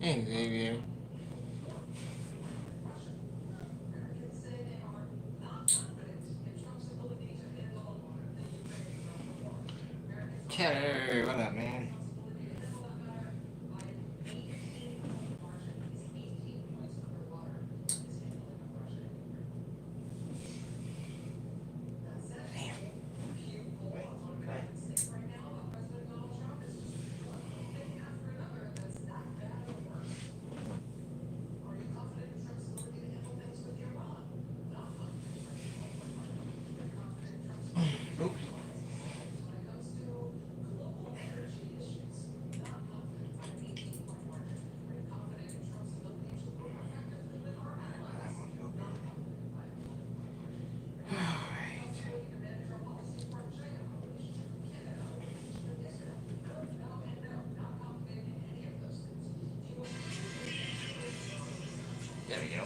Hey, Xavier. Cheddar, what up, man? Oops. There we go.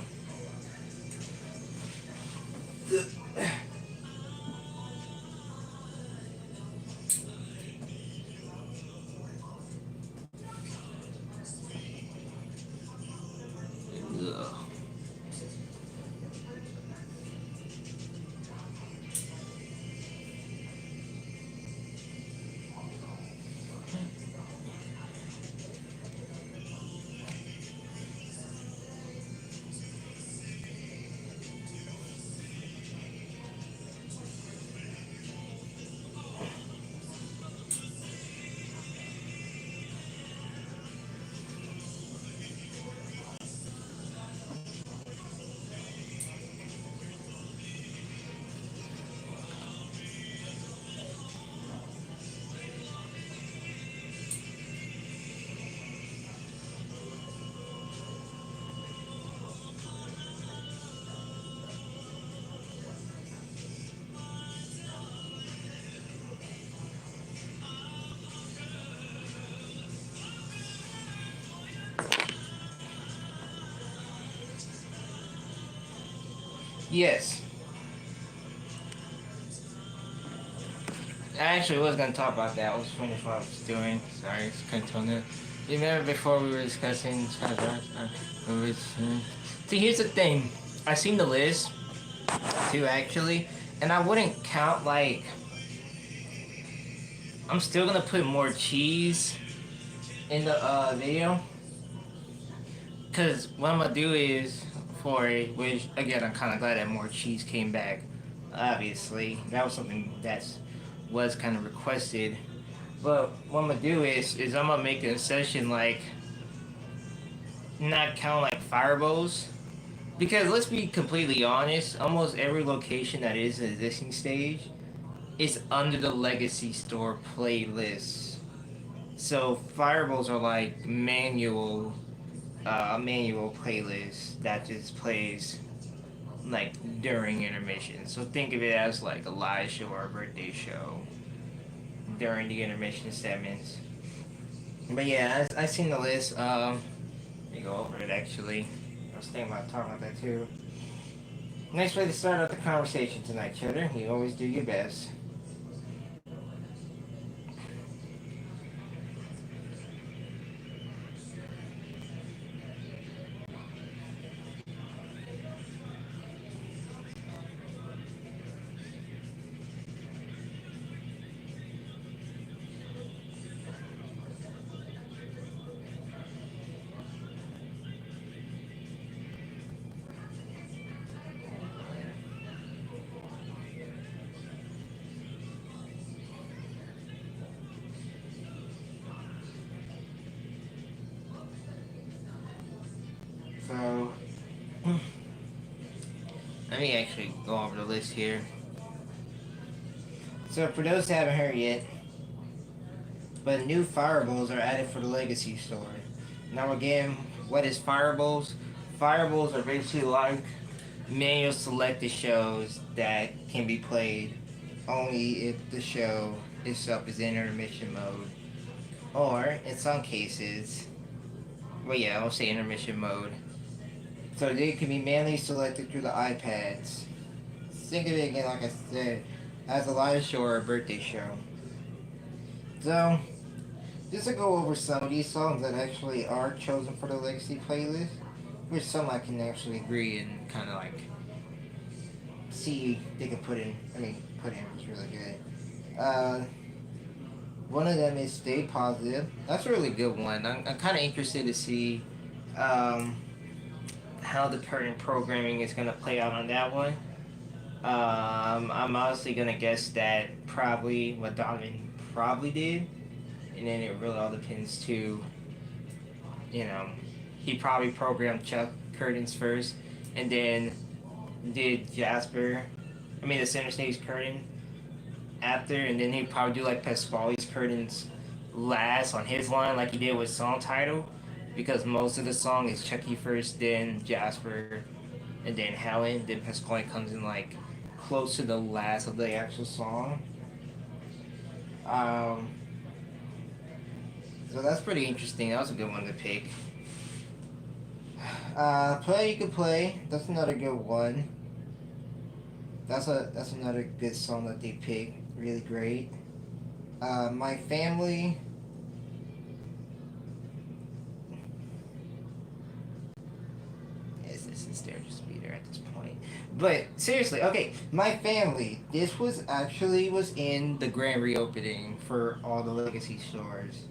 Ugh. Yes. I actually was gonna talk about that. I was finished what I was doing. Sorry, it's kind of it. You remember before we were discussing Shutdown? See, here's the thing. I seen the list too, actually, and I wouldn't count like. I'm still gonna put more cheese in the video, cause what I'm gonna do is for it, which again I'm kind of glad that more cheese came back. Obviously, that was something that was kind of requested. But what I'm gonna do is I'm gonna make a session like not count like fire bowls. Because let's be completely honest, almost every location that is an existing stage is under the Legacy Store playlist. So fireballs are like manual playlist that just plays like during intermission. So think of it as like a live show or a birthday show during the intermission segments. But yeah, I seen the list. Let me go over it actually. I was thinking about talking about that too. Nice way to start out the conversation tonight, Cheddar. You always do your best. So, let me actually go over the list here. So, for those who haven't heard yet, but new fireballs are added for the Legacy Store. Now, again, what is fireballs? Fireballs are basically like manual selected shows that can be played only if the show itself is in intermission mode. Or, in some cases, well, yeah, I'll say intermission mode. So they can be manually selected through the iPads. Think of it again, like I said, as a live show or a birthday show. So, just to go over some of these songs that actually are chosen for the Legacy playlist, which some I can actually agree and kind of like see they can put in. I mean, put in was really good. One of them is Stay Positive. That's a really good one. I'm kind of interested to see um, how the current programming is going to play out on that one. I'm honestly going to guess that probably what Donovan probably did. And then it really all depends too, you know, he probably programmed Chuck Curtains first and then did Jasper, I mean the center stage curtain after, and then he'd probably do like Pasquale's curtains last on his line like he did with song title, because most of the song is Chucky first, then Jasper, and then Helen, then Pasquale comes in like close to the last of the actual song. Um, so that's pretty interesting. That was a good one to pick. Play You Can Play. That's another good one. That's another good song that they picked. Really great. My Family. This is their speeder at this point. But seriously, okay, My Family. This was in the grand reopening for all the legacy stores.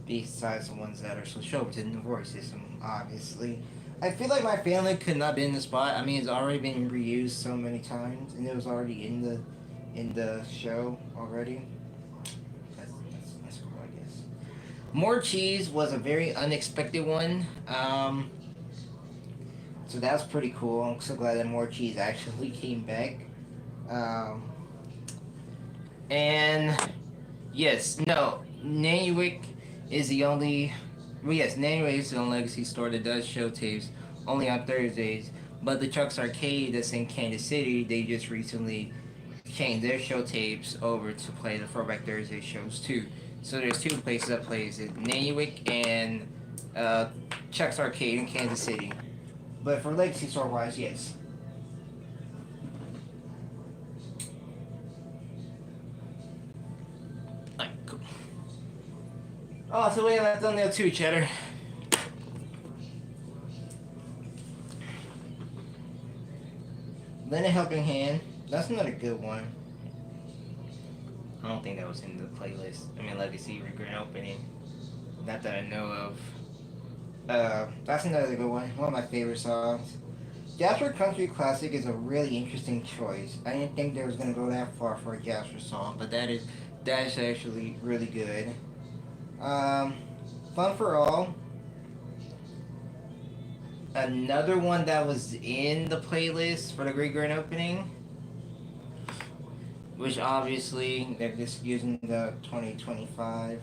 Besides the ones that are switched over to the new voice system, obviously. I feel like My Family could not be in the spot. I mean, it's already been reused so many times, and it was already in the show already. That's cool, I guess. More Cheese was a very unexpected one. So that's pretty cool. I'm so glad that More Cheese actually came back. Um, and yes, no, Nanywick is the only. Well, yes, Nanywick is the only Legacy store that does show tapes only on Thursdays. But the Chuck's Arcade that's in Kansas City, they just recently changed their show tapes over to play the Throwback Thursday shows too. So there's two places that plays it: Nanywick and Chuck's Arcade in Kansas City. But for Legacy store wise, yes. Alright, cool. Oh, so we have that thumbnail too, Cheddar. Lend a Helping Hand. That's another good one. I don't think that was in the playlist. I mean, Legacy Grand Opening. Not that I know of. That's another good one. One of my favorite songs. Jasper Country Classic is a really interesting choice. I didn't think they was gonna go that far for a Jasper song, but that is actually really good. Fun for All. Another one that was in the playlist for the Great Grand Opening, which obviously they're just using the 2025.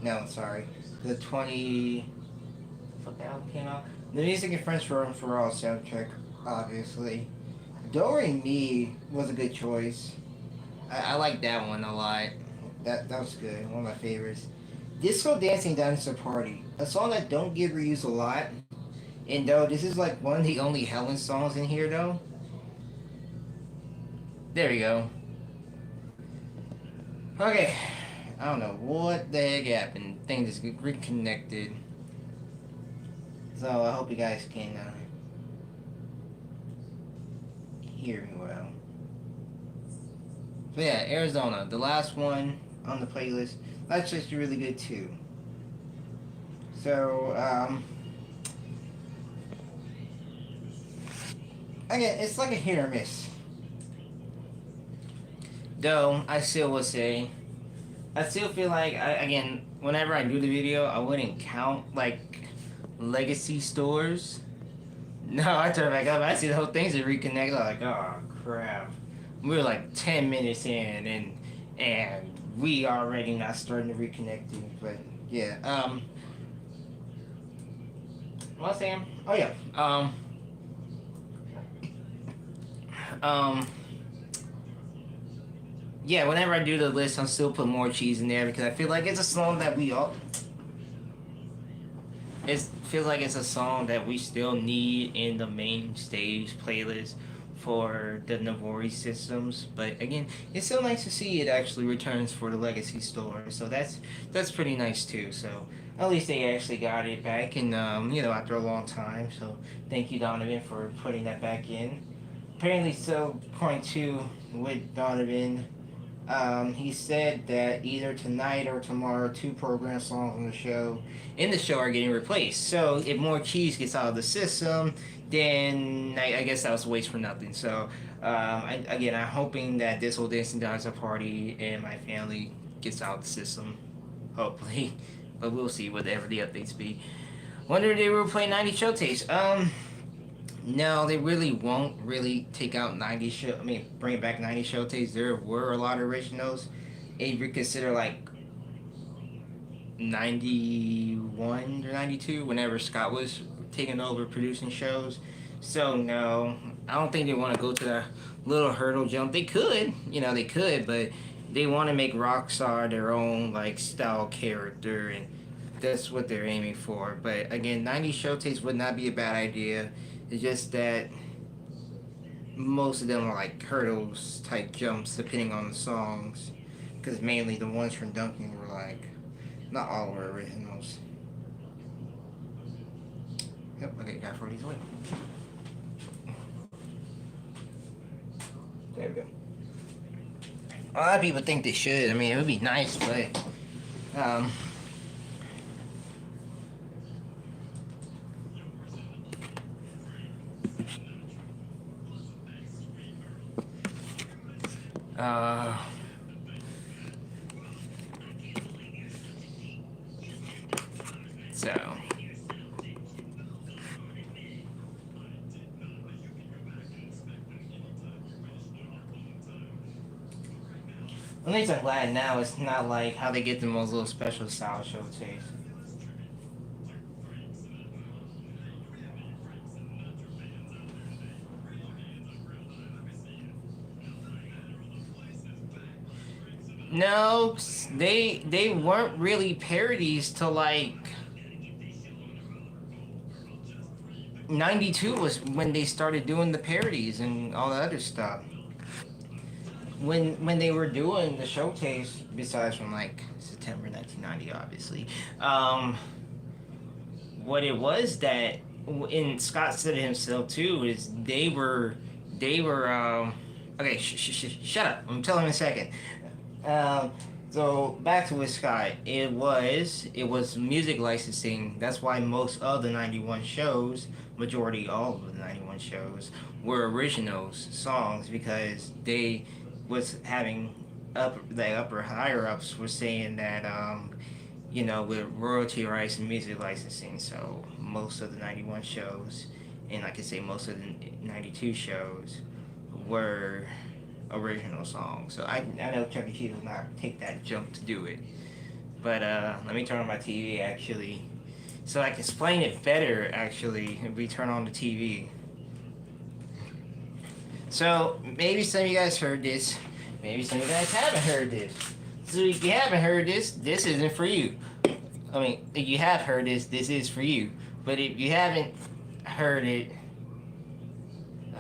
No, sorry, the 20. What the album came out? The Music and Friends for All soundtrack, obviously. Do Re Mi was a good choice. I like that one a lot. That was good. One of my favorites. Disco Dancing Dinosaur Party, a song that don't get reused a lot. And though this is like one of the only Helen songs in here, though. There we go. Okay, I don't know what the heck happened. Things just reconnected. So I hope you guys can hear me well. So yeah, Arizona, the last one on the playlist. That's actually really good too. So again, it's like a hit or miss. Though I still will say, I still feel like again, whenever I do the video, I wouldn't count like Legacy stores. No, I turn back up. I see the whole thing's reconnected. I'm like, oh crap. We were like 10 minutes in, and we already not starting to reconnecting. But yeah, what was I saying? Oh yeah, yeah. Whenever I do the list, I'll still put More Cheese in there because I feel like it's a song that we all. It feels like it's a song that we still need in the main stage playlist for the Navori systems. But again, it's still nice to see it actually returns for the Legacy store. So that's pretty nice too. So at least they actually got it back, and after a long time. So thank you, Donovan, for putting that back in. Apparently, so point two with Donovan. He said that either tonight or tomorrow, two program songs in the show are getting replaced. So if more cheese gets out of the system, then I guess that was a waste for nothing. So I'm hoping that this whole Dancing Dinosaur party and my family gets out of the system. Hopefully, but we'll see whatever the updates be. Wonder if they will play 90 show tapes. No, they really won't really take out 90 show. I mean, bring back 90 show tapes. There were a lot of originals. If you consider like 91 or 92, whenever Scott was taking over producing shows. So no, I don't think they want to go to that little hurdle jump. They could, they could, but they want to make Rockstar their own like style character, and that's what they're aiming for. But again, 90 show tapes would not be a bad idea. It's just that most of them are like hurdles type jumps depending on the songs. Because mainly the ones from Duncan were like, not all were originals. Yep, okay, got 40 away. There we go. A lot of people think they should. I mean, it would be nice, but so at least I'm glad now it's not like how they get them those little special style show tapes. No, they weren't really parodies till like 92 was when they started doing the parodies and all the other stuff. When they were doing the showcase, besides from like September 1990, obviously, what it was that, and Scott said it himself too, is they were okay. Shut up. I'm telling him in a second. So back to with Scott, it was music licensing. That's why most of the 91 shows, majority all of the 91 shows, were originals songs, because they was having the upper higher ups were saying that with royalty rights and music licensing, so most of the 91 shows, and like I say, most of the 92 shows were original songs. So I know Chuck E. Cheese will not take that jump to do it. But let me turn on my TV actually, so I can explain it better actually if we turn on the TV. So maybe some of you guys heard this, maybe some of you guys haven't heard this. So if you haven't heard this, this isn't for you. I mean, if you have heard this, this is for you. But if you haven't heard it,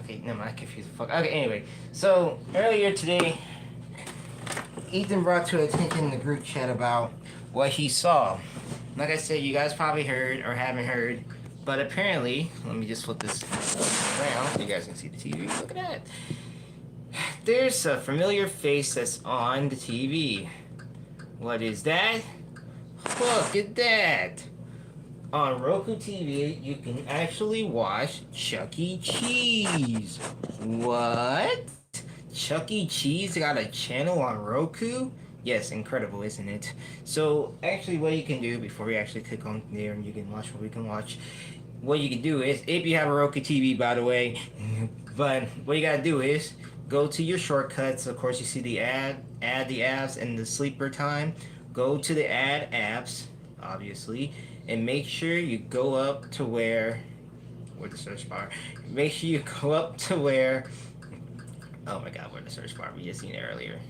okay, never mind, I confused the fuck. Okay, anyway, so earlier today, Ethan brought to attention the group chat about what he saw. Like I said, you guys probably heard or haven't heard, but apparently, let me just flip this around so you guys can see the TV. Look at that. There's a familiar face that's on the TV. What is that? Look at that. On Roku TV, you can actually watch Chuck E. Cheese. What? Chuck E. Cheese got a channel on Roku? Yes, incredible, isn't it? So, actually, what you can do before you actually click on there and you can watch what we can watch, what you can do is, if you have a Roku TV, by the way, but what you gotta do is go to your shortcuts. Of course, you see the add the apps, and the sleeper time. Go to the add apps, obviously, and make sure you go up to where the search bar. Make sure you go up to where. Oh my God, where the search bar? We just seen it earlier.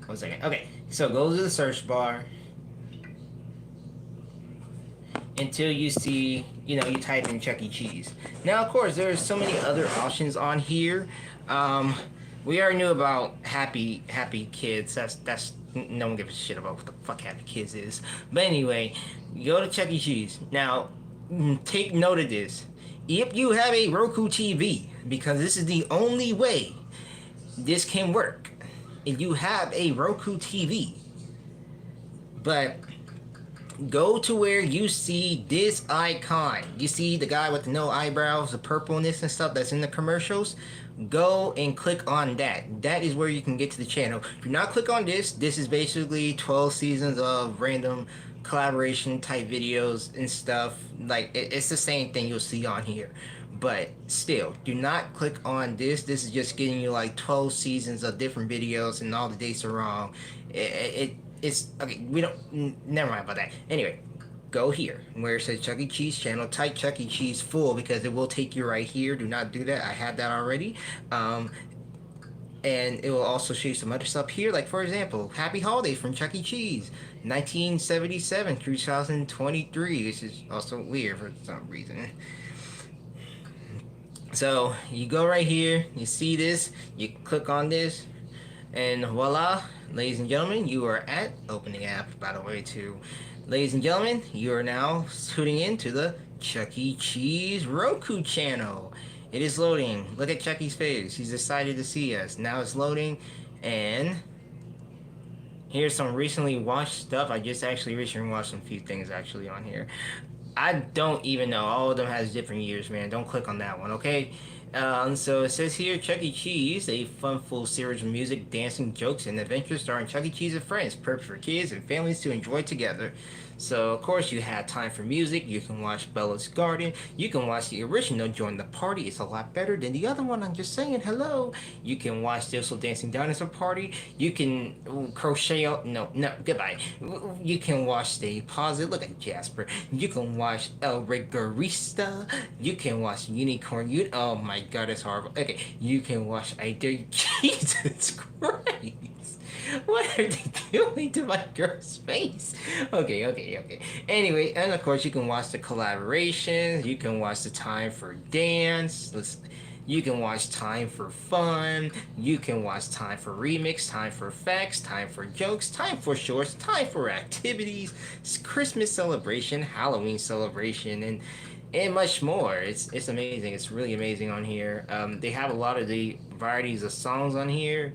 1 second. Okay, so go to the search bar until you see, you type in Chuck E. Cheese. Now, of course, there's so many other options on here. Um, we already knew about Happy Kids. That's no one gives a shit about what the fuck Happy Kids is. But anyway, go to Chuck E. Cheese. Now, take note of this. If you have a Roku TV, because this is the only way this can work. If you have a Roku TV, but go to where you see this icon. You see the guy with the no eyebrows, the purpleness and stuff that's in the commercials? Go and click on that. That is where you can get to the channel. Do not click on this. This is basically 12 seasons of random collaboration type videos and stuff. Like, it's the same thing you'll see on here. But still, do not click on this. This is just getting you like 12 seasons of different videos and all the dates are wrong. It's okay. We don't. Never mind about that. Anyway, go here where it says Chuck E. Cheese channel. Type Chuck E. Cheese full because it will take you right here. Do not do that. I have that already. And it will also show you some other stuff here. Like for example, Happy Holidays from Chuck E. Cheese, 1977 through 2023. This is also weird for some reason. So you go right here. You see this. You click on this. And voila, ladies and gentlemen, you are at opening app, by the way, too. Ladies and gentlemen, you are now tuning in to the Chuck E. Cheese Roku channel. It is loading. Look at Chuck E's face. He's excited to see us. Now it's loading, and here's some recently watched stuff. I just actually recently watched some few things actually on here. I don't even know. All of them has different years, man. Don't click on that one, okay? So it says here, Chuck E. Cheese, a fun-full series of music, dancing, jokes, and adventures starring Chuck E. Cheese and friends, perfect for kids and families to enjoy together. So, of course, you have time for music. You can watch Bella's Garden. You can watch the original Join the Party. It's a lot better than the other one. I'm just saying hello. You can watch the also Dancing Dinosaur Party. You can crochet out. No, goodbye. You can watch Stay Positive. Look at Jasper. You can watch El Rigorista. You can watch Unicorn. Oh my god, it's horrible. Okay, you can watch I Dare You. Jesus Christ. What are they doing to my girl's face? Okay. Anyway, and of course you can watch the collaborations. You can watch the Time for Dance. You can watch Time for Fun. You can watch Time for Remix, Time for Facts, Time for Jokes, Time for Shorts, Time for Activities, Christmas Celebration, Halloween Celebration, and much more. It's amazing. It's really amazing on here. They have a lot of the varieties of songs on here,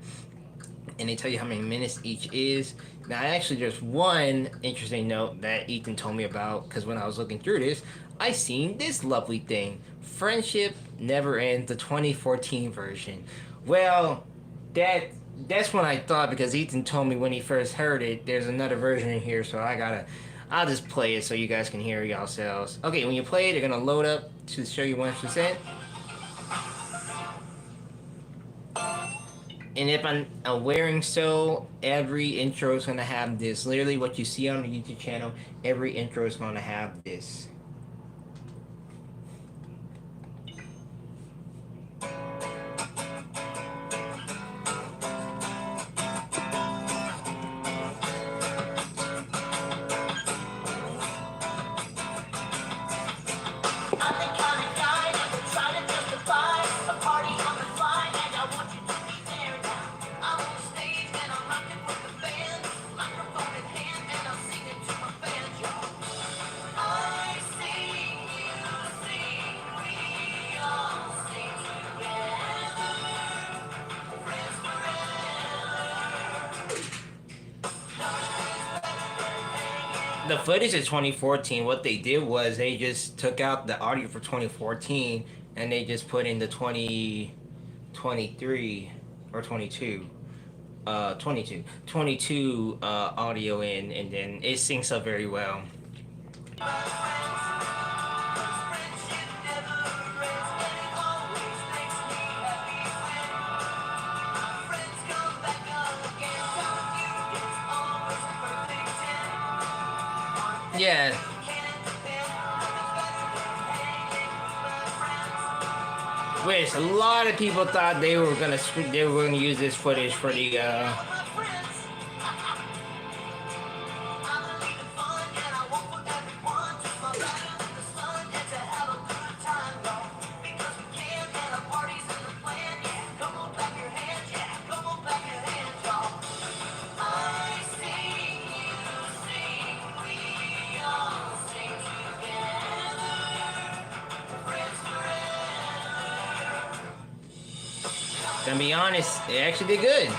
and they tell you how many minutes each is. Now, actually, there's one interesting note that Ethan told me about, because when I was looking through this, I seen this lovely thing. Friendship Never Ends, the 2014 version. Well, that's when I thought, because Ethan told me when he first heard it, there's another version in here, so I'll just play it so you guys can hear it yourselves. Okay, when you play it, they're gonna load up to show you 1%. And if I'm wearing so, every intro is gonna have this. Literally, what you see on the YouTube channel, every intro is gonna have this. The footage of 2014, what they did was they just took out the audio for 2014 and they just put in the 2023 or 22 audio in, and then it syncs up very well. Yeah. Which a lot of people thought they were gonna use this footage for the Gonna be honest, it actually did good.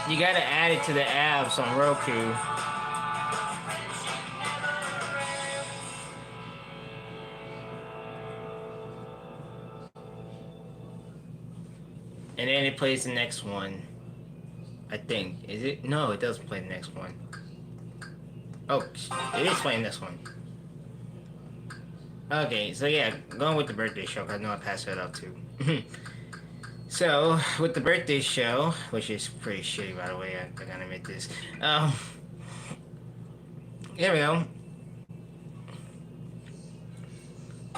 You gotta add it to the apps on Roku. And then it plays the next one. I think. Is it? No, it doesn't play the next one. Oh, it is playing this one. Okay, so yeah, going with the birthday show, because I know I passed that up too. So, with the birthday show, which is pretty shitty by the way, I gotta admit this. Here we go.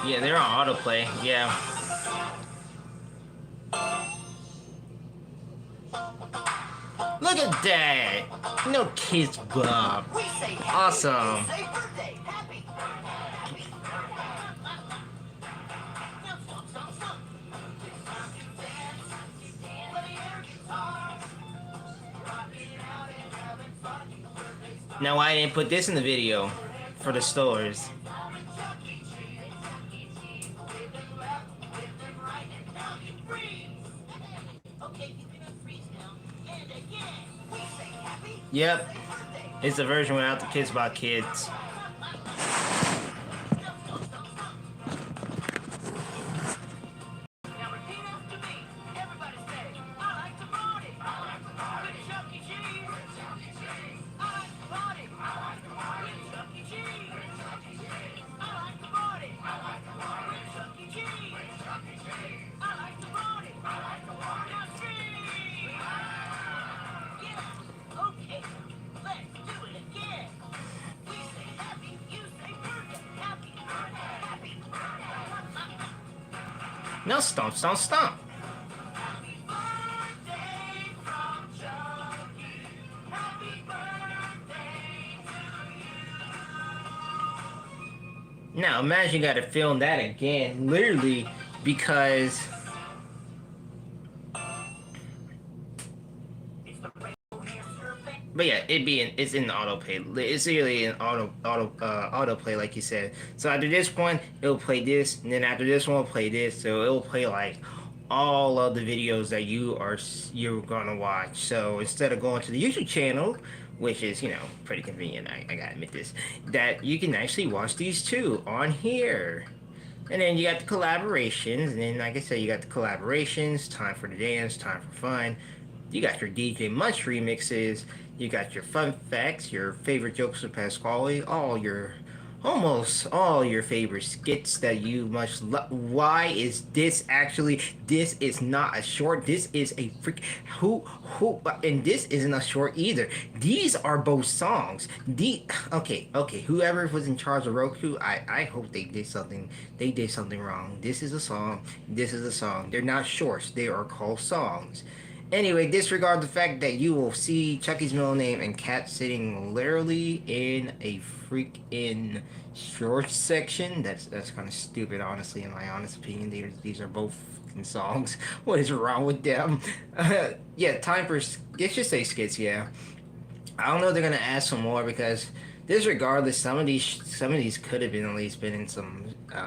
Yeah, they're on autoplay, yeah. Look at that! No kids, Bob. Awesome. Now, why I didn't put this in the video for the stores? Yep, it's a version without the kids about kids. No, stomp, stomp, stomp. Now, imagine you gotta film that again, literally, because... But yeah, it's in the autoplay. It's really an autoplay, like you said. So after this one, it'll play this, and then after this one, it'll play this. So it'll play like all of the videos that you're gonna watch. So instead of going to the YouTube channel, which is pretty convenient, I gotta admit this, that you can actually watch these two on here. And then you got the collaborations, and then like I said, you got the collaborations, time for the dance, time for fun. You got your DJ Munch remixes, you got your fun facts, your favorite jokes of Pasquale, almost all your favorite skits that you must love. Why is this actually? This is not a short. This is a freak. And this isn't a short either. These are both songs. Okay. Whoever was in charge of Roku, I hope they did something. They did something wrong. This is a song. This is a song. They're not shorts. They are called songs. Anyway, disregard the fact that you will see Chucky's middle name and Cat sitting literally in a freaking shorts section. That's kind of stupid, honestly, in my honest opinion. These are both fucking songs. What is wrong with them? Yeah, time for let's just say skits. Yeah, I don't know if they're gonna add some more because disregardless, some of these could have been at least been in some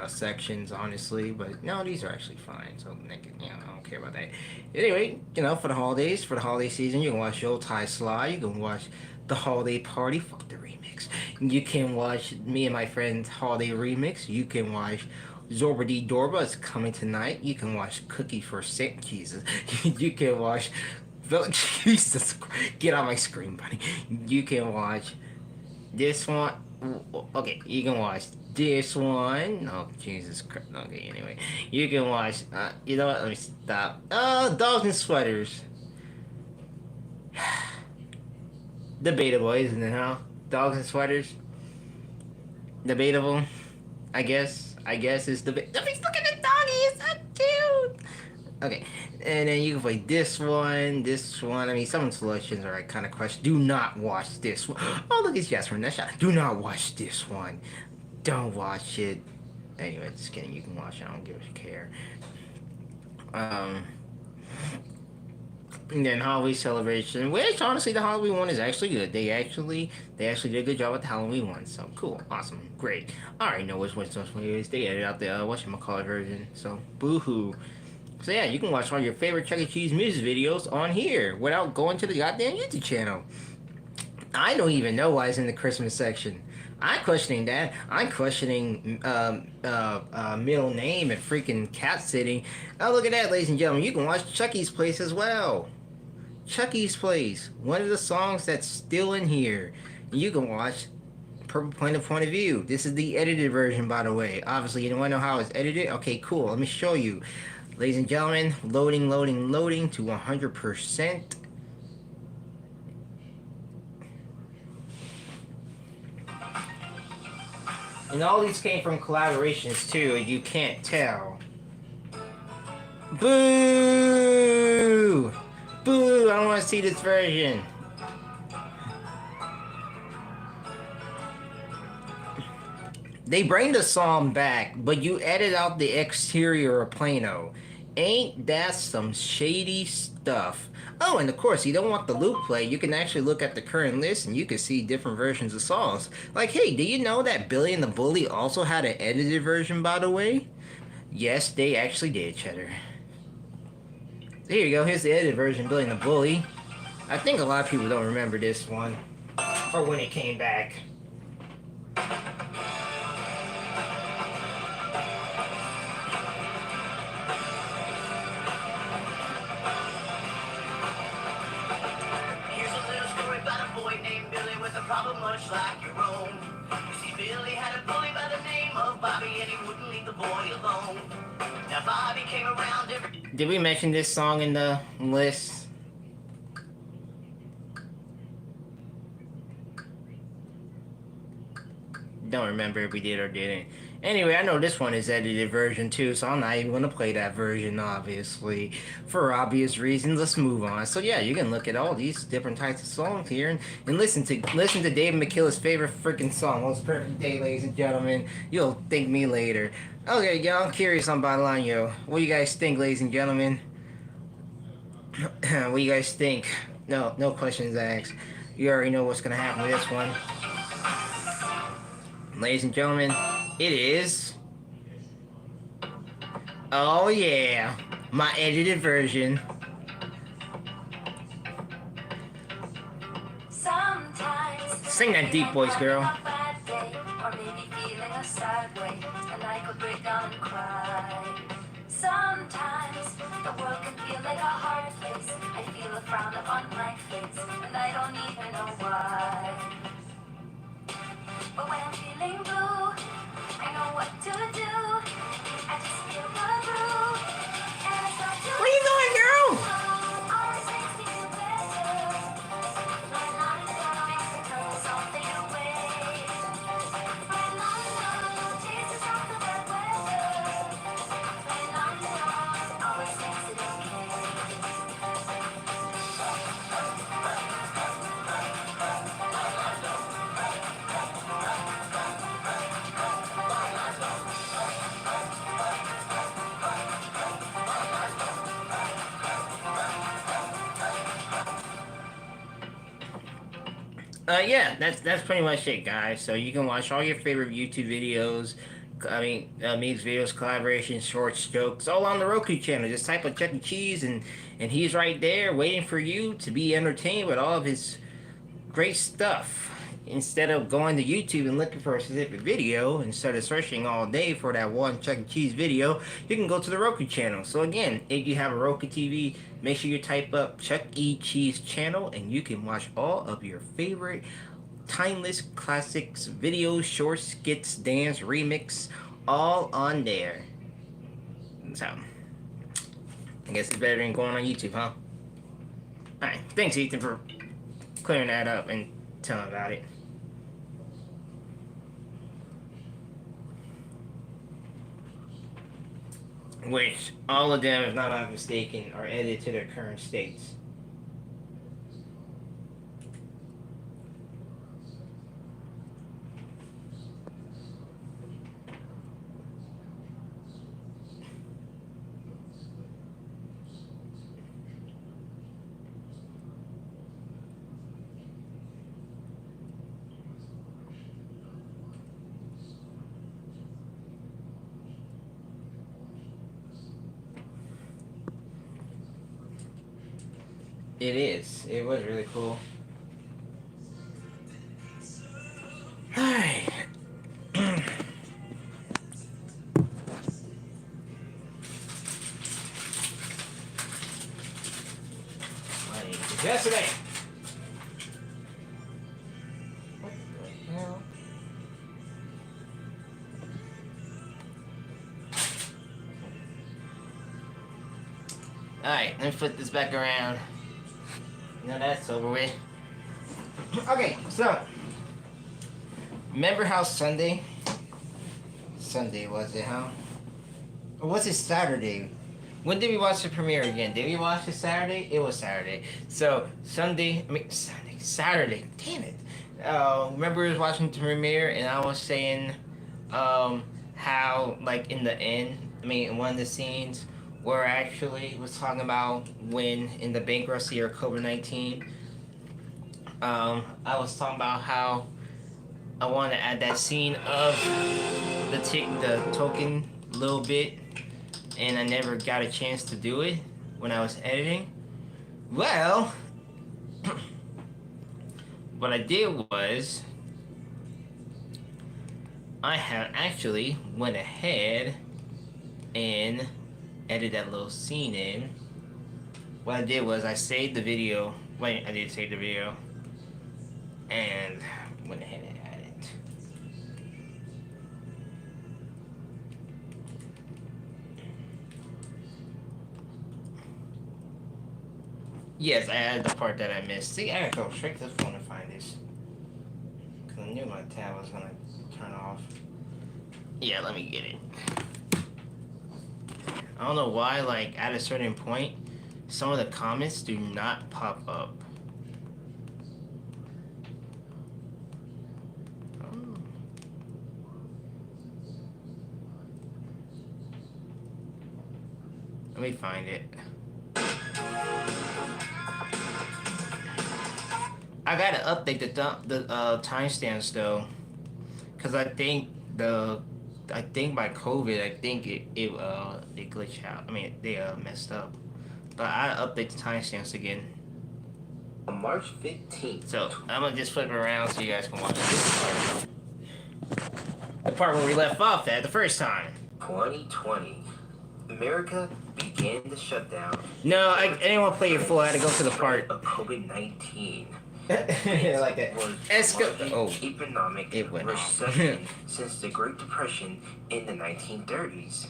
sections, honestly. But no, these are actually fine. So I don't care about that. Anyway, for the holidays, for the holiday season, you can watch Yo Thai Sly. You can watch the Holiday Party. Fuck the remix. You can watch me and my friend's holiday remix. You can watch Zorba D Dorba is coming tonight. You can watch Cookie for Saint Jesus. You can watch Jesus. Get on my screen, buddy. You can watch this one. Okay, you can watch this one. Oh, Jesus Christ. Okay, anyway. You can watch, you know what? Let me stop. Dogs and Sweaters. Debatable, isn't it, huh? Dogs and Sweaters? Debatable? I guess it's debatable. Look at the doggy, it's so cute! Okay, and then you can play this one, this one. I mean, some selections are kind of questionable. Do not watch this one. Oh, look, it's Jasper in that shot. Do not watch this one. Don't watch it. Anyway, just kidding. You can watch it. I don't give a care. Um, and then Halloween celebration, which honestly the Halloween one is actually good. They actually did a good job with the Halloween one. So cool, awesome, great. I already know which one's is. They edited out the whatchamacallit version. So boo-hoo. So yeah, you can watch all your favorite Chuck E. Cheese music videos on here without going to the goddamn YouTube channel. I don't even know why it's in the Christmas section. I'm questioning that. I'm questioning middle name and freaking cat sitting. Oh, look at that, ladies and gentlemen. You can watch Chucky's Place as well. Chucky's Place, one of the songs that's still in here. You can watch Purple Point of View. This is the edited version, by the way. Obviously, you don't want to know how it's edited? Okay, cool. Let me show you. Ladies and gentlemen, loading to 100%. And all these came from collaborations too, you can't tell. Boo! Boo! I don't want to see this version. They bring the song back, but you edit out the exterior of Plano. Ain't that some shady stuff? Oh, and of course, you don't want the loop play. You can actually look at the current list and you can see different versions of songs. Like, hey, do you know that Billy and the Bully also had an edited version, by the way? Yes, they actually did, Cheddar. Here you go. Here's the edited version, Billy and the Bully. I think a lot of people don't remember this one. Or when it came back. Much like your own. You see, Billy had a bully by the name of Bobby, and he wouldn't leave the boy alone. Now Bobby came around every... Did we mention this song in the list? Don't remember if we did or didn't. Anyway, I know this one is edited version too, so I'm not even going to play that version, obviously. For obvious reasons, let's move on. So yeah, you can look at all these different types of songs here and listen to David McKillow's favorite freaking song, Most Perfect Day, ladies and gentlemen. You'll thank me later. Okay, y'all, I'm curious on bottom line, yo. What do you guys think, ladies and gentlemen? What do you guys think? No questions asked. You already know what's going to happen with this one. Ladies and gentlemen, it is... Oh yeah, my edited version. Sing that deep voice, girl. Or maybe feeling a sad way, and I could break down and cry. Sometimes the world can feel like a hard place. I feel a frown upon my face, and I don't even know why. But when I'm feeling blue, I know what to do. I just feel the groove, and I start to... What are you doing, girl? Always makes me feel better. When I'm down, makes me throw something away. When I'm down, Jesus off the bad weather. When I'm down, always makes it okay. Yeah, that's pretty much it, guys. So you can watch all your favorite YouTube videos, memes, videos, collaborations, shorts, jokes, all on the Roku channel. Just type in Chuck E. Cheese, and he's right there waiting for you to be entertained with all of his great stuff. Instead of going to YouTube and looking for a specific video, instead of searching all day for that one Chuck E. Cheese video, you can go to the Roku channel. So again, if you have a Roku TV, make sure you type up Chuck E. Cheese channel and you can watch all of your favorite timeless classics, videos, shorts, skits, dance, remix, all on there. So, I guess it's better than going on YouTube, huh? Alright, thanks Ethan for clearing that up and telling about it. Which, all of them, if not I'm mistaken, are edited to their current states. It is. It was really cool. Alright. Yesterday. What the hell? Alright, let me flip this back around. Now that's over with. Okay, so remember how Sunday was it, huh? Or was it Saturday? When did we watch the premiere again? Did we watch it Saturday? It was Saturday. So Saturday. Damn it. Remember we was watching the premiere and I was saying how like in the end, in one of the scenes where actually was talking about when in the bankruptcy or COVID-19, I was talking about how I wanted to add that scene of the token a little bit, and I never got a chance to do it when I was editing. Well, what I did was I had actually went ahead and edit that little scene in. What I did was I saved the video. Wait, I did save the video. And went ahead and added it. Yes, I added the part that I missed. See, I gotta go straight to the phone and find this. Because I knew my tab was gonna turn off. Yeah, let me get it. I don't know why, like, at a certain point, some of the comments do not pop up. Oh. Let me find it. I gotta update the timestamps though, because I think by COVID, I think it glitched out. They messed up. But I update the timestamps again. On March 15th. So I'm gonna just flip it around so you guys can watch this part. The part where we left off at the first time. 2020. America began the shutdown. No, I didn't want to play it full. I had to go to the part of COVID-19. Like that. Economic recession since the Great Depression in the 1930s.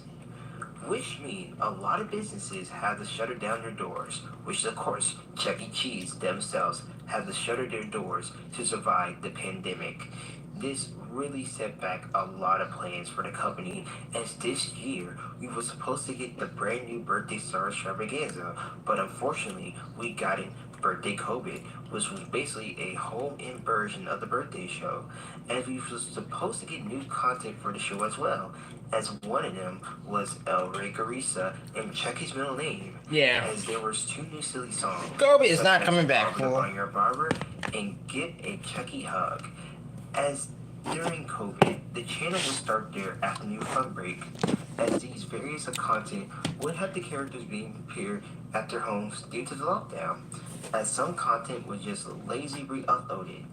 Which means a lot of businesses had to shutter down their doors, which of course Chuck E. Cheese themselves had to shutter their doors to survive the pandemic. This really set back a lot of plans for the company, as this year we were supposed to get the brand new Birthday Star Extravaganza, but unfortunately we got it Birthday COVID, which was basically a home-in version of the birthday show, and we were supposed to get new content for the show as well, as one of them was El Rey Carissa and Chucky's middle name. Yeah. As there was 2 new silly songs. COVID is not coming back, fool. On Your Barber and Get a Chucky Hug. As during COVID, the channel would start their afternoon fun break, as these various content would have the characters being appeared at their homes due to the lockdown, as some content was just lazily re-uploaded.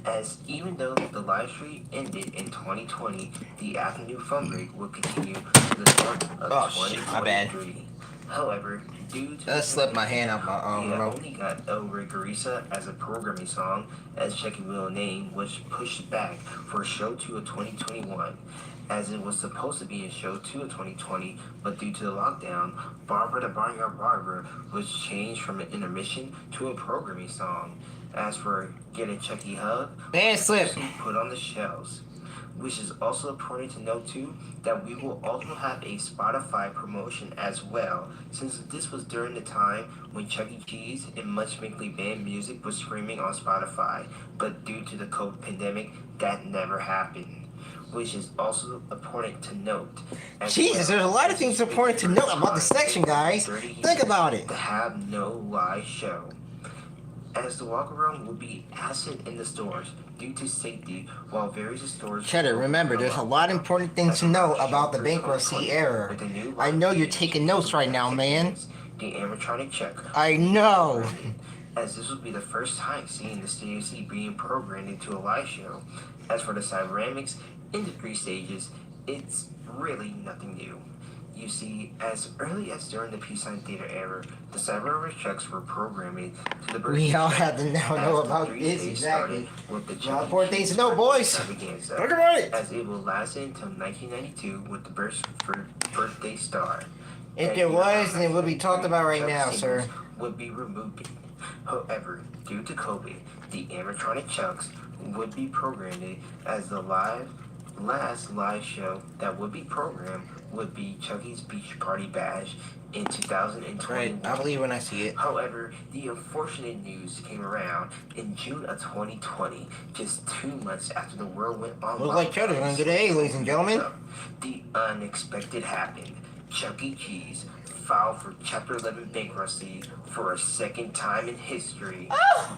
As even though the live stream ended in 2020, the afternoon fun break will continue to the start of Oh shit, my bad. 2023. However, due to the That slipped my pandemic, hand out my we have remote. only got El Rigorisa as a programming song, as Chucky Will name was pushed back for show 2 of 2021, as it was supposed to be in show 2 of 2020, but due to the lockdown, Barbara the Barnyard Barber was changed from an intermission to a programming song. As for Get a Chucky Hug, And was slip. officially put on the shelves. Which is also important to note too that we will also have a Spotify promotion as well, since this was during the time when Chuck E. Cheese and much Minkley Band music was streaming on Spotify, but due to the COVID pandemic, that never happened. Which is also important to note. Jesus, there's a lot of things important to note about this section, guys. Think about it. To have no live show, as the walk around will be absent in the stores due to safety, while various stores. Cheddar, remember, there's a lot of important things to know about the bankruptcy era. I know you're taking notes right now, man. The animatronic check. I know. As this will be the first time seeing the CAC being programmed into a live show. As for the Cyberamics in the 3 stages, it's really nothing new. You see, as early as during the Peace Sign Theater era, the Cyberamic checks were programming to the birth. We all have to now know about this, exactly. With the Lot of important things to know, boys. Talk about it. As it will last until 1992 with the birthday star. If there was, then it will be talked about right now, sir. Would be removed. However, due to COVID, the animatronic Chucks would be programmed as the last live show that would be programmed would be Chucky's Beach Party Bash in 2020. Right, I believe when I see it. However, the unfortunate news came around in June of 2020, just 2 months after the world went online. Looks like Cheddar's gonna get an A, ladies and gentlemen. The unexpected happened. Chuck E. Cheese filed for Chapter 11 bankruptcy for a second time in history. Oh!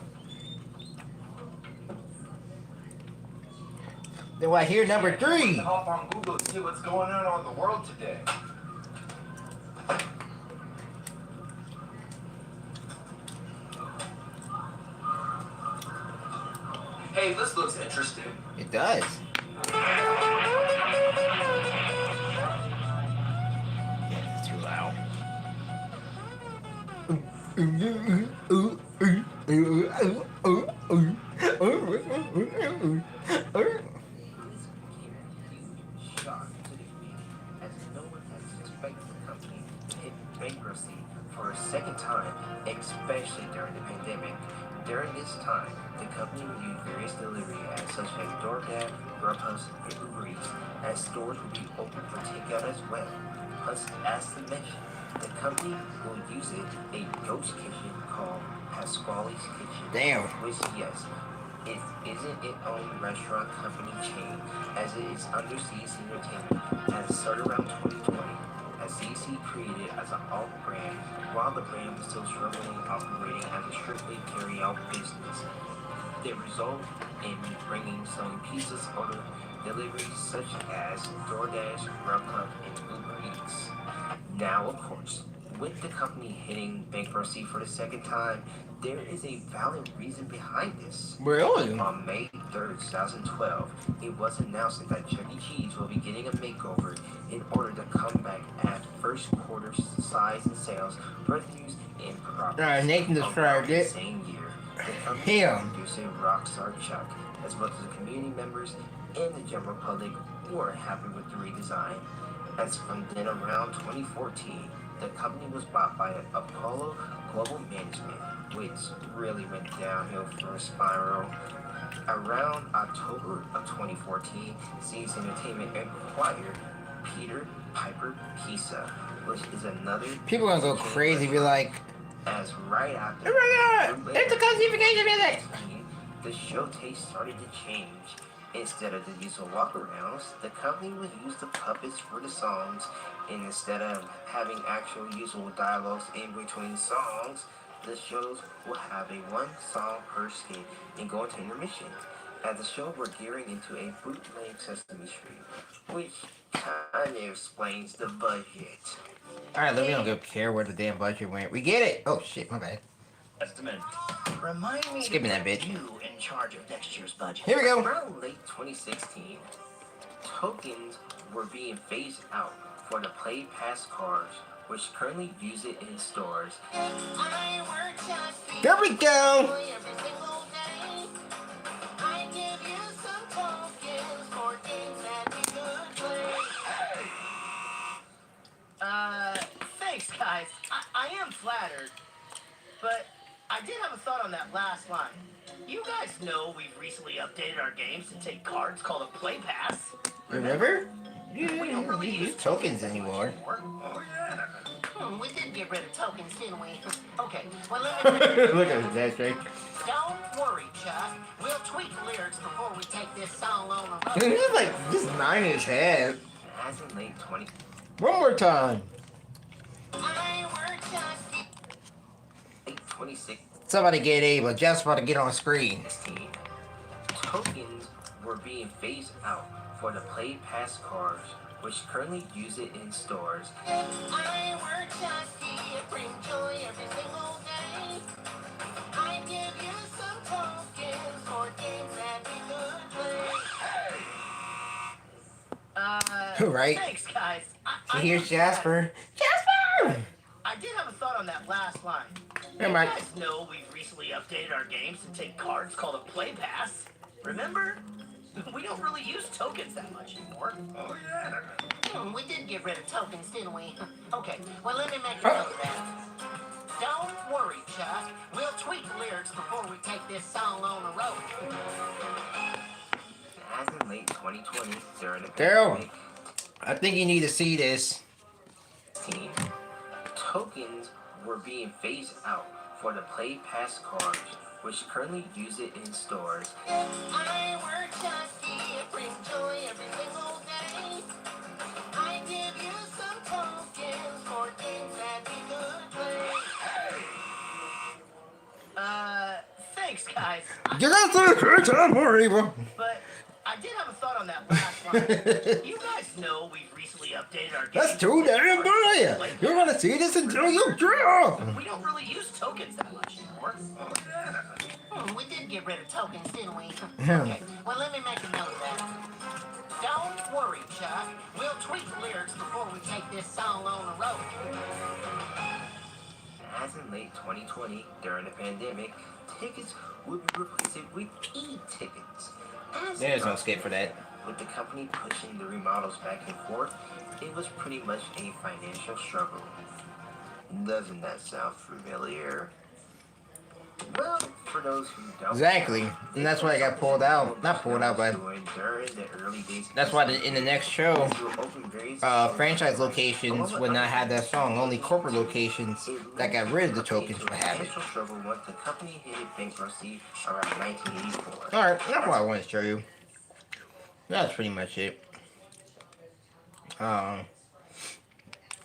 Then what, here, number 3. Hop on Google and see what's going on in the world today. Hey, this looks interesting. It does. Yeah, it's too loud. Shock to the community, as no one has expected the company to hit bankruptcy for a second time, especially during the pandemic. During this time, the company will use various delivery apps such as DoorDash, Grubhub, and Uber Eats, as stores will be open for takeout as well. Plus, as to mention, the company will use a ghost kitchen called Pasquale's Kitchen. Damn. Which, yes, it isn't its own restaurant company chain, as it is under CC Entertainment, and it started around 2020, as CC created as an alt brand, while the brand was still struggling operating as a strictly carry-out business. They result in bringing some pieces of deliveries such as DoorDash, Grubhub, and Uber Eats. Now, of course, with the company hitting bankruptcy for the second time, there is a valid reason behind this. Really? On May 3rd, 2012, it was announced that Chuck E. Cheese will be getting a makeover in order to come back at first quarter size and sales, revenues, and profits. Alright, Nathan described Around it. the same year, the company Him. producing Rockstar Chuck, as well as the community members and the general public, were happy with the redesign. As from then around 2014, the company was bought by Apollo Global Management, which really went downhill for a spiral. Around October of 2014, CC Entertainment acquired Peter Piper Pizza, which is another. People gonna go crazy, be like, as right after. oh my god, it's the classification music! The show taste started to change. Instead of the usual walkarounds, the company would use the puppets for the songs, and instead of having actual usual dialogues in between songs, the shows will have a one song per skit and go into intermission. As the show were gearing into a bootleg Sesame Street, which kind of explains the budget. Alright, look, we don't care where the damn budget went. We get it! Oh shit, my bad. Estimate. Remind me Skipping to that put bit. you in charge of next year's budget. Here we go. Around late 2016, tokens were being phased out for the Play Pass cards, which currently use it in stores. There we go. Thanks, guys. I am flattered. But I did have a thought on that last line. You guys know we've recently updated our games to take cards called a Play Pass. Remember? We don't really use tokens anymore. Oh, yeah. We did get rid of tokens, didn't we? Okay, well, let me... Look at that, right? Don't worry, Chuck. We'll tweak the lyrics before we take this song on the road. He's like just nodding his head. As in late 2016, One more time. Somebody get able. Just about to get on screen. tokens were being phased out for the Play Pass cards, which currently use it in stores. Right? Thanks, guys. So here's Jasper. Jasper! I did have a thought on that last line. Never You mind. guys know we've recently updated our games to take cards called a Play Pass. Remember? We don't really use tokens that much anymore. Oh, yeah. We did get rid of tokens, didn't we? Okay, well, let me make a note of that. Don't worry, Chuck. We'll tweak the lyrics before we take this song on the road. As in late 2020, during the Daryl. pandemic, I think you need to see this. tokens were being phased out for the Play Pass cards, which currently use it in stores. I work just to bring joy every single day. I give you some tokens for things that we could play. Thanks, guys. Don't worry, bro. But I did have a thought on that last line. You guys know we've recently updated our games. That's too damn brilliant. You're gonna see this until you draw. We don't really use tokens that much anymore. Oh, yeah. We did get rid of tokens, didn't we? Okay, well, let me make a note of that. Don't worry, Chuck. We'll tweak the lyrics before we take this song on the road. As in late 2020, during the pandemic, tickets would be replaced with e-tickets. As There's no skip for that. With the company pushing the remodels back and forth, it was pretty much a financial struggle. Doesn't that sound familiar? Well, for those who don't, Exactly. And that's why I got pulled out. Not pulled out, but during the early days. that's why in the next show, franchise locations would not have that song. Only corporate locations that got rid of the tokens would have it. Financial struggle once the company hit bankruptcy around 1984. Alright, that's what I want to show you. That's pretty much it. I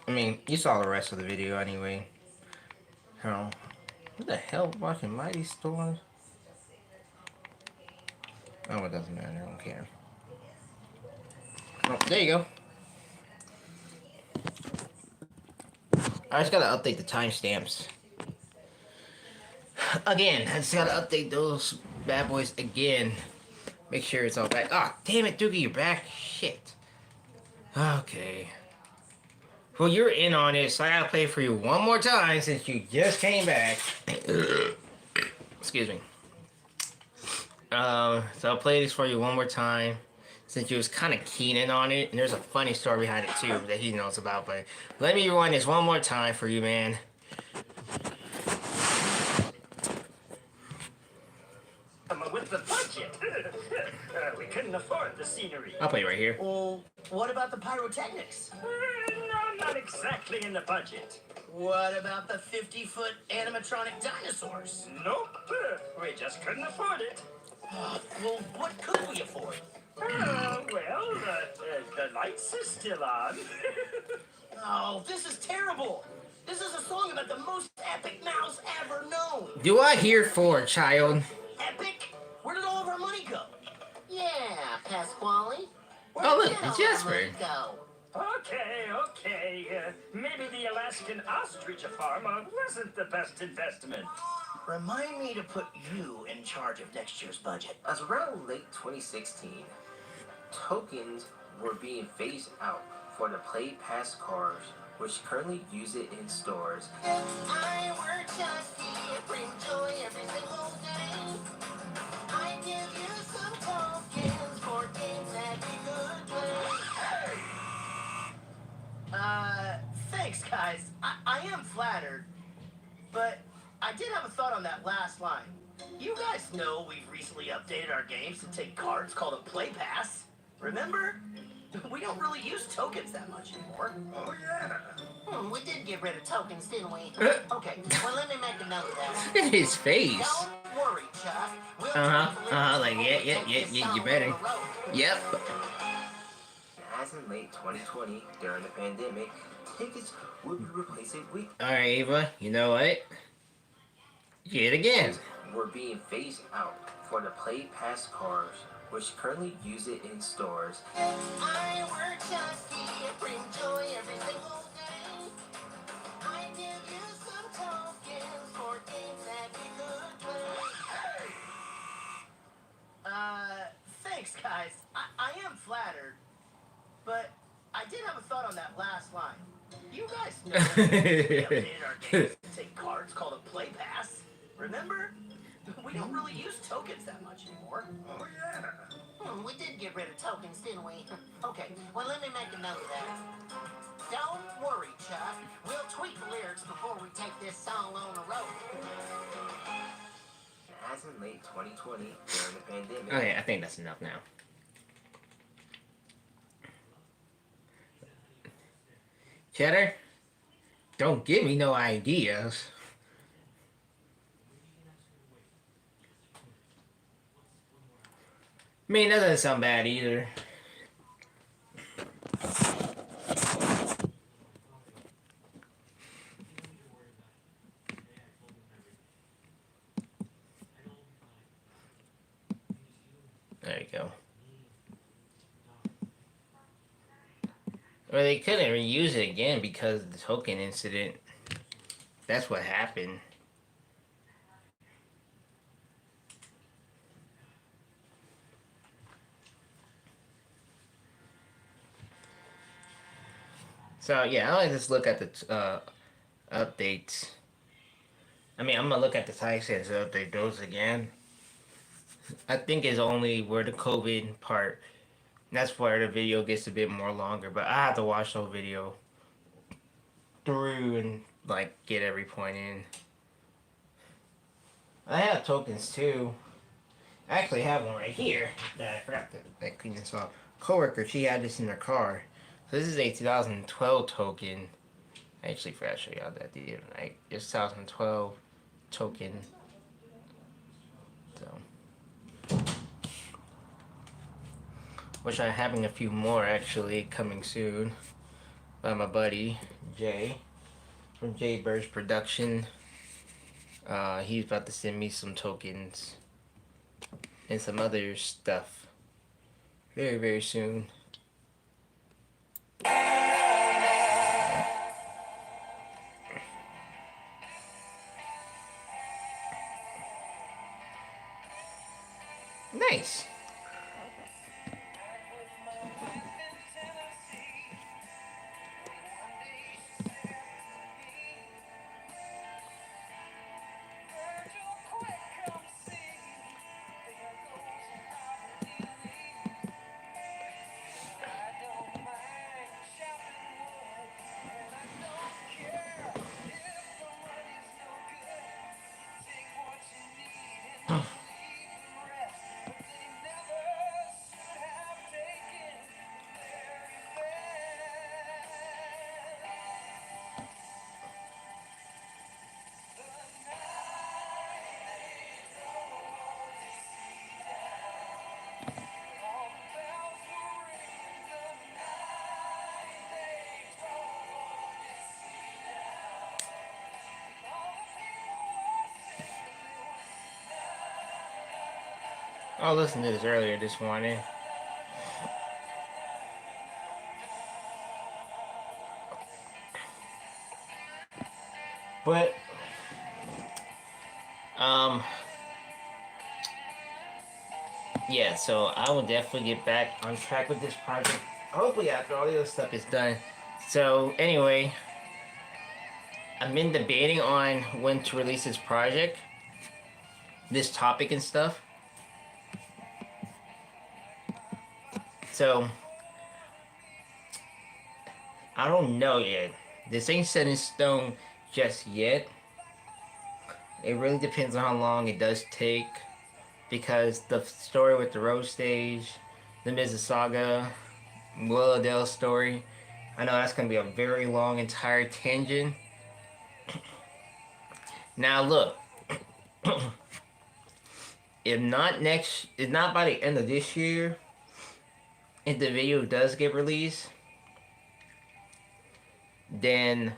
mean, you saw the rest of the video anyway. What the hell watching Mighty Storms? Oh, it doesn't matter. I don't care. Oh, there you go. I just gotta update the timestamps. Again, I just gotta update those bad boys again. Make sure it's all back. Ah, damn it, Doogie, you're back. Shit. Okay. Well, you're in on it, so I gotta play it for you one more time since you just came back. Excuse me. So I'll play this for you one more time since you was kind of keen in on it, and there's a funny story behind it too that he knows about. But let me rewind this one more time for you, man. With the budget, we couldn't afford the scenery. I'll play it right here. Well, what about the pyrotechnics? No, not exactly in the budget. What about the 50-foot animatronic dinosaurs? Nope, we just couldn't afford it. Well, what could we afford? The lights are still on. Oh, this is terrible. This is a song about the most epic mouse ever known. Do I hear for child? Epic? Where did all of our money go? Yeah, Pasquale. Where Oh, look, did all it's our Jasper. money go? Okay. Maybe the Alaskan ostrich farm wasn't the best investment. Remind me to put you in charge of next year's budget. As around late 2016, tokens were being phased out for the Play Pass cars, which currently use it in stores. I work just here, bring joy every single day. I give you some tokens for games that you could play. Thanks, guys. I am flattered, but I did have a thought on that last line. You guys know we've recently updated our games to take cards called a Play Pass. Remember? We don't really use tokens that much anymore. Oh, yeah. We did get rid of tokens, didn't we? Okay, well, let me make a note of that. Look at his face. Don't worry, Chuck. We'll Like, yeah, you better. Yep. As in late 2020, during the pandemic, tickets would be replaced weekly. Alright, Ava, you know what? Get it again. Were being phased out for the Play Pass cars, which currently use it in stores. I work just here, bring joy every single day. I give you some tokens for games that you could play. Thanks, guys. I am flattered, but I did have a thought on that last line. You guys know we updated our games to take cards called a Play Pass. Remember? We don't really use tokens that much anymore. Oh, yeah. We did get rid of tokens, didn't we? Okay, well, let me make a note of that. Don't worry, Chuck. We'll tweak the lyrics before we take this song on the road. As in late 2020, during the pandemic. Okay, I think that's enough now. Cheddar, don't give me no ideas. I mean, that doesn't sound bad either. There you go. Well, they couldn't reuse it again because of the token incident. That's what happened. So yeah, I like to look at the updates. I mean, I'm gonna look at the Titans and update those again. I think it's only where the COVID part. That's where the video gets a bit more longer, but I have to watch the whole video through and like get every point in. I have tokens too. I actually have one right here that I forgot to clean this off. Coworker, she had this in her car. So this is a 2012 token. I actually forgot to show y'all that the other night. It's 2012 token. So, which I'm having a few more actually coming soon by my buddy Jay from Jay Bird's Production. He's about to send me some tokens and some other stuff very, very soon. Nice. I listened to this earlier this morning. But Um, yeah, so I will definitely get back on track with this project. Hopefully, after all the other stuff is done. So, anyway, I've been debating on when to release this project, this topic and stuff. So, I don't know yet. This ain't set in stone just yet. It really depends on how long it does take. Because the story with the road stage, the Mississauga, Willowdale story, I know that's going to be a very long entire tangent. Now look, if not by the end of this year, if the video does get released, then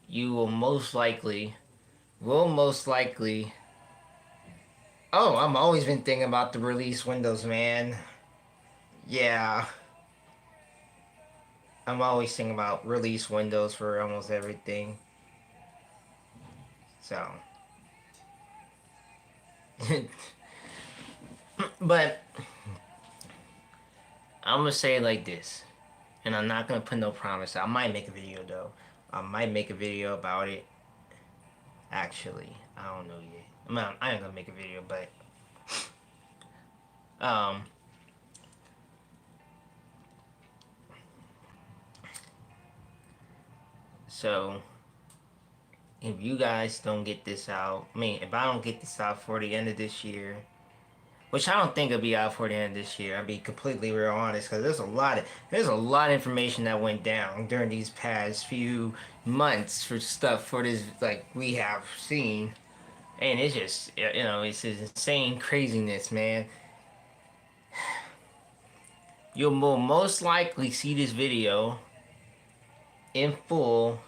you will most likely. Oh, I'm always been thinking about the release windows, man. Yeah, I'm always thinking about release windows for almost everything. So, but I'm gonna say it like this, and I'm not gonna put no promise. I might make a video though. I might make a video about it. Actually, I don't know yet. I ain't gonna make a video, but um, so if you guys don't get this out, I mean, if I don't get this out for the end of this year, which I don't think it'll be out for the end of this year. I'll be completely real honest, because there's a lot of information that went down during these past few months for stuff for this like we have seen, and it's just it's this insane craziness, man. You will most likely see this video in full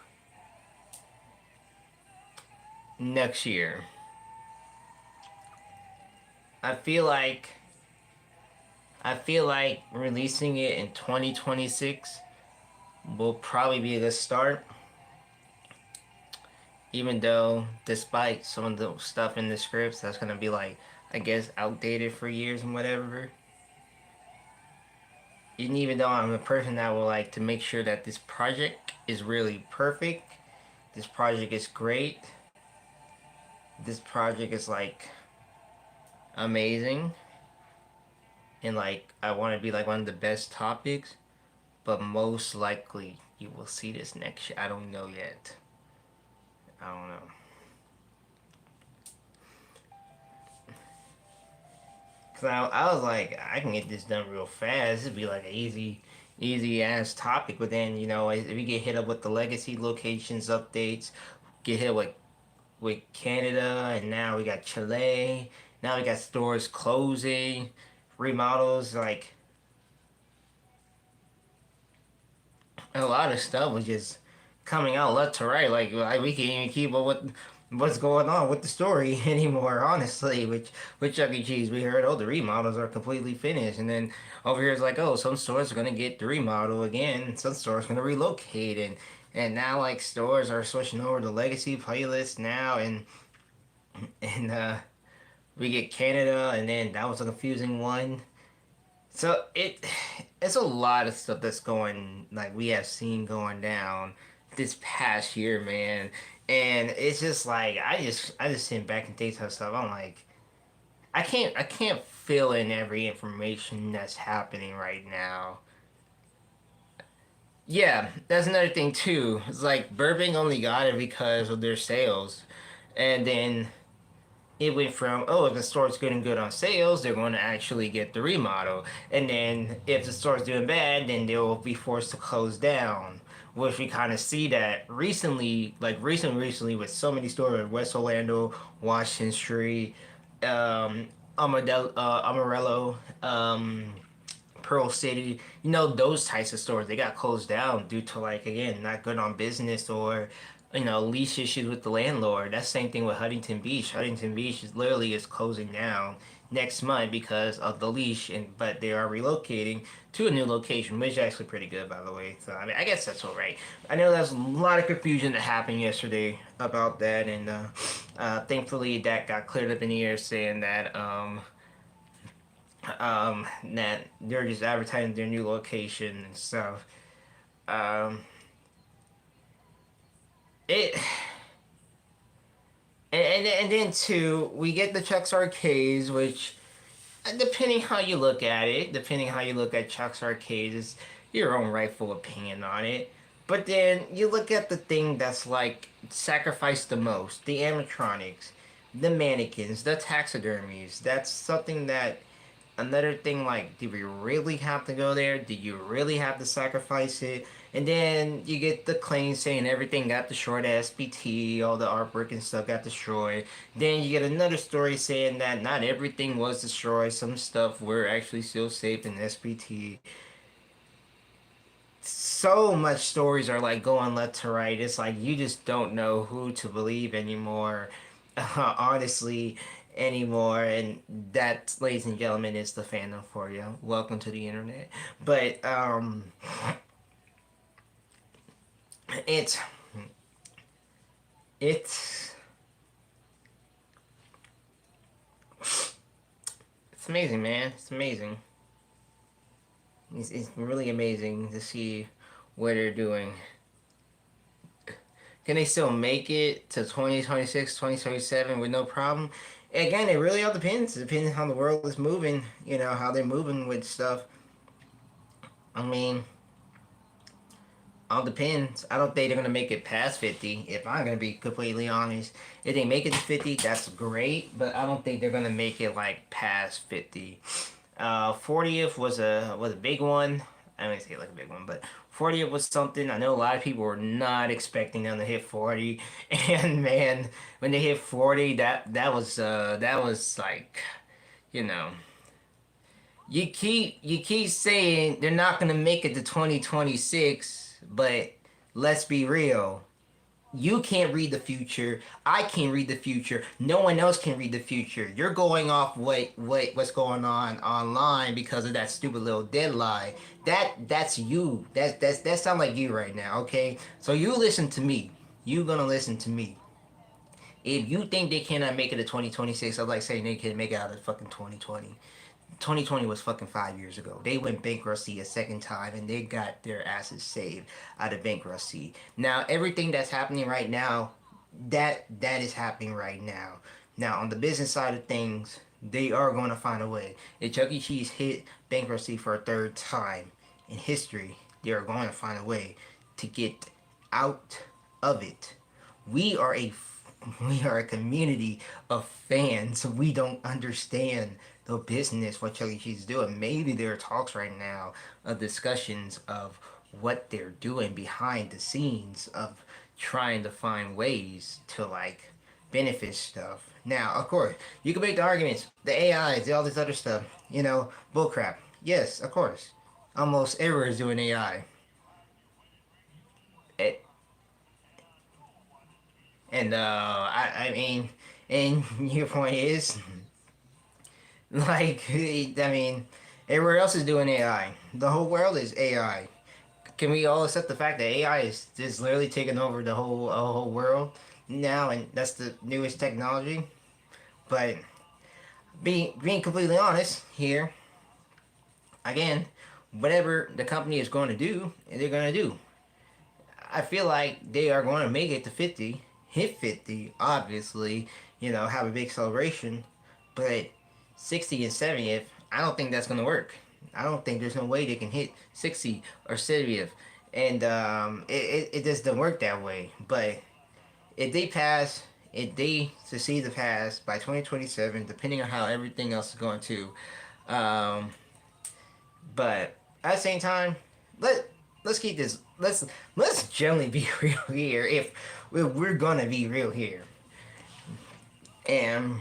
next year. I feel like releasing it in 2026 will probably be a good start. Even though, despite some of the stuff in the scripts that's gonna be like, I guess, outdated for years and whatever. And even though I'm a person that will like to make sure that this project is really perfect, this project is great, this project is like amazing, and like I want to be like one of the best topics, but most likely you will see this next year. I don't know yet. I don't know. Cause I was like, I can get this done real fast. It'd be like an easy ass topic. But then if we get hit up with the legacy locations updates, get hit with Canada, and now we got Chile. Now we got stores closing, remodels. Like a lot of stuff was just coming out left to right. Like we can't even keep up with what's going on with the story anymore. Honestly, with Chuck E. Cheese, we heard the remodels are completely finished, and then over here it's like some stores are gonna get the remodel again, some stores gonna relocate, and now like stores are switching over to legacy playlists now, and we get Canada, and then that was a confusing one. So it's a lot of stuff that's going like we have seen going down this past year, man. And it's just like I just sit back and think to myself, I'm like, I can't fill in every information that's happening right now. Yeah, that's another thing too. It's like Burbank only got it because of their sales. And then it went from, if the store's getting good on sales, they're going to actually get the remodel. And then if the store's doing bad, then they'll be forced to close down. Which we kind of see that recently, like recently with so many stores in West Orlando, Washington Street, Amarillo, Pearl City, those types of stores, they got closed down due to like again not good on business or lease issues with the landlord. That's the same thing with Huntington Beach. Huntington Beach is literally closing down next month because of the leash, and but they are relocating to a new location, which is actually pretty good, by the way. So I mean, I guess that's all right. I know there's a lot of confusion that happened yesterday about that, and thankfully that got cleared up in the air, saying that they're just advertising their new location and stuff. Um, it and then too, we get the Chuck's Arcades, which depending how you look at Chuck's Arcades, is your own rightful opinion on it. But then you look at the thing that's like sacrificed the most, the animatronics, the mannequins, the taxidermies. That's something that another thing, like, do we really have to go there? Do you really have to sacrifice it? And then you get the claim saying everything got destroyed at SBT, all the artwork and stuff got destroyed. Then you get another story saying that not everything was destroyed, some stuff were actually still safe in SBT. So much stories are like going left to right. It's like you just don't know who to believe anymore, honestly, anymore. And that, ladies and gentlemen, is the fandom for you. Welcome to the internet. But it's it's it's amazing, man. It's amazing. It's really amazing to see what they're doing. Can they still make it to 2026, 2027 with no problem? Again, it really all depends. It depends on how the world is moving, how they're moving with stuff. I mean, all depends. I don't think they're going to make it past 50, if I'm going to be completely honest. If they make it to 50, that's great, but I don't think they're going to make it, like, past 50. 40th was a big one. I mean, say it like a big one, but 40th was something. I know a lot of people were not expecting them to hit 40, and man, when they hit 40, that was like, you know, you keep saying they're not gonna make it to 2026, but let's be real. You can't read the future. I can't read the future. No one else can read the future. You're going off what's going on online because of that stupid little deadline. That's you. That sound like you right now, okay? So you listen to me. You gonna listen to me. If you think they cannot make it to 2026, I'm like saying they can make it out of fucking 2020. 2020 was fucking 5 years ago. They went bankruptcy a second time and they got their asses saved out of bankruptcy. Now everything that's happening right now, that is happening right now. Now on the business side of things, they are going to find a way. If Chuck E. Cheese hit bankruptcy for a third time in history, they are going to find a way to get out of it. We are a we are a community of fans. We don't understand the business what Chuck E. Cheese is doing. Maybe there are talks right now of discussions of what they're doing behind the scenes of trying to find ways to like benefit stuff. Now, of course, you can make the arguments, the AIs, all this other stuff, bullcrap. Yes, of course. Almost everywhere is doing AI. It, and I mean, and your point is, like, I mean, everywhere else is doing AI. The whole world is AI. Can we all accept the fact that AI is just literally taking over the whole world now, and that's the newest technology? But being completely honest here, again, whatever the company is going to do, they're going to do. I feel like they are going to make it to 50, hit 50, obviously, have a big celebration. But 60 and 70th, I don't think that's going to work. I don't think there's no way they can hit 60 or 70th. And it just doesn't work that way. But if they succeed to pass by 2027, depending on how everything else is going to, um, but at the same time, let let's keep this. Let's generally be real here. If we're gonna be real here, and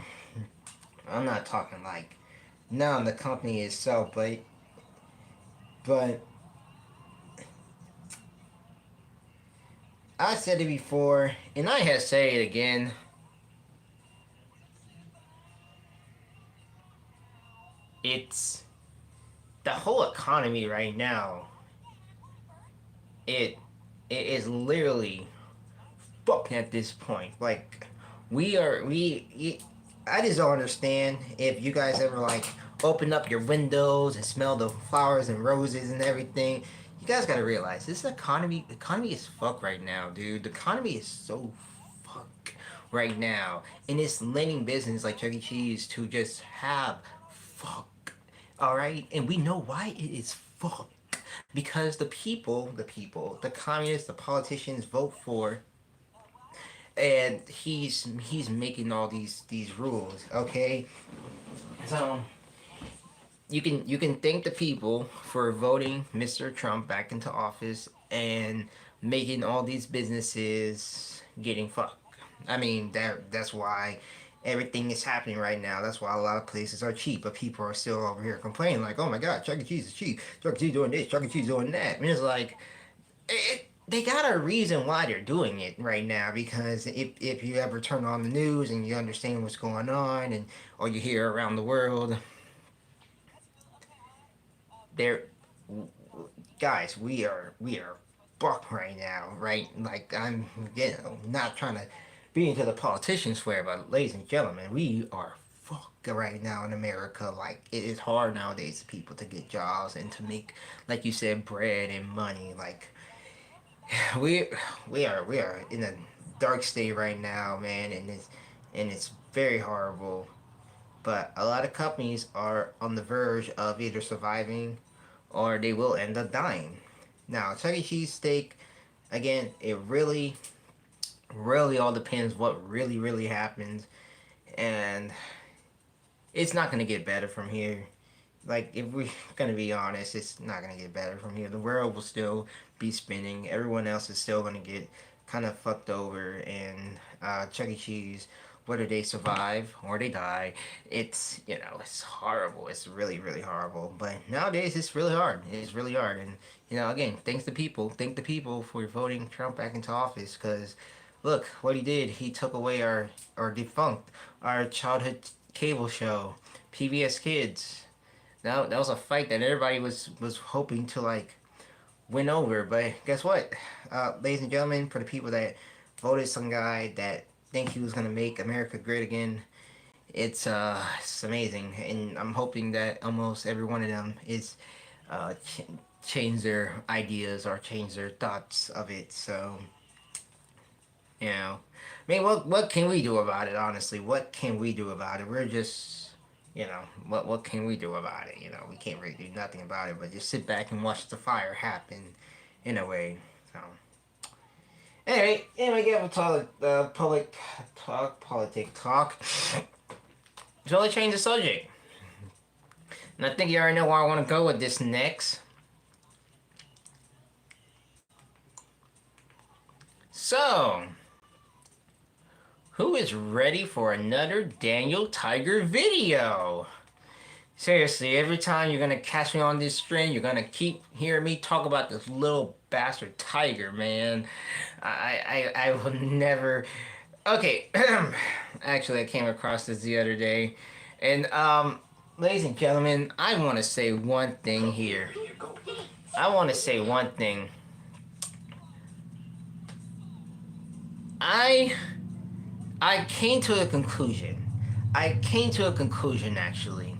I'm not talking like now the company itself, but I said it before, and I have to say it again. it's the whole economy right now. It it is literally fucking at this point. Like we are we. I just don't understand if you guys ever like open up your windows and smell the flowers and roses and everything. You guys gotta realize this economy is fuck right now, dude. The economy is so fuck right now, and it's letting business like Chuck E. Cheese to just have fuck. All right, and we know why it is fuck because the communists, the politicians vote for, and he's making all these rules. Okay, so you can thank the people for voting Mr. Trump back into office and making all these businesses getting fucked. I mean that's why everything is happening right now. That's why a lot of places are cheap, but people are still over here complaining like, "Oh my God, Chuck E. Cheese is cheap. Chuck E. Cheese doing this. Chuck E. Cheese doing that." And it's like they got a reason why they're doing it right now because if you ever turn on the news and you understand what's going on and or you hear around the world, they're guys, we are fucked right now, right? Like I'm, not trying to be into the politician swear, but ladies and gentlemen, we are fucked right now in America. Like it is hard nowadays for people to get jobs and to make, like you said, bread and money. Like we we are in a dark state right now, man, and it's very horrible. But a lot of companies are on the verge of either surviving or they will end up dying. Now, Chuck E. Cheese steak, again, it really all depends what really happens, and it's not gonna get better from here. Like, if we're gonna be honest, it's not gonna get better from here. The world will still be spinning. Everyone else is still gonna get kind of fucked over, and Chuck E. Cheese, whether they survive or they die, it's horrible. It's really horrible. But nowadays, it's really hard. It's really hard, and again, thanks to people. Thank the people for voting Trump back into office, because look what he did. He took away our or defunct our childhood cable show, PBS Kids. That was a fight that everybody was hoping to like win over. But guess what, ladies and gentlemen, for the people that voted some guy that think he was gonna make America great again, it's amazing, and I'm hoping that almost every one of them is change their ideas or change their thoughts of it. So I mean, what can we do about it? Honestly, what can we do about it? We're just, what can we do about it? We can't really do nothing about it, but just sit back and watch the fire happen, in a way. So, anyway, get with public talk, politic talk. So let's change the subject, and I think you already know where I want to go with this next. So, who is ready for another Daniel Tiger video? Seriously, every time you're gonna catch me on this stream, you're gonna keep hearing me talk about this little bastard tiger, man. I will never. Okay, actually, I came across this the other day, and ladies and gentlemen, I want to say one thing here. I want to say one thing. I came to a conclusion. I came to a conclusion, actually.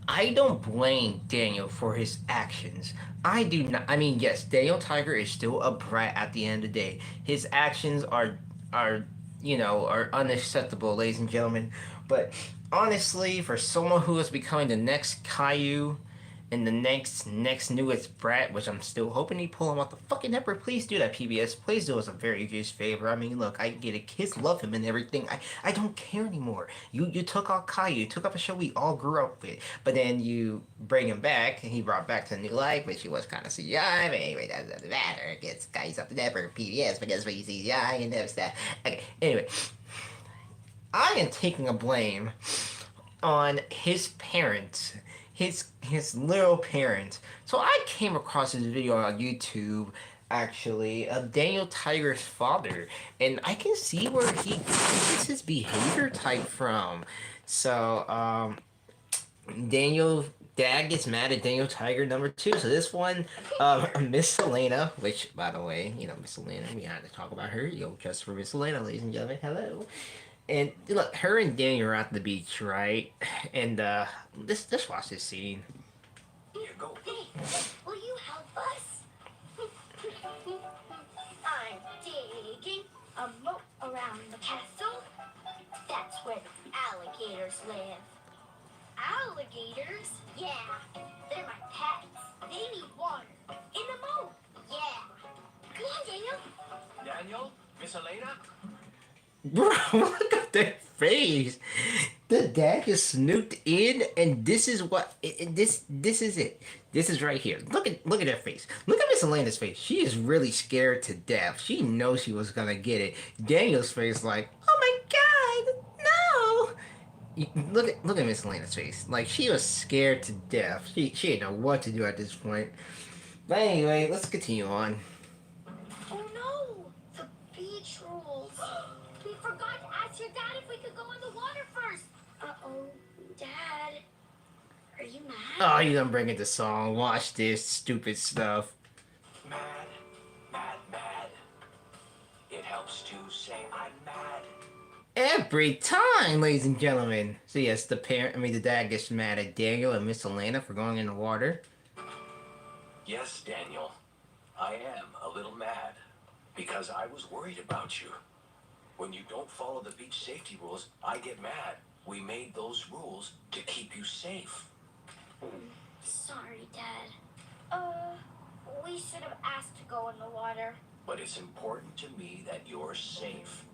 I don't blame Daniel for his actions. I do not. I mean, yes, Daniel Tiger is still a brat at the end of the day. His actions are unacceptable, ladies and gentlemen. But honestly, for someone who is becoming the next Caillou and the next newest brat, which I'm still hoping he pull him off the fucking network. Please do that, PBS. Please do us a very huge favor. I mean, look, I get it. Kids love him and everything. I don't care anymore. You took off Caillou. You took off a show we all grew up with. But then you bring him back, and he brought back to new life, which he was kind of CGI. But anyway, that doesn't matter. It gets Caillou's off the network, PBS, because we CGI and stuff. Okay, anyway. I am taking a blame on his parents, his little parents. So I came across this video on YouTube, actually, of Daniel Tiger's father, and I can see where he gets his behavior type from. So, Daniel Dad gets mad at Daniel Tiger number 2. So this one, Miss Selena, which by the way, Miss Selena, we had to talk about her. Yo, just for Miss Selena, ladies and gentlemen, hello. And look, her and Daniel are at the beach, right? And let's watch this scene. Here, go. Hey, will you help us? I'm digging a moat around the castle. That's where the alligators live. Alligators? Yeah, they're my pets. They need water. In the moat. Yeah. Come on, Daniel. Daniel, Miss Elena. Bro, look at that face. The dad just snooped in, and this is what this is it. This is right here. Look at her face. Look at Miss Elena's face. She is really scared to death. She knows she was gonna get it. Daniel's face, like, oh my god, no. Look at Miss Elena's face. Like she was scared to death. She didn't know what to do at this point. But anyway, let's continue on. Oh no! The beach rules. We forgot to ask your dad if we could go in the water first. Uh-oh. Dad, are you mad? Oh, you gonna bring it the song? Watch this stupid stuff. Mad, mad, mad. It helps to say I'm mad. Every time, ladies and gentlemen. So yes, the dad gets mad at Daniel and Miss Elena for going in the water. Yes, Daniel. I am a little mad because I was worried about you. When you don't follow the beach safety rules, I get mad. We made those rules to keep you safe. Sorry, Dad. We should have asked to go in the water. But it's important to me that you're safe.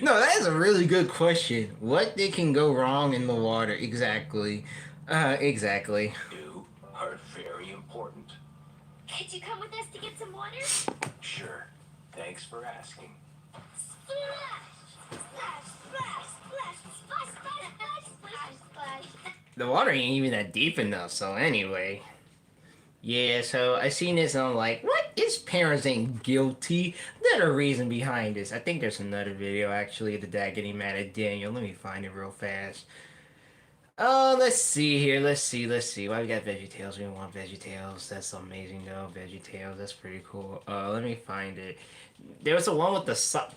No, that is a really good question. What can go wrong in the water? Exactly. Exactly. You are very important. Could you come with us to get some water? Sure. Thanks for asking. Splash! Splash! Splash! Splash! Splash! Splash! Splash! Splash! Splash! The water ain't even that deep enough, so anyway. Yeah, so I seen this and I'm like, what is parents ain't guilty? There's a reason behind this. I think there's another video actually of the dad getting mad at Daniel. Let me find it real fast. Oh, let's see here. Let's see. Why we got VeggieTales? We don't want VeggieTales. That's amazing though. VeggieTales. That's pretty cool. Let me find it. There was a one with the sock.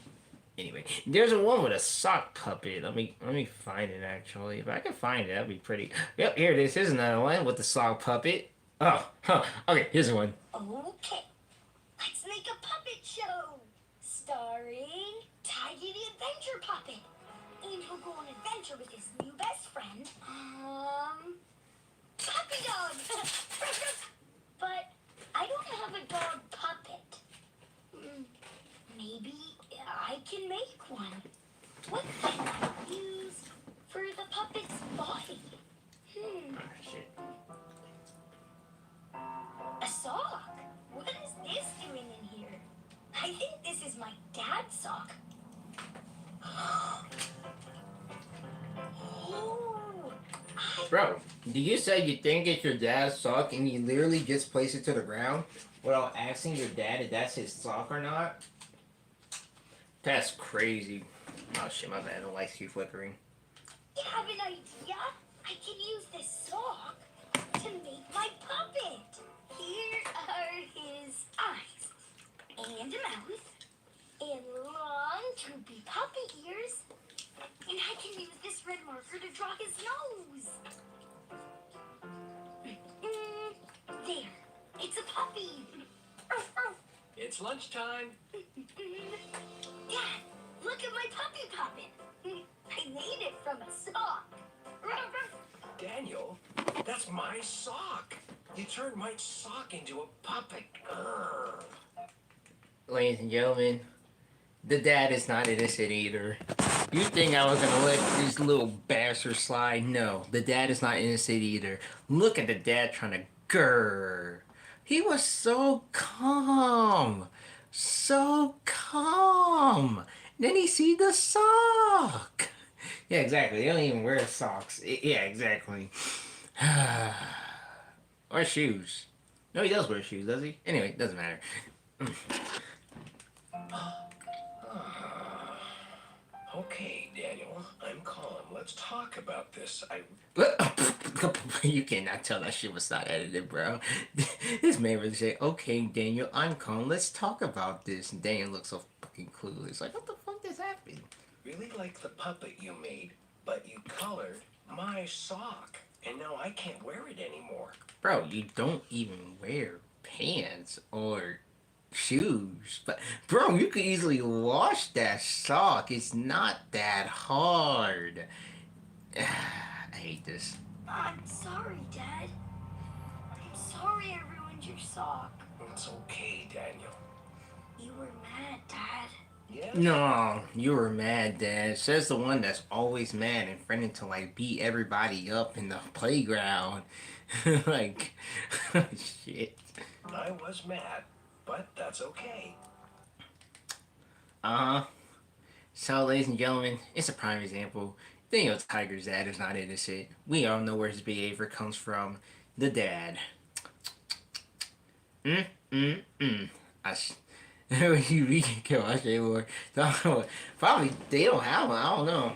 Anyway, there's a one with a sock puppet. Let me find it actually. If I can find it, that'd be pretty. Yep, here it is. Here's another one with the sock puppet. Oh, huh. Okay, here's one. Okay, let's make a puppet show starring Tidy the Adventure Puppet. And he'll go on an adventure with his new best friend, Puppy Dog. But I don't have a dog puppet. Maybe I can make one. What can I use for the puppet's body? Shit. A sock? What is this doing in here? I think this is my dad's sock. Oh, Bro, did you say you think it's your dad's sock and you literally just place it to the ground without asking your dad if that's his sock or not? That's crazy. Oh shit, my bad. The lights keep flickering. I have an idea. I can use this sock to make my puppet. Here are his eyes and a mouth and long droopy puppet ears. And I can use this red marker to draw his nose. There. It's a puppy. It's lunchtime. Dad, look at my puppy puppet. I made it from a sock. Daniel, that's my sock. You turned my sock into a puppet. Grr. Ladies and gentlemen, the dad is not innocent either. You think I was gonna let these little bastards slide? No, the dad is not innocent either. Look at the dad trying to grrr. He was so calm. So calm. Then he see the sock. Yeah, exactly. They don't even wear socks. Yeah, exactly. Or shoes. No, he does wear shoes, does he? Anyway, doesn't matter. Okay, Daniel, I'm calm. Let's talk about this. You cannot tell that shit was not edited, bro. This man really said, "Okay, Daniel, I'm calm. Let's talk about this." And Daniel looks so fucking clueless. Like, what the fuck just happened? Really like the puppet you made, but you colored my sock, and now I can't wear it anymore. Bro, you don't even wear pants or shoes. But bro, you could easily wash that sock. It's not that hard. I hate this. I'm sorry, Dad. I'm sorry I ruined your sock. It's okay, Daniel. You were mad, Dad. Yes? No, you were mad, Dad. Says the one that's always mad and friendly to like beat everybody up in the playground. Like, shit. I was mad, but that's okay. Uh huh. So, ladies and gentlemen, it's a prime example. Daniel Tiger's dad is not innocent. We all know where his behavior comes from. The dad. Mm, mm, mm. I we can kill us anymore. Probably they don't have one. I don't know.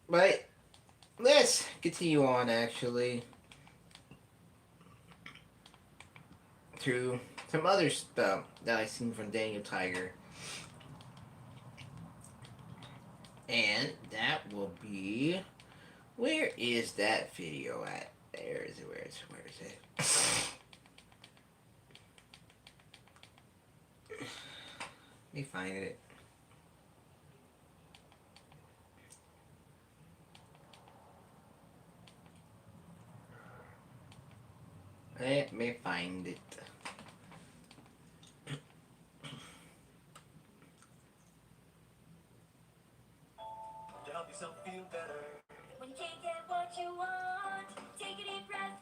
But let's continue on actually to some other stuff that I seen from Daniel Tiger. And that will be, where is that video at? There is it. Where is it? Let me find it. Let me find it. To help yourself feel better. When you can't get what you want, take a deep breath.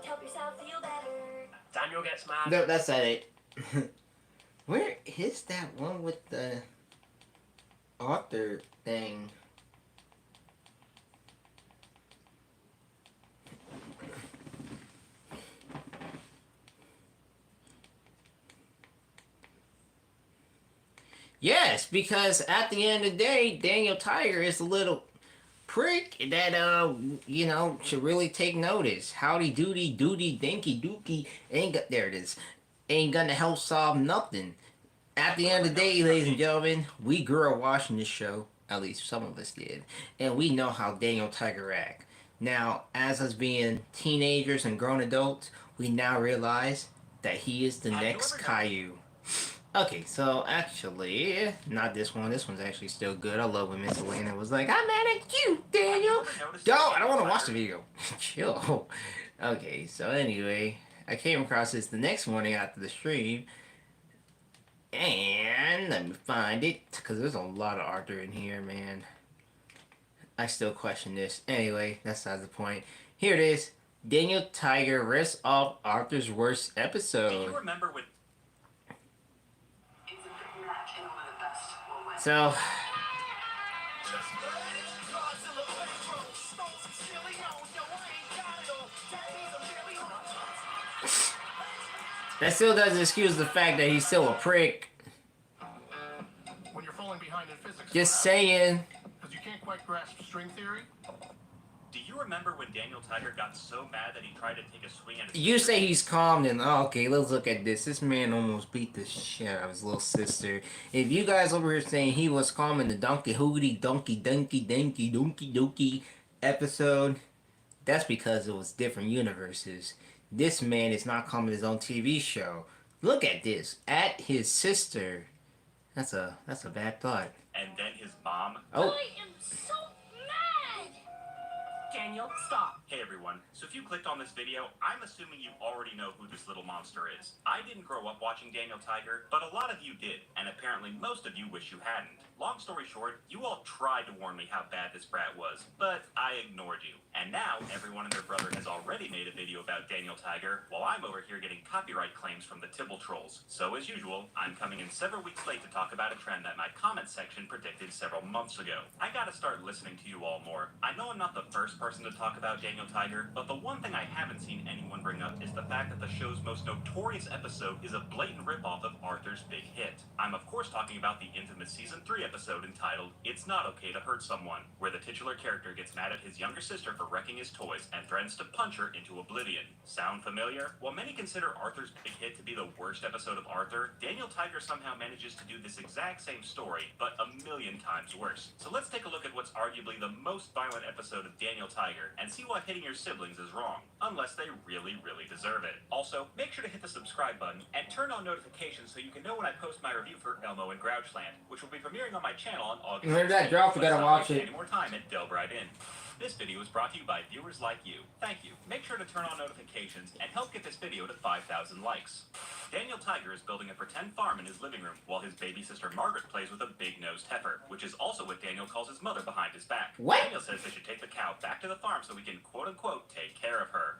Help yourself feel better. Daniel gets mad. No, that's not it. Where is that one with the author thing? Yes, because at the end of the day, Daniel Tiger is a little prick that should really take notice. Howdy doody doody dinky dookie ain't got there it is. Ain't gonna help solve nothing. At the end of the day, ladies and gentlemen, we grew up watching this show. At least some of us did, and we know how Daniel Tiger act. Now, as us being teenagers and grown adults, we now realize that he is the next Caillou. Okay, so actually, not this one. This one's actually still good. I love when Miss Elena was like, "I'm mad at you, Daniel." Don't. I don't want to watch the video. Chill. Okay, so anyway, I came across this the next morning after the stream, and let me find it because there's a lot of Arthur in here, man. I still question this. Anyway, that's not the point. Here it is. Daniel Tiger rips off Arthur's worst Do episode. you remember when So, that still doesn't excuse the fact that he's still a prick. When you're falling behind in physics, Just saying. because you can't quite grasp string theory. do you remember when Daniel Tiger got so mad that he tried to take a swing at his You sister? say he's calm, then okay, let's look at this. This man almost beat the shit out of his little sister. If you guys over here saying he was calm in the Donkey Hooty Donkey Donkey Donkey Donkey Donkey episode, that's because it was different universes. This man is not calm in his own TV show. Look at this. At his sister. That's a bad thought. And then his mom. Oh. I am so mad! Daniel, stop. Hey everyone, so if you clicked on this video, I'm assuming you already know who this little monster is. I didn't grow up watching Daniel Tiger, but a lot of you did, and apparently most of you wish you hadn't. Long story short, you all tried to warn me how bad this brat was, but I ignored you. And now, everyone and their brother has already made a video about Daniel Tiger, while I'm over here getting copyright claims from the Tibble trolls. So as usual, I'm coming in several weeks late to talk about a trend that my comment section predicted several months ago. I gotta start listening to you all more. I know I'm not the first person person to talk about Daniel Tiger, but the one thing I haven't seen anyone bring up is the fact that the show's most notorious episode is a blatant ripoff of Arthur's big hit. I'm of course talking about the infamous Season 3 episode entitled It's Not Okay to Hurt Someone, where the titular character gets mad at his younger sister for wrecking his toys and threatens to punch her into oblivion. Sound familiar? While many consider Arthur's big hit to be the worst episode of Arthur, Daniel Tiger somehow manages to do this exact same story, but a million times worse. So let's take a look at what's arguably the most violent episode of Daniel Tiger and see why hitting your siblings is wrong, unless they really, really deserve it. Also, make sure to hit the subscribe button and turn on notifications so you can know when I post my review for Elmo and Grouchland, which will be premiering on my channel on August 16th. Remember that drop? We gotta watch it. Any more time and delve right in. This video is brought to you by viewers like you. Thank you. Make sure to turn on notifications and help get this video to 5,000 likes. Daniel Tiger is building a pretend farm in his living room while his baby sister Margaret plays with a big-nosed heifer, which is also what Daniel calls his mother behind his back. What? Daniel says they should take the cow back to the farm so we can quote-unquote take care of her.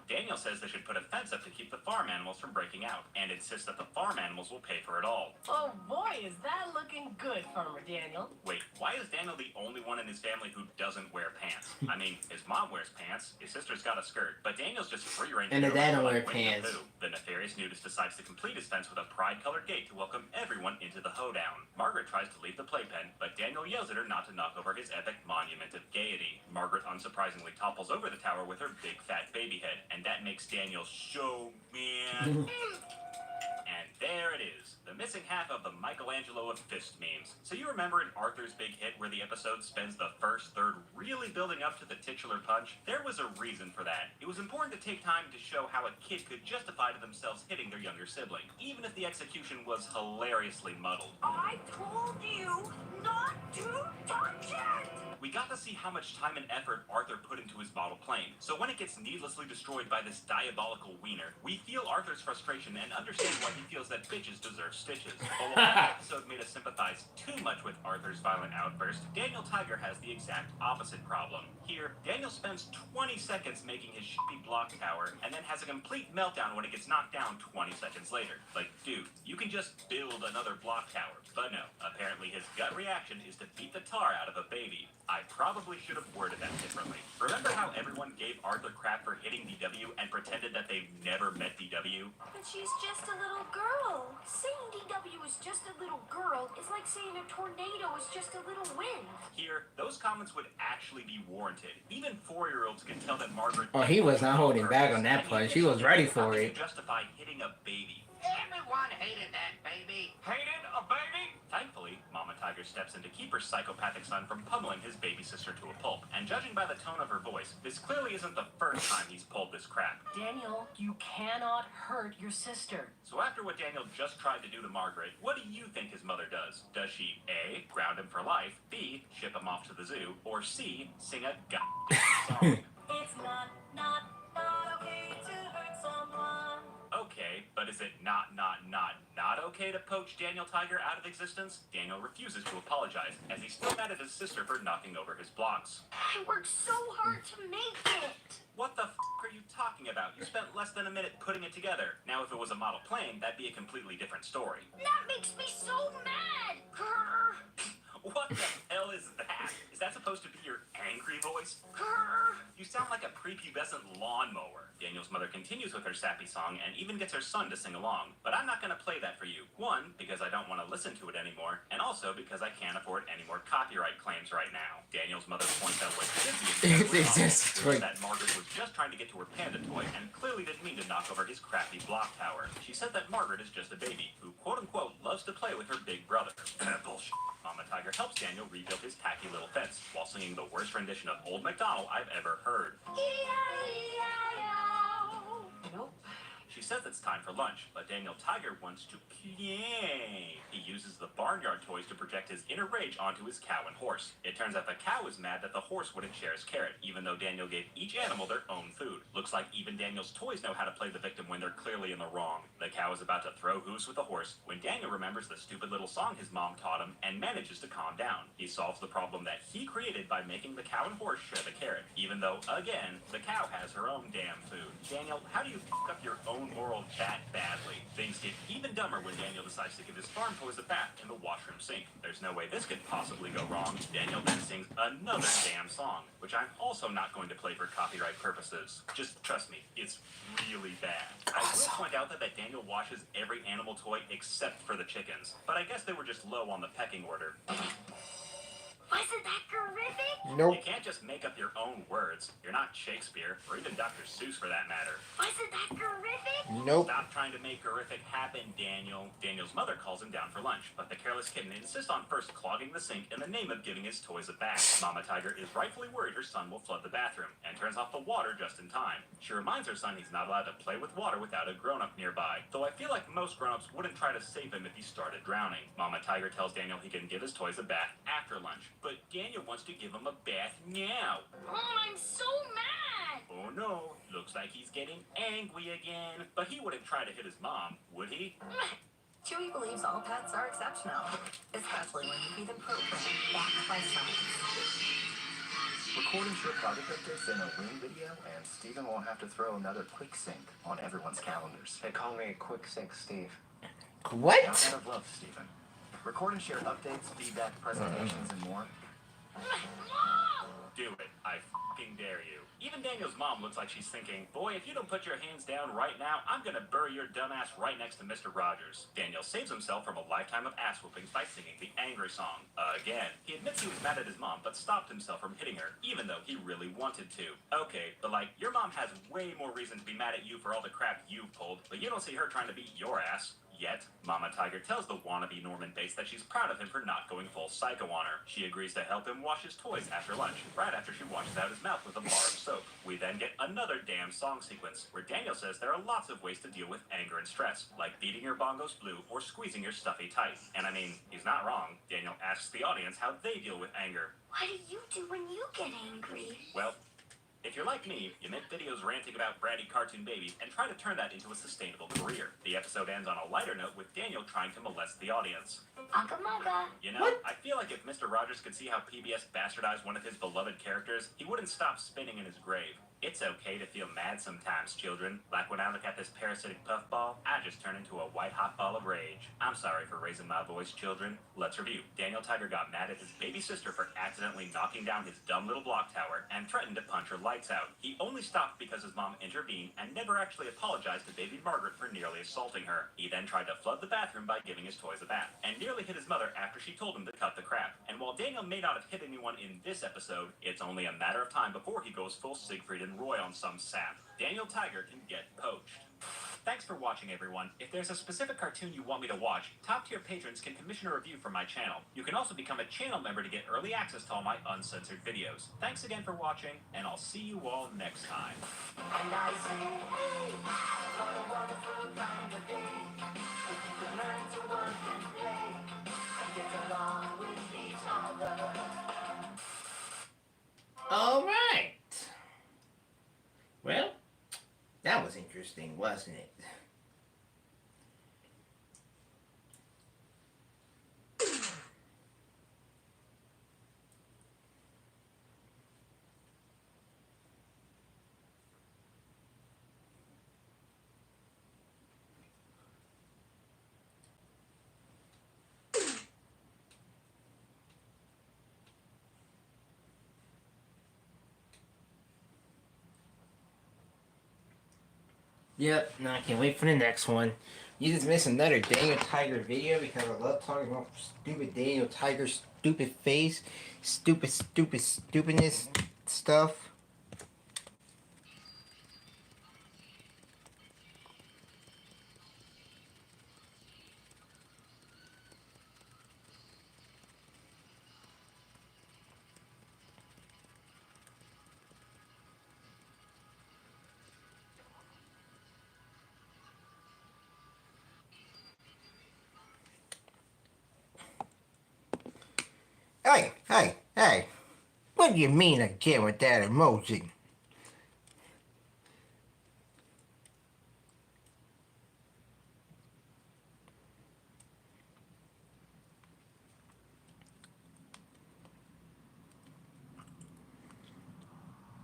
Daniel says they should put a fence up to keep the farm animals from breaking out, and insists that the farm animals will pay for it all. Oh boy, is that looking good, Farmer Daniel. Wait, why is Daniel the only one in his family who doesn't wear pants? I mean, his mom wears pants, his sister's got a skirt, but Daniel's just free-ranging. And his dad don't wear like Winnie the pants. Pooh. The nefarious nudist decides to complete his fence with a pride-colored gate to welcome everyone into the hoedown. Margaret tries to leave the playpen, but Daniel yells at her not to knock over his epic monument of gaiety. Margaret unsurprisingly topples over the tower with her big fat baby head, and that makes Daniel so mad. And there it is, the missing half of the Michelangelo of fist memes. So you remember in Arthur's big hit where the episode spends the first third really building up to the titular punch? There was a reason for that. It was important to take time to show how a kid could justify to themselves hitting their younger sibling, even if the execution was hilariously muddled. I told you not to touch it! We got to see how much time and effort Arthur put into his model plane, so when it gets needlessly destroyed by this diabolical wiener, we feel Arthur's frustration and understand why he feels that bitches deserve stitches. But while the episode made us sympathize too much with Arthur's violent outburst, Daniel Tiger has the exact opposite problem. Here, Daniel spends 20 seconds making his shitty block tower, and then has a complete meltdown when it gets knocked down 20 seconds later. Like, dude, you can just build another block tower. But no, apparently his gut reaction is to beat the tar out of a baby. I probably should have worded that differently. Remember how everyone gave Arthur crap for hitting DW and pretended that they've never met DW? But she's just a little girl. Saying DW is just a little girl is like saying a tornado is just a little wind. Here, those comments would actually be warranted. Even 4-year-olds can tell that Margaret... Oh, he was not holding back on that punch. He was ready for it. ...justify hitting a baby. Everyone hated that baby. Hated a baby? Thankfully, Mama Tiger steps in to keep her psychopathic son from pummeling his baby sister to a pulp. And judging by the tone of her voice, this clearly isn't the first time he's pulled this crap. Daniel, you cannot hurt your sister. So after what Daniel just tried to do to Margaret, what do you think his mother does? Does she A, ground him for life, B, ship him off to the zoo, or C, sing a goddamn song? It's not okay to hurt someone. Okay, but is it not okay to poach Daniel Tiger out of existence? Daniel refuses to apologize, as he's still mad at his sister for knocking over his blocks. I worked so hard to make it. What the f*** are you talking about? You spent less than a minute putting it together. Now if it was a model plane, that'd be a completely different story. That makes me so mad. Grr, What the hell is that? Is that supposed to be your angry voice? grr. You sound like a prepubescent lawnmower. Daniel's mother continues with her sappy song and even gets her son to sing along. But I'm not going to play that for you. One, because I don't want to listen to it anymore, and also because I can't afford any more copyright claims right now. Daniel's mother points out what should be It's just a toy. that Margaret was just trying to get to her panda toy and clearly didn't mean to knock over his crappy block tower. She said that Margaret is just a baby who quote-unquote loves to play with her big brother. Bullshit. Mama Tiger helps Daniel rebuild his tacky little fence while singing the worst rendition of Old MacDonald I've ever heard. E-I-E-I-O. Nope. She says it's time for lunch, but Daniel Tiger wants to play. He uses the barnyard toys to project his inner rage onto his cow and horse. It turns out the cow is mad that the horse wouldn't share his carrot, even though Daniel gave each animal their own food. Looks like even Daniel's toys know how to play the victim when they're clearly in the wrong. The cow is about to throw hooves with the horse when Daniel remembers the stupid little song his mom taught him and manages to calm down. He solves the problem that he created by making the cow and horse share the carrot, even though, again, the cow has her own damn food. Daniel, how do you f*** up your own own world that badly. Things get even dumber when Daniel decides to give his farm toys a bath in the washroom sink. There's no way this could possibly go wrong. Daniel then sings another damn song, which I'm also not going to play for copyright purposes. Just trust me, it's really bad. I will point out that Daniel washes every animal toy except for the chickens, but I guess they were just low on the pecking order. Wasn't that terrific? Nope. You can't just make up your own words. You're not Shakespeare, or even Dr. Seuss for that matter. Wasn't that terrific? Nope. Stop trying to make horrific happen, Daniel. Daniel's mother calls him down for lunch, but the careless kitten insists on first clogging the sink in the name of giving his toys a bath. Mama Tiger is rightfully worried her son will flood the bathroom, and turns off the water just in time. She reminds her son he's not allowed to play with water without a grown-up nearby, though I feel like most grown-ups wouldn't try to save him if he started drowning. Mama Tiger tells Daniel he can give his toys a bath after lunch, but Daniel wants to give him a bath now. Mom, I'm so mad. Oh no, looks like he's getting angry again. But he wouldn't try to hit his mom, would he? Chewy believes all pets are exceptional, especially when you feed them program backed by science. Recording short project updates in a win video, and Steven won't have to throw another quick sync on everyone's calendars. They call me Quick Sync Steve. What? Out of love, Steven. Record and share updates, feedback, presentations, and more. Mom! Do it. I fucking dare you. Even Daniel's mom looks like she's thinking, boy, if you don't put your hands down right now, I'm gonna bury your dumbass right next to Mr. Rogers. Daniel saves himself from a lifetime of ass whoopings by singing the angry song. Again. He admits he was mad at his mom, but stopped himself from hitting her, even though he really wanted to. Okay, but like, your mom has way more reason to be mad at you for all the crap you've pulled, but you don't see her trying to beat your ass. Yet, Mama Tiger tells the wannabe Norman Bates that she's proud of him for not going full psycho on her. She agrees to help him wash his toys after lunch, right after she washes out his mouth with a bar of soap. We then get another damn song sequence, where Daniel says there are lots of ways to deal with anger and stress, like beating your bongos blue or squeezing your stuffy tight. And I mean, he's not wrong. Daniel asks the audience how they deal with anger. What do you do when you get angry? Well, if you're like me, you make videos ranting about bratty cartoon babies and try to turn that into a sustainable career. The episode ends on a lighter note with Daniel trying to molest the audience. Ugga mugga. You know, I feel like if Mr. Rogers could see how PBS bastardized one of his beloved characters, he wouldn't stop spinning in his grave. It's okay to feel mad sometimes, children. Like when I look at this parasitic puffball, I just turn into a white-hot ball of rage. I'm sorry for raising my voice, children. Let's review. Daniel Tiger got mad at his baby sister for accidentally knocking down his dumb little block tower and threatened to punch her lights out. He only stopped because his mom intervened and never actually apologized to baby Margaret for nearly assaulting her. He then tried to flood the bathroom by giving his toys a bath, and nearly hit his mother after she told him to cut the crap. And while Daniel may not have hit anyone in this episode, it's only a matter of time before he goes full Siegfried and Roy on some sap. Daniel Tiger can get poached. Thanks for watching, everyone. If there's a specific cartoon you want me to watch, top-tier patrons can commission a review for my channel. You can also become a channel member to get early access to all my uncensored videos. Thanks again for watching, and I'll see you all next time. And I say, hey, what a wonderful kind of day. We can learn to work and play and get along with each other. All right. Well, that was interesting, wasn't it? Yep, no, I can't wait for the next one. You just missed another Daniel Tiger video because I love talking about stupid Daniel Tiger, stupid face, stupidness stuff. Hey, what do you mean again with that emoji?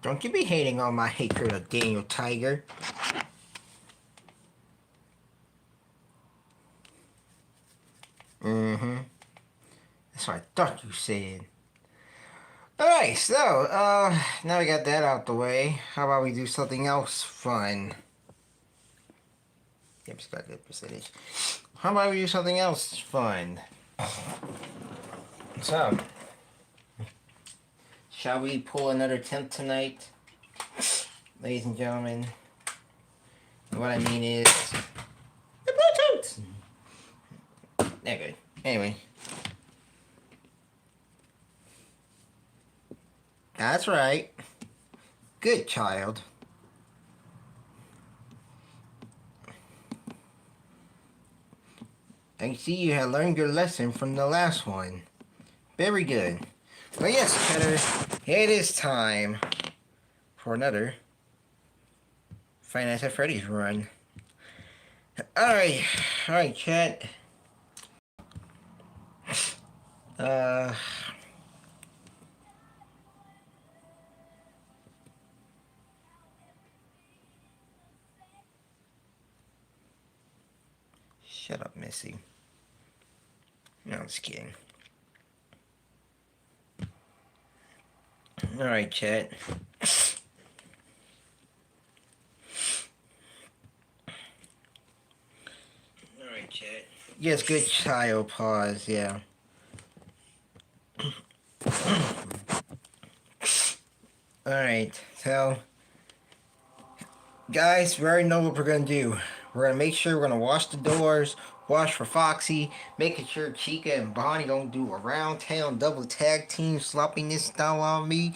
Don't you be hating on my hatred of Daniel Tiger. said. Alright, so, now we got that out the way. How about we do something else fun? Yep, it's got a good percentage. How about we do something else fun? So, shall we pull another 10th tonight? Ladies and gentlemen. What I mean is... the Bluetooth! They're good. Anyway. That's right. Good child. I see you have learned your lesson from the last one. Very good. Well, yes, Cheddar, it is time for another Five Nights at Freddy's run. Alright, chat. Shut up, Missy. No, I'm just kidding. Alright, chat. Alright, chat. Yes, good child, pause, yeah. Alright, so... guys, we already know what we're gonna do. We're gonna make sure we're gonna wash the doors, watch for Foxy, making sure Chica and Bonnie don't do around town double tag team sloppiness style on me.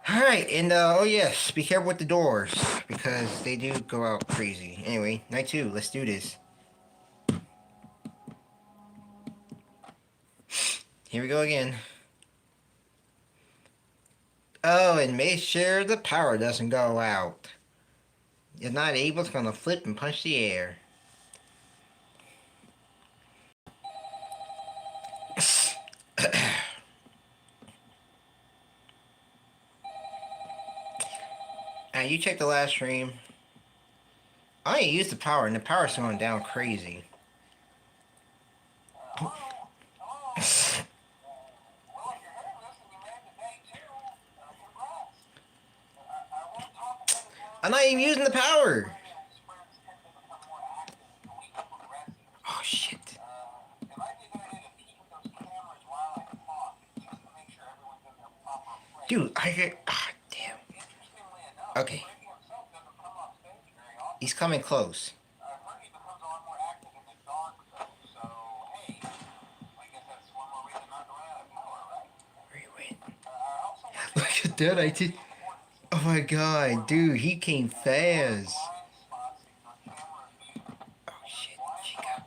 Alright, and oh yes, be careful with the doors, because they do go out crazy. Anyway, night 2, let's do this. Here we go again. Oh, and make sure the power doesn't go out. If not able, it's gonna flip and punch the air. You check the last stream. I ain't used the power, and the power's going down crazy. I'm not even using the power. Oh shit. Dude, I get. Ah, damn. Okay. He's coming close. Where he went? Look at that, I did. Oh my god, dude, he came fast. Oh shit, Chica.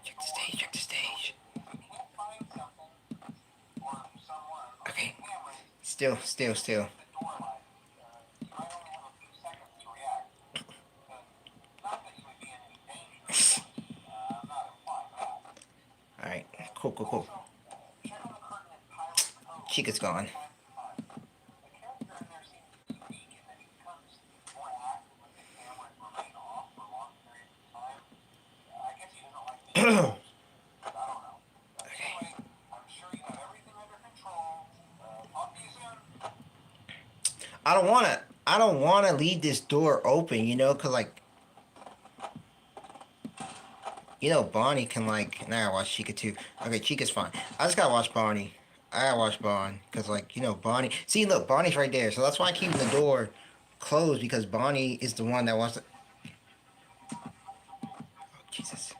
Check the stage. Okay. Still. Alright, cool. Chica's gone. I don't wanna leave this door open, you know, cause like, you know, Bonnie can like, nah, I watch Chica too. Okay, Chica's fine. I just gotta watch Bonnie. I gotta watch Bonnie, cause like, you know, Bonnie. See, look, Bonnie's right there, so that's why I keep the door closed, because Bonnie is the one that wants to. Oh, Jesus.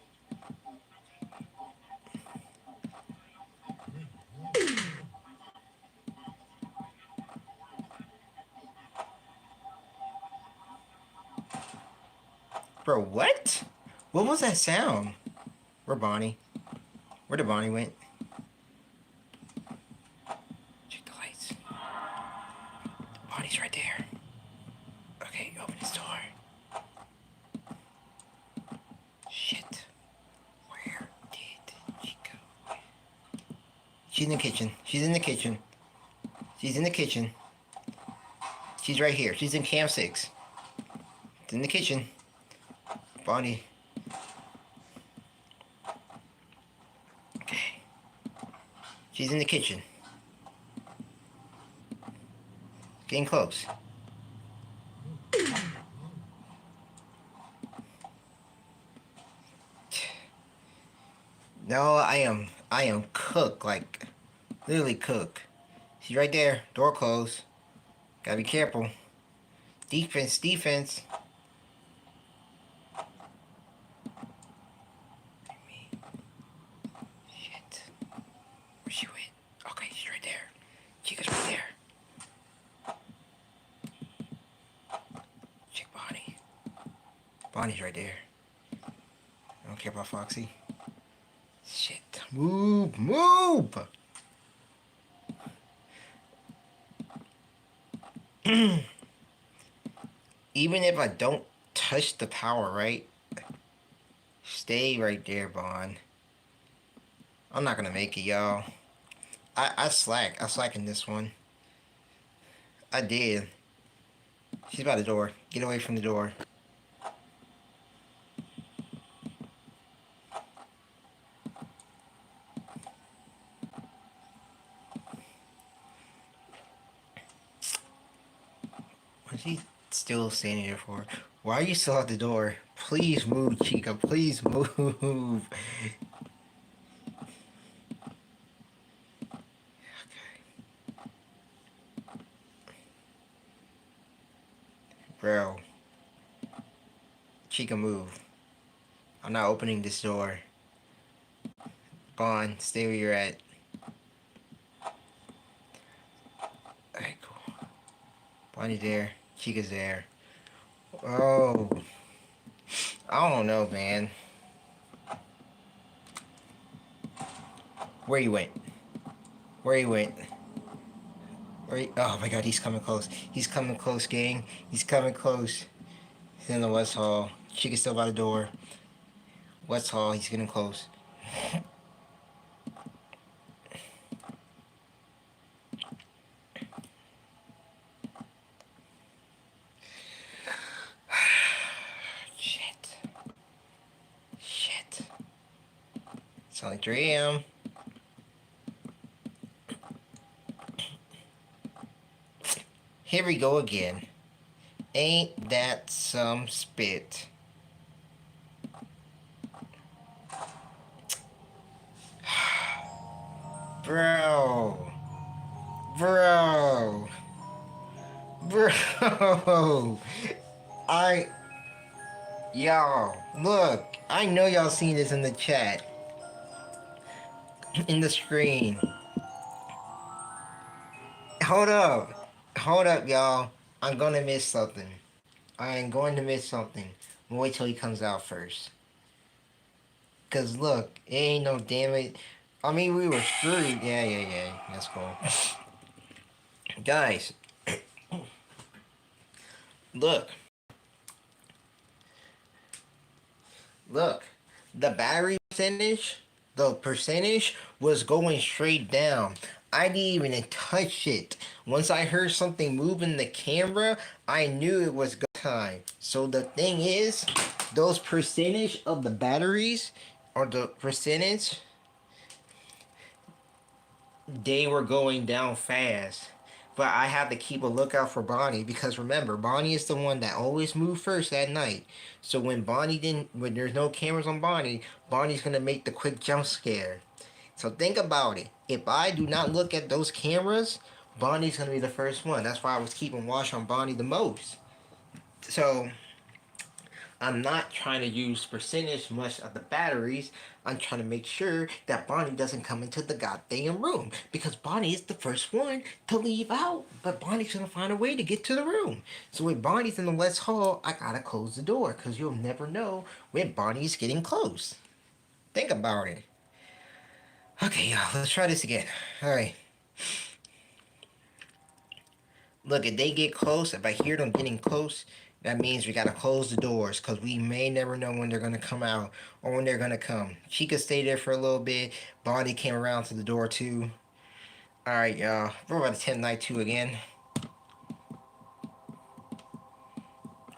Bro, what? What was that sound? Where Bonnie? Where did Bonnie went? Check the lights. Bonnie's right there. Okay, open this door. Shit. Where did she go? She's in the kitchen. She's in the kitchen. She's right here. She's in Cam 6. It's in the kitchen. Bonnie. Okay. She's in the kitchen. Getting close. No, I am cook, like literally cook. She's right there. Door closed. Gotta be careful. Defense, defense. Shit. Where's she went? Okay, she's right there. Chica's right there. Check Bonnie. Bonnie's right there. I don't care about Foxy. Shit. Move, move! Even if I don't touch the power, right? Stay right there, Bond. I'm not gonna make it, y'all. I slack. I slack in this one. I did. She's by the door. Get away from the door. What's he still standing there for? Why are you still at the door? Please move, Chica. Please move. Bro. Chica, move. I'm not opening this door. Bond, stay where you're at. Alright, cool. Bonnie's there. Chica's there. Oh. I don't know, man. Where you went? Where you went? Where you... Oh my god, he's coming close. He's coming close, gang. He's coming close. He's in the West Hall. Chica's still by the door. West Hall, he's getting close. Shit. Shit. It's only 3 a.m. Here we go again. Ain't that some spit? Bro. Bro. Bro. Y'all, look. I know y'all seen this in the chat. In the screen. Hold up. Hold up, y'all. I'm gonna miss something. I am going to miss something. Wait till he comes out first. Cause look, it ain't no damage. I mean, we were screwed. Yeah. That's cool. Guys, look. Look. The battery percentage was going straight down. I didn't even touch it. Once I heard something move in the camera, I knew it was go time. So the thing is, those percentage of the batteries, or the percentage, they were going down fast. But I had to keep a lookout for Bonnie because remember, Bonnie is the one that always moved first at night. So when there's no cameras on Bonnie, Bonnie's gonna make the quick jump scare. So think about it. If I do not look at those cameras, Bonnie's gonna be the first one. That's why I was keeping watch on Bonnie the most. So I'm not trying to use percentage much of the batteries. I'm trying to make sure that Bonnie doesn't come into the goddamn room. Because Bonnie is the first one to leave out. But Bonnie's gonna find a way to get to the room. So when Bonnie's in the West Hall, I gotta close the door. Because you'll never know when Bonnie's getting close. Think about it. Okay, y'all, let's try this again. Alright. Look, if they get close, if I hear them getting close, that means we gotta close the doors because we may never know when they're gonna come out or when they're gonna come. Chica stayed there for a little bit. Bonnie came around to the door too. Alright, y'all. We're about to attempt night 2 again.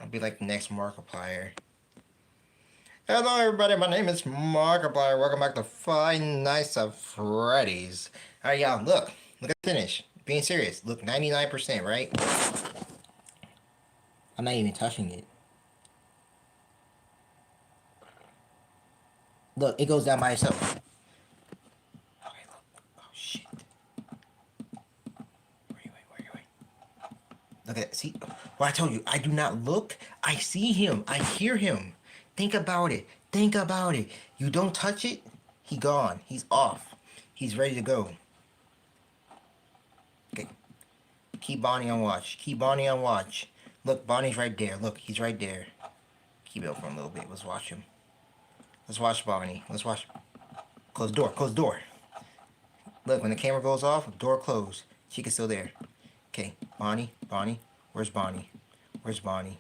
I'll be like the next Markiplier. Hello, everybody. My name is Markiplier. Welcome back to Five Nights at Freddy's. All right, y'all. Look at the finish. Being serious. Look, 99%, right? I'm not even touching it. Look, it goes down by itself. Okay, look. Oh shit. Where you? Look at it. See? Well, I told you, I do not look. I see him. I hear him. Think about it. Think about it. You don't touch it, he gone. He's off. He's ready to go. Okay. Keep Bonnie on watch. Keep Bonnie on watch. Look, Bonnie's right there. Look, he's right there. Keep it up for a little bit. Let's watch him. Let's watch Bonnie. Let's watch. Close the door. Close the door. Look, when the camera goes off, door closed. Chica's still there. Okay, Bonnie. Bonnie. Where's Bonnie? Where's Bonnie?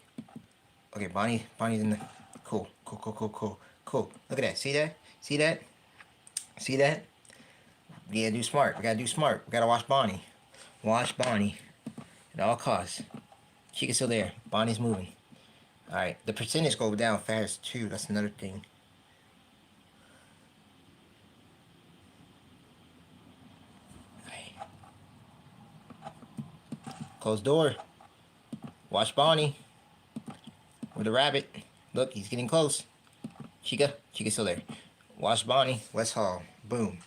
Okay, Bonnie's in the... Cool. Cool. Look at that. See that? See that? See that? We gotta do smart. We gotta do smart. We gotta watch Bonnie. Watch Bonnie. At all costs. Chica's still there. Bonnie's moving. Alright. The percentage go down fast too. That's another thing. Close door. Watch Bonnie. With the rabbit. Look, he's getting close. Chica's still there. Watch Bonnie. West Hall. Boom.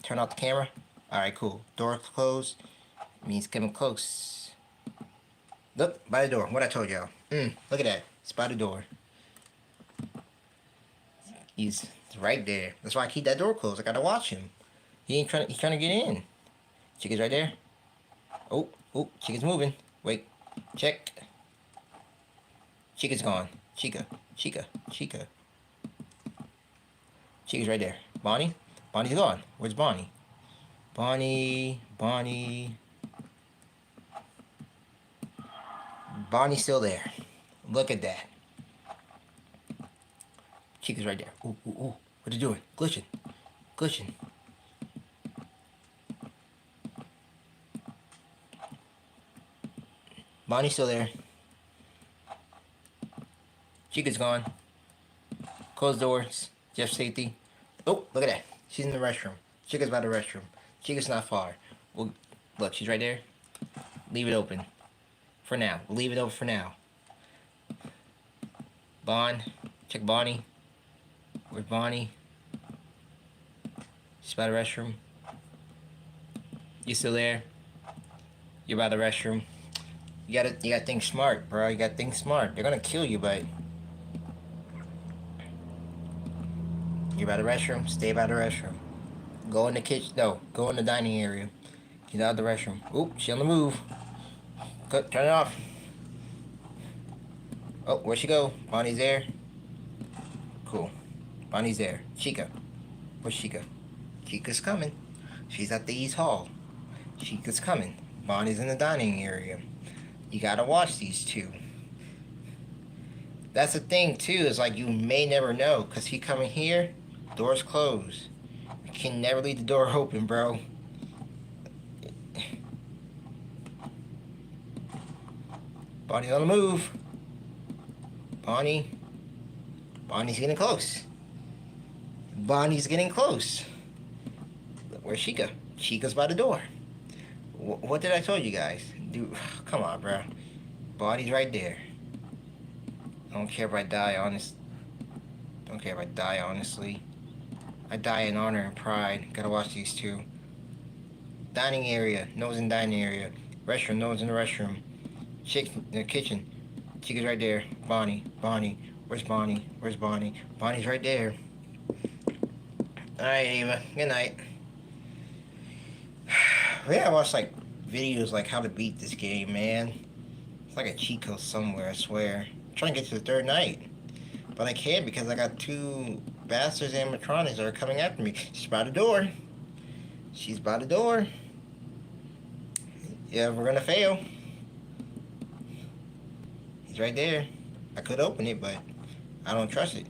Turn off the camera. Alright, cool. Door closed. Means coming close. Look, by the door. What I told y'all. Look at that. It's by the door. He's right there. That's why I keep that door closed. I gotta watch him. He's trying to get in. Chica's right there. Oh, Chica's moving. Wait. Check. Chica's gone. Chica's right there. Bonnie's gone. Where's Bonnie? Bonnie's still there. Look at that. Chica's right there. Ooh. What are you doing? Glitching. Bonnie's still there. Chica's gone. Close doors. Jeff safety. Oh, look at that. She's in the restroom. Chica's by the restroom. Chica's not far. Well, look, she's right there. Leave it open. For now. We'll leave it open for now. Check Bonnie. Where's Bonnie? She's by the restroom. You still there? You're by the restroom. You gotta think smart, bro. You gotta think smart. They're gonna kill you, but you're by the restroom. Stay by the restroom. Go in the kitchen. No, go in the dining area. Get out of the restroom. Oop, she on the move. Turn it off. Oh, where'd she go? Bonnie's there. Cool. Bonnie's there. Chica. Where's Chica? Chica's coming. She's at the East Hall. Chica's coming. Bonnie's in the dining area. You gotta watch these two. That's the thing too, is like you may never know, cause he coming here, door's closed. You can never leave the door open, bro. Bonnie's on the move. Bonnie's getting close. Bonnie's getting close. Where's Chica? Chica's by the door. What did I tell you guys? Dude, come on, bro. Bonnie's right there. I don't care if I die, honestly. I die in honor and pride. Gotta watch these two. Dining area. No one's in dining area. Restroom. No one's in the restroom. Chick in the kitchen. Chica's right there. Bonnie. Where's Bonnie? Bonnie's right there. Alright, Ava. Good night. Yeah, I watched like videos like how to beat this game, man. It's like a cheat code somewhere, I swear. I'm trying to get to the third night. But I can't because I got two bastards animatronics that are coming after me. She's by the door. Yeah, we're gonna fail. He's right there. I could open it, but I don't trust it.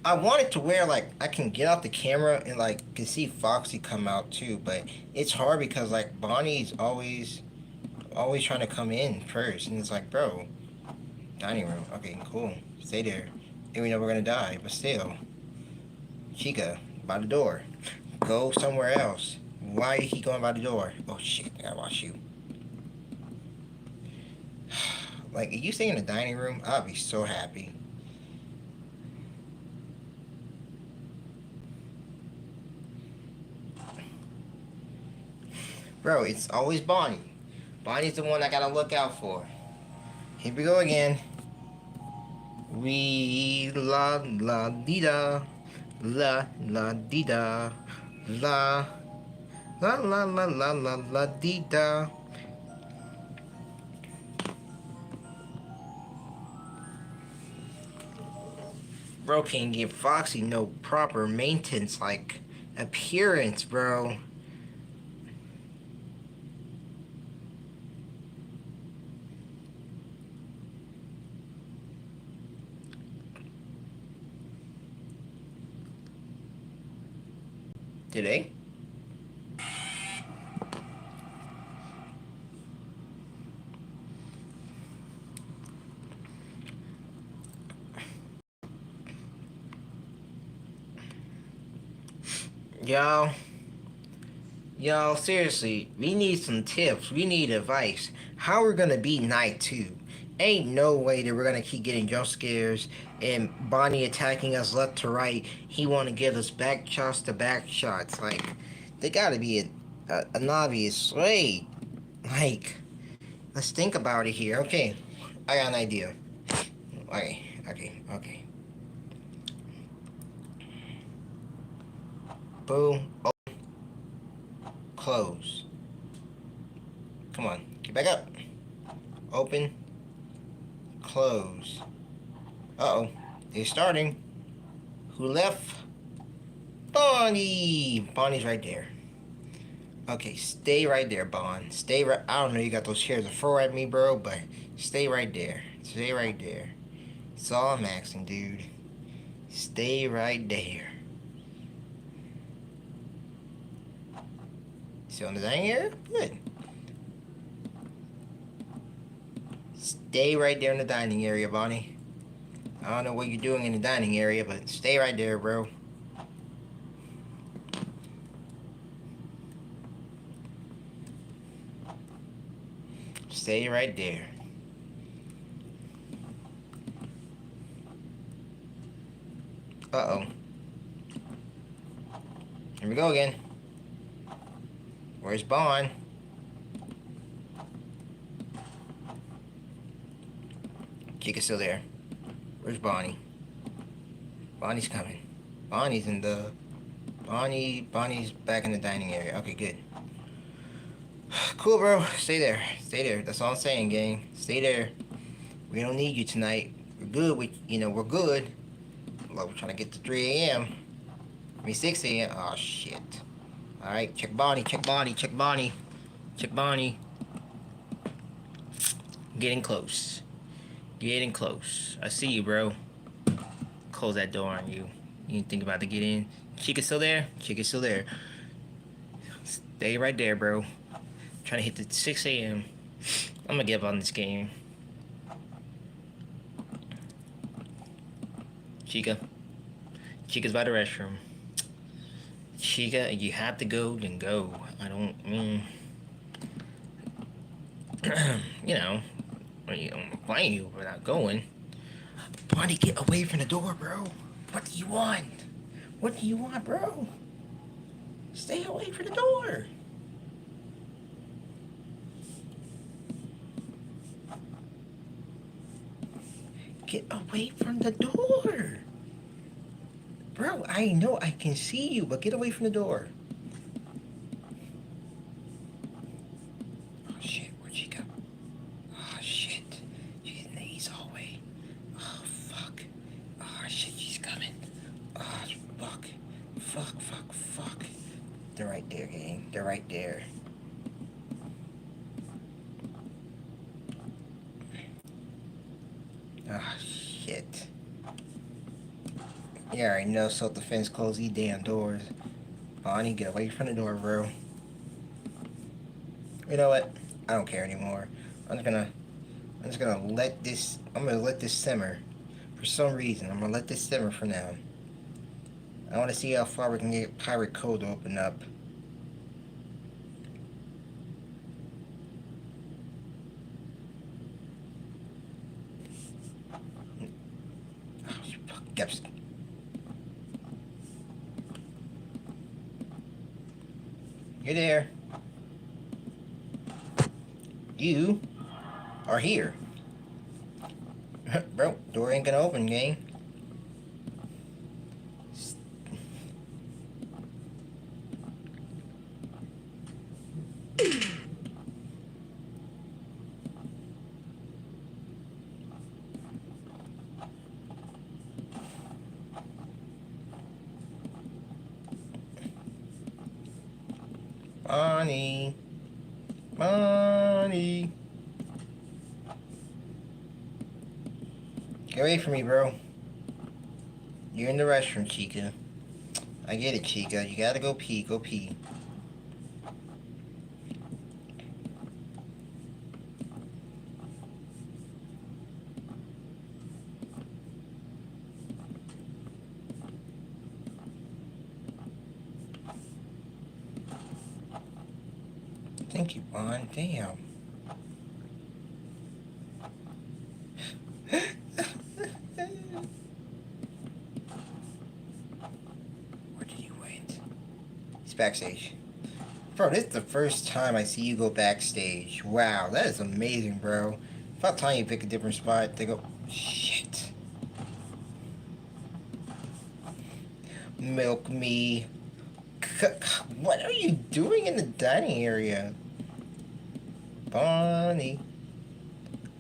I wanted to where like I can get out the camera and like can see Foxy come out too, but it's hard because like Bonnie's always trying to come in first, and it's like, bro, Dining room. Okay, cool. Stay there. And we know we're gonna die, but still. Chica, by the door. Go somewhere else. Why you keep going by the door? Oh shit, I gotta watch you. Like, if you stay in the dining room, I'll be so happy. Bro, it's always Bonnie. Bonnie's the one I gotta look out for. Here we go again. We la la dee da. La la dee da. La la la la la la la dee da. Bro can't give Foxy no proper maintenance like appearance, bro. Today? Y'all, seriously, we need some tips. We need advice. How we're gonna beat night 2? Ain't no way that we're gonna keep getting jump scares and Bonnie attacking us left to right. He wanna give us back shots to back shots. Like, there gotta be an obvious way. Like, let's think about it here. Okay, I got an idea. Okay. Boom. Open. Close. Come on. Get back up. Open. Close. Uh-oh. They're starting. Who left? Bonnie! Bonnie's right there. Okay, stay right there, Bond. Stay right... I don't know, you got those chairs to throw at me, bro, but stay right there. Stay right there. That's all I'm asking, dude. Stay right there. Still in the dining area? Good. Stay right there in the dining area, Bonnie. I don't know what you're doing in the dining area, but stay right there, bro. Stay right there. Uh-oh. Here we go again. Where's Bond? Chica's still there. Where's Bonnie? Bonnie's coming. Bonnie's back in the dining area. Okay, good. Cool, bro. Stay there. Stay there. That's all I'm saying, gang. Stay there. We don't need you tonight. We're good. We're good. Look, we're trying to get to 3 a.m. 6 a.m. Oh, shit. Alright, check Bonnie. Getting close. I see you, bro. Close that door on you. You think about to get in. Chica's still there? Stay right there, bro. Trying to hit the 6 a.m. I'm gonna give up on this game. Chica's by the restroom. Chica, you have to go, then go. I don't I'm playing you without going. Bonnie, get away from the door, bro. What do you want, bro? Stay away from the door. Get away from the door. Bro, I know I can see you, but get away from the door. Oh, shit. Where'd she go? Oh, shit. She's in the east hallway. Oh, fuck. Oh, shit, she's coming. Oh, fuck. Fuck. They're right there, gang. They're right there. Oh, shit. You already know self-defense, close these damn doors. Bonnie, get away from the door, bro. You know what? I don't care anymore. I'm just gonna I'm just gonna let this. I'm gonna let this simmer. For some reason, I'm gonna let this simmer for now. I want to see how far we can get pirate code to open up. Oh, yep. You're there. You are here. Bro, door ain't gonna open, gang. Money. Money. Get away from me, bro. You're in the restroom, Chica. I get it, Chica. You gotta go pee. Go pee. Thank you, Bond. Damn. Where did he went? He's backstage. Bro, this is the first time I see you go backstage. Wow, that is amazing, bro. About time you pick a different spot. They go, shit. Milk me. What are you doing in the dining area? Bonnie.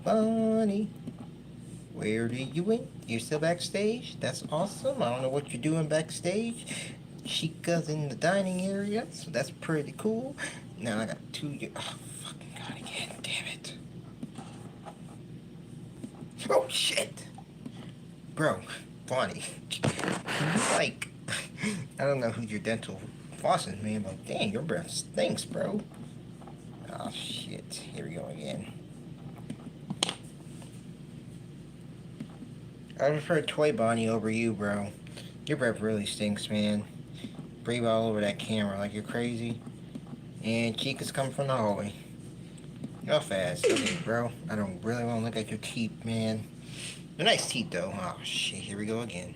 Bonnie. Where did you went? You're still backstage? That's awesome. I don't know what you're doing backstage. Chica's in the dining area, so that's pretty cool. Now I got two. Oh, fucking god again. Damn it. Oh, shit. Bro, Bonnie. Like, I don't know who's your dental flossing, man, but dang, your breath stinks, bro. Oh, shit. Here we go again. I prefer Toy Bonnie over you, bro. Your breath really stinks, man. Breathe all over that camera like you're crazy. And Chica's coming from the hallway. Go fast. Okay, bro. I don't really want to look at your teeth, man. They're nice teeth, though. Oh, shit. Here we go again.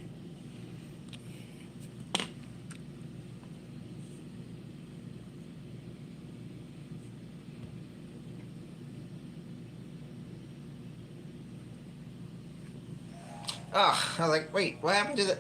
Ah, I was like, wait, what happened to the...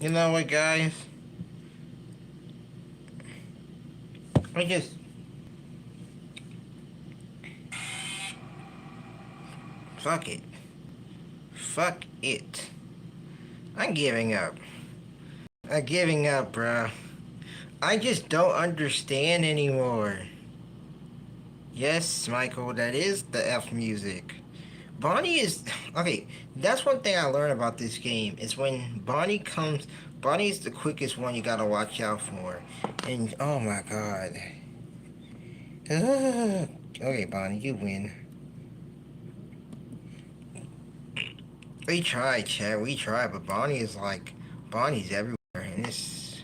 You know what, guys? I just... Fuck it. Fuck it. I'm giving up. I'm giving up, bruh. I just don't understand anymore. Yes, Michael, that is the F music. Bonnie is... Okay, that's one thing I learned about this game, is when Bonnie comes... Bonnie's the quickest one you gotta watch out for. And, oh my god. Okay, Bonnie, you win. We tried, Chad, we tried, but Bonnie is like... Bonnie's everywhere, and it's...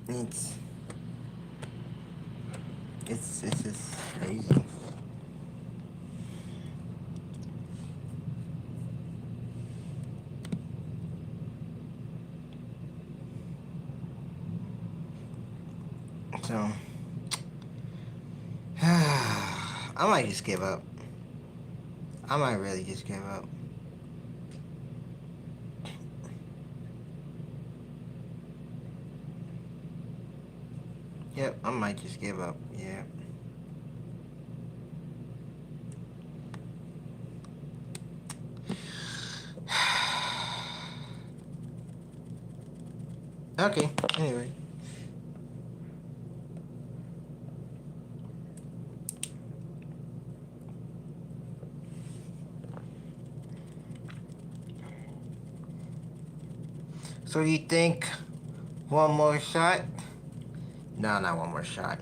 It's... It's just crazy. So... I might just give up. I might really just give up. Yep, I might just give up. Yeah. Okay, anyway. So you think one more shot? No, not one more shot.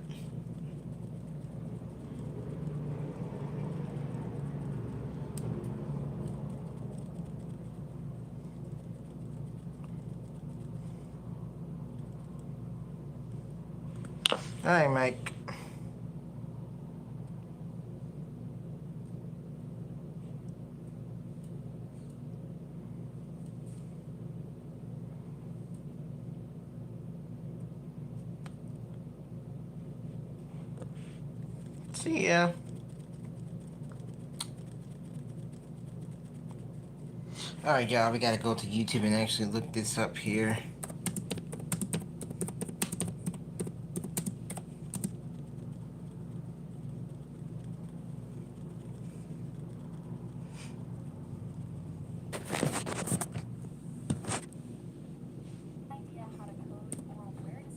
Alright, Mike. See ya. Alright, y'all, we gotta go to YouTube and actually look this up here. Idea how to code oral awareness.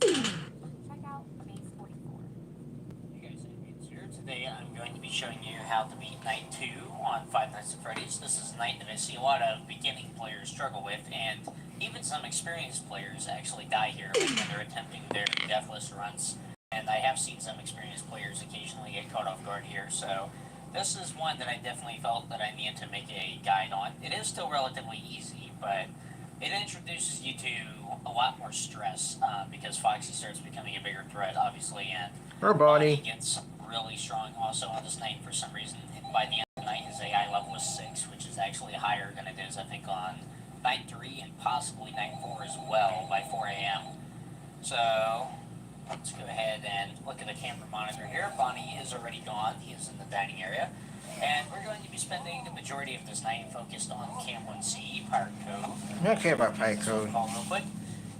Check out Base 44. Hey guys, it's here. Today I'm going to be showing you how to beat Night 2 on Five Nights at Freddy's. This is a night that I see a lot of beginning players struggle with, and even some experienced players actually die here when they're attempting their deathless runs. And I have seen some experienced players occasionally get caught off guard here, so this is one that I definitely felt that I needed to make a guide on. It is still relatively easy, but it introduces you to a lot more stress because Foxy starts becoming a bigger threat, obviously, and Her body. gets really strong also on this night for some reason. By the end of the night, his AI level is 6, which is actually higher than it is, I think, on night 3 and possibly night 4 as well by 4 a.m. So let's go ahead and look at the camera monitor here. Bonnie is already gone. He is in the dining area. And we're going to be spending the majority of this night focused on Camp 1C, Pirate Cove. I don't care about Pirate Cove. Real quick.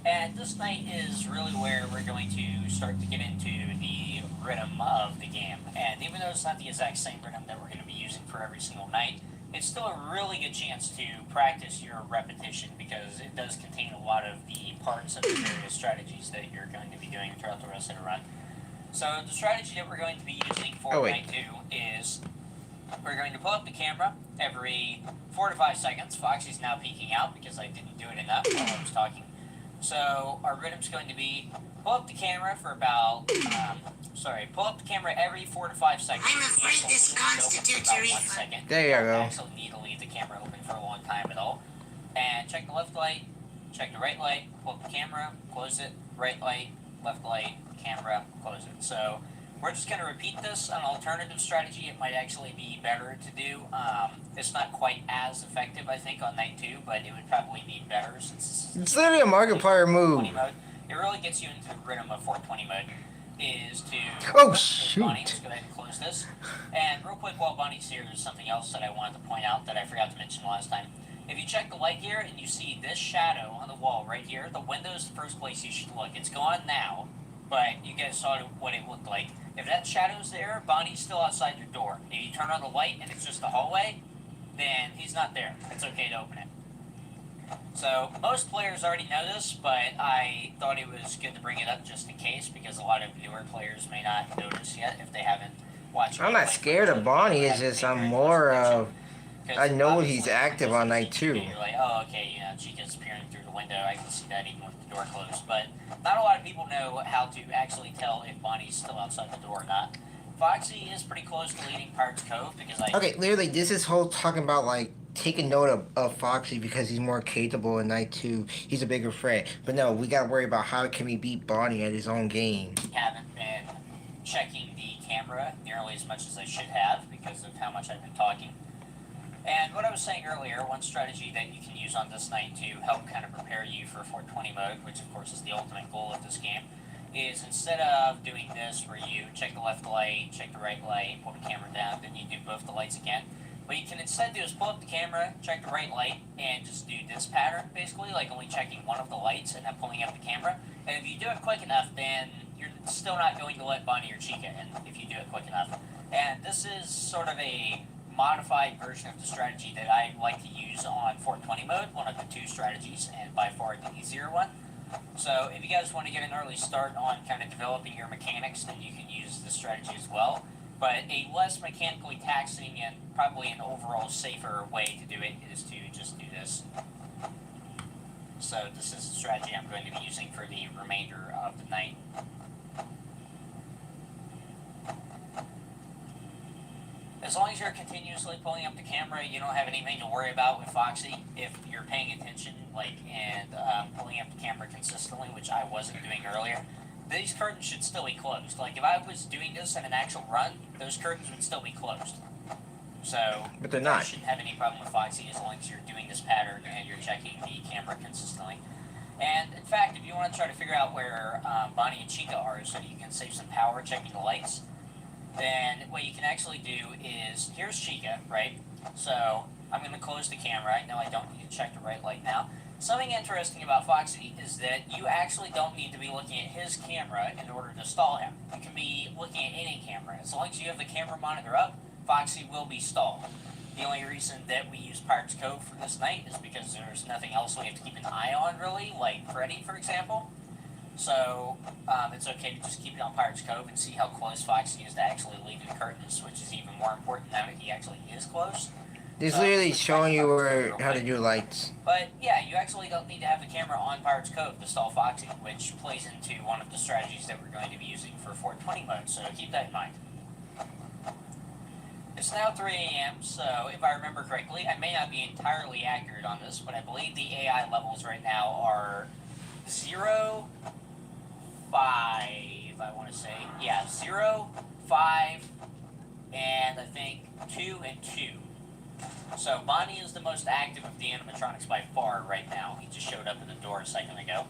And this night is really where we're going to start to get into the rhythm of the game. And even though it's not the exact same rhythm that we're going to be using for every single night, it's still a really good chance to practice your repetition because it does contain a lot of the parts of the various strategies that you're going to be doing throughout the rest of the run. So the strategy that we're going to be using for night 2 is we're going to pull up the camera every 4 to 5 seconds. Foxy's now peeking out because I didn't do it enough while I was talking. So our rhythm's going to be pull up the camera for about, pull up the camera every 4 to 5 seconds. I'm afraid this constitutes a refund. There you go. You actually need to leave the camera open for a long time at all. And check the left light, check the right light, pull up the camera, close it, right light, left light, camera, close it. So we're just going to repeat this. An alternative strategy, it might actually be better to do. It's not quite as effective, I think, on night 2, but it would probably be better since It's literally a Markiplier move. Mode. It really gets you into the rhythm of 420 mode. Is to oh shoot. Bonnie. Let's go ahead and close this. And real quick, while Bonnie's here, there's something else that I wanted to point out that I forgot to mention last time. If you check the light here and you see this shadow on the wall right here, the window's the first place you should look. It's gone now, but you guys saw what it looked like. If that shadow's there, Bonnie's still outside your door. If you turn on the light and it's just a hallway, then he's not there. It's okay to open it. So, most players already know this, but I thought it was good to bring it up just in case, because a lot of newer players may not notice yet if they haven't watched. I'm not scared of Bonnie, it's just I'm more of... I know he's active on night 2. You're like, oh, okay, Chica's peering through the window. I can see that even with the door closed. But not a lot of people know how to actually tell if Bonnie's still outside the door or not. Foxy is pretty close to leading Pirates Cove because I... Okay, literally, this is whole talking about, like, taking note of Foxy because he's more capable in night 2. He's a bigger threat. But no, we gotta worry about how can we beat Bonnie at his own game. Haven't been checking the camera nearly as much as I should have because of how much I've been talking. And what I was saying earlier, one strategy that you can use on this night to help kind of prepare you for 420 mode, which of course is the ultimate goal of this game, is instead of doing this where you check the left light, check the right light, pull the camera down, then you do both the lights again, what you can instead do is pull up the camera, check the right light, and just do this pattern, basically, like only checking one of the lights and then pulling up the camera. And if you do it quick enough, then you're still not going to let Bonnie or Chica in if you do it quick enough. And this is sort of a modified version of the strategy that I like to use on 420 mode, one of the 2 strategies, and by far the easier one. So if you guys want to get an early start on kind of developing your mechanics, then you can use this strategy as well. But a less mechanically taxing and probably an overall safer way to do it is to just do this. So So this is the strategy I'm going to be using for the remainder of the night. As long as you're continuously pulling up the camera, you don't have anything to worry about with Foxy. If you're paying attention, and pulling up the camera consistently, which I wasn't doing earlier, these curtains should still be closed. Like, if I was doing this in an actual run, those curtains would still be closed. So, But they're you not. shouldn't have any problem with Foxy as long as you're doing this pattern and you're checking the camera consistently. And, in fact, if you want to try to figure out where Bonnie and Chica are so you can save some power checking the lights, then what you can actually do is, here's Chica, right? So, I'm going to close the camera. I know I don't need to check the right light now. Something interesting about Foxy is that you actually don't need to be looking at his camera in order to stall him. You can be looking at any camera. As long as you have the camera monitor up, Foxy will be stalled. The only reason that we use Pirate's Cove for this night is because there's nothing else we have to keep an eye on, really, like Freddy, for example. So, it's okay to just keep it on Pirate's Cove and see how close Foxy is to actually leaving the curtains, which is even more important now that he actually is close. It's So, literally let's showing you real how to quick. do lights. But yeah, you actually don't need to have the camera on Pirate's Cove to stall Foxy, which plays into one of the strategies that we're going to be using for 420 mode, so keep that in mind. It's now 3 a.m., so if I remember correctly, I may not be entirely accurate on this, but I believe the AI levels right now are 0, 5, I want to say. Yeah, 0, 5, and I think 2 and 2. So Bonnie is the most active of the animatronics by far right now. He just showed up at the door a second ago.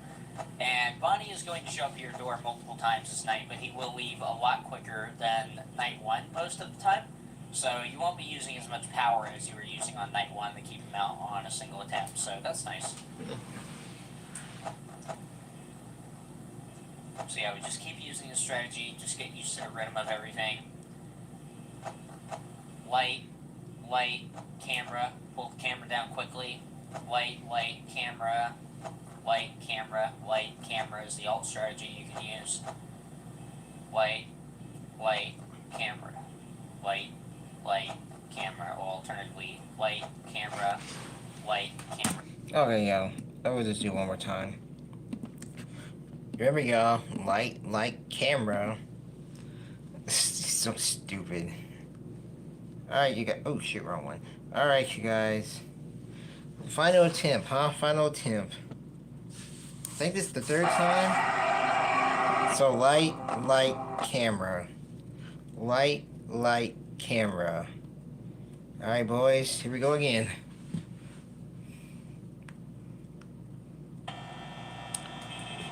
And Bonnie is going to show up at your door multiple times this night, but he will leave a lot quicker than night 1 most of the time. So you won't be using as much power as you were using on night 1 to keep him out on a single attempt. So that's nice. So yeah, we just keep using this strategy, just get used to the rhythm of everything. Light, light, camera, pull the camera down quickly. Light, light, camera, light, camera is the alt strategy you can use. Light, light, camera, light, camera, or alternatively, light, camera. Okay, yo. I will just do one more time. There we go. Light, camera. So stupid. Alright, you got. Oh shit, wrong one. Alright, you guys. Final attempt, huh? Final attempt. I think this is the 3rd time. So light, camera. Light, camera. Alright, boys. Here we go again.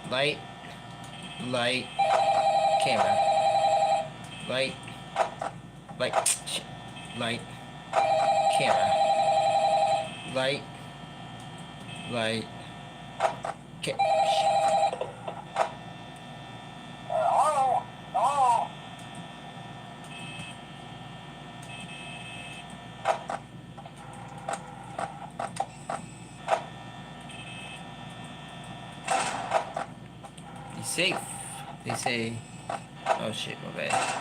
Light, camera. Light, shit. Light, camera. Light, Be safe. They say. Oh shit, my bad.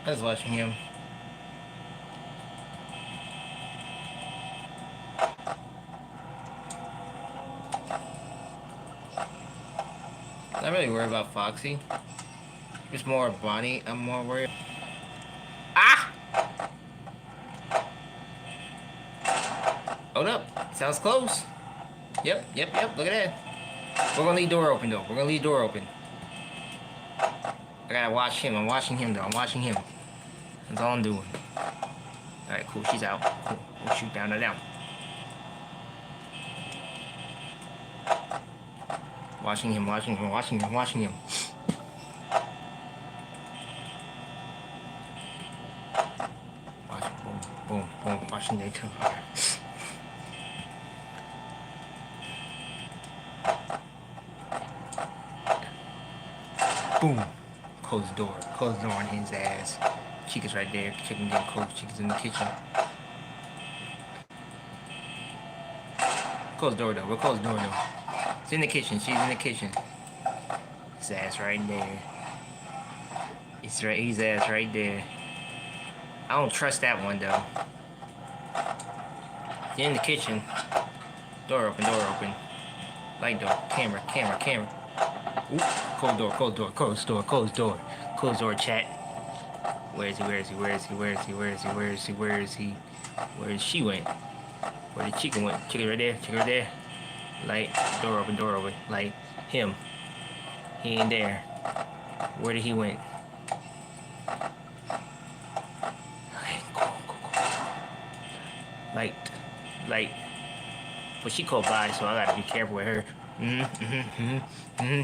I was watching him. Not really worried about Foxy. It's more Bonnie. I'm more worried. Ah! Hold up. Sounds close. Yep. Look at that. We're gonna leave door open though. We're gonna leave door open. I gotta watch him. I'm watching him though. I'm watching him. That's all I'm doing. Alright, cool. She's out. Cool. We'll shoot down. Watching him. Watching him. Boom. Watching they come. Boom. Close the door. Close the door on his ass. Chica's right there. Chicken getting cold. Chica's in the kitchen. Close the door though. We'll close the door though. It's in the kitchen. She's in the kitchen. His ass right there. His ass right there. I don't trust that one though. He's in the kitchen. Door open. Light door. Camera. Oop. Close door, chat. Where is he? Where she went? Where the chicken went? Chicken right there. Light, door open. Light, him. He ain't there. Where did he went? Okay, go. Light. But she called by, so I gotta be careful with her.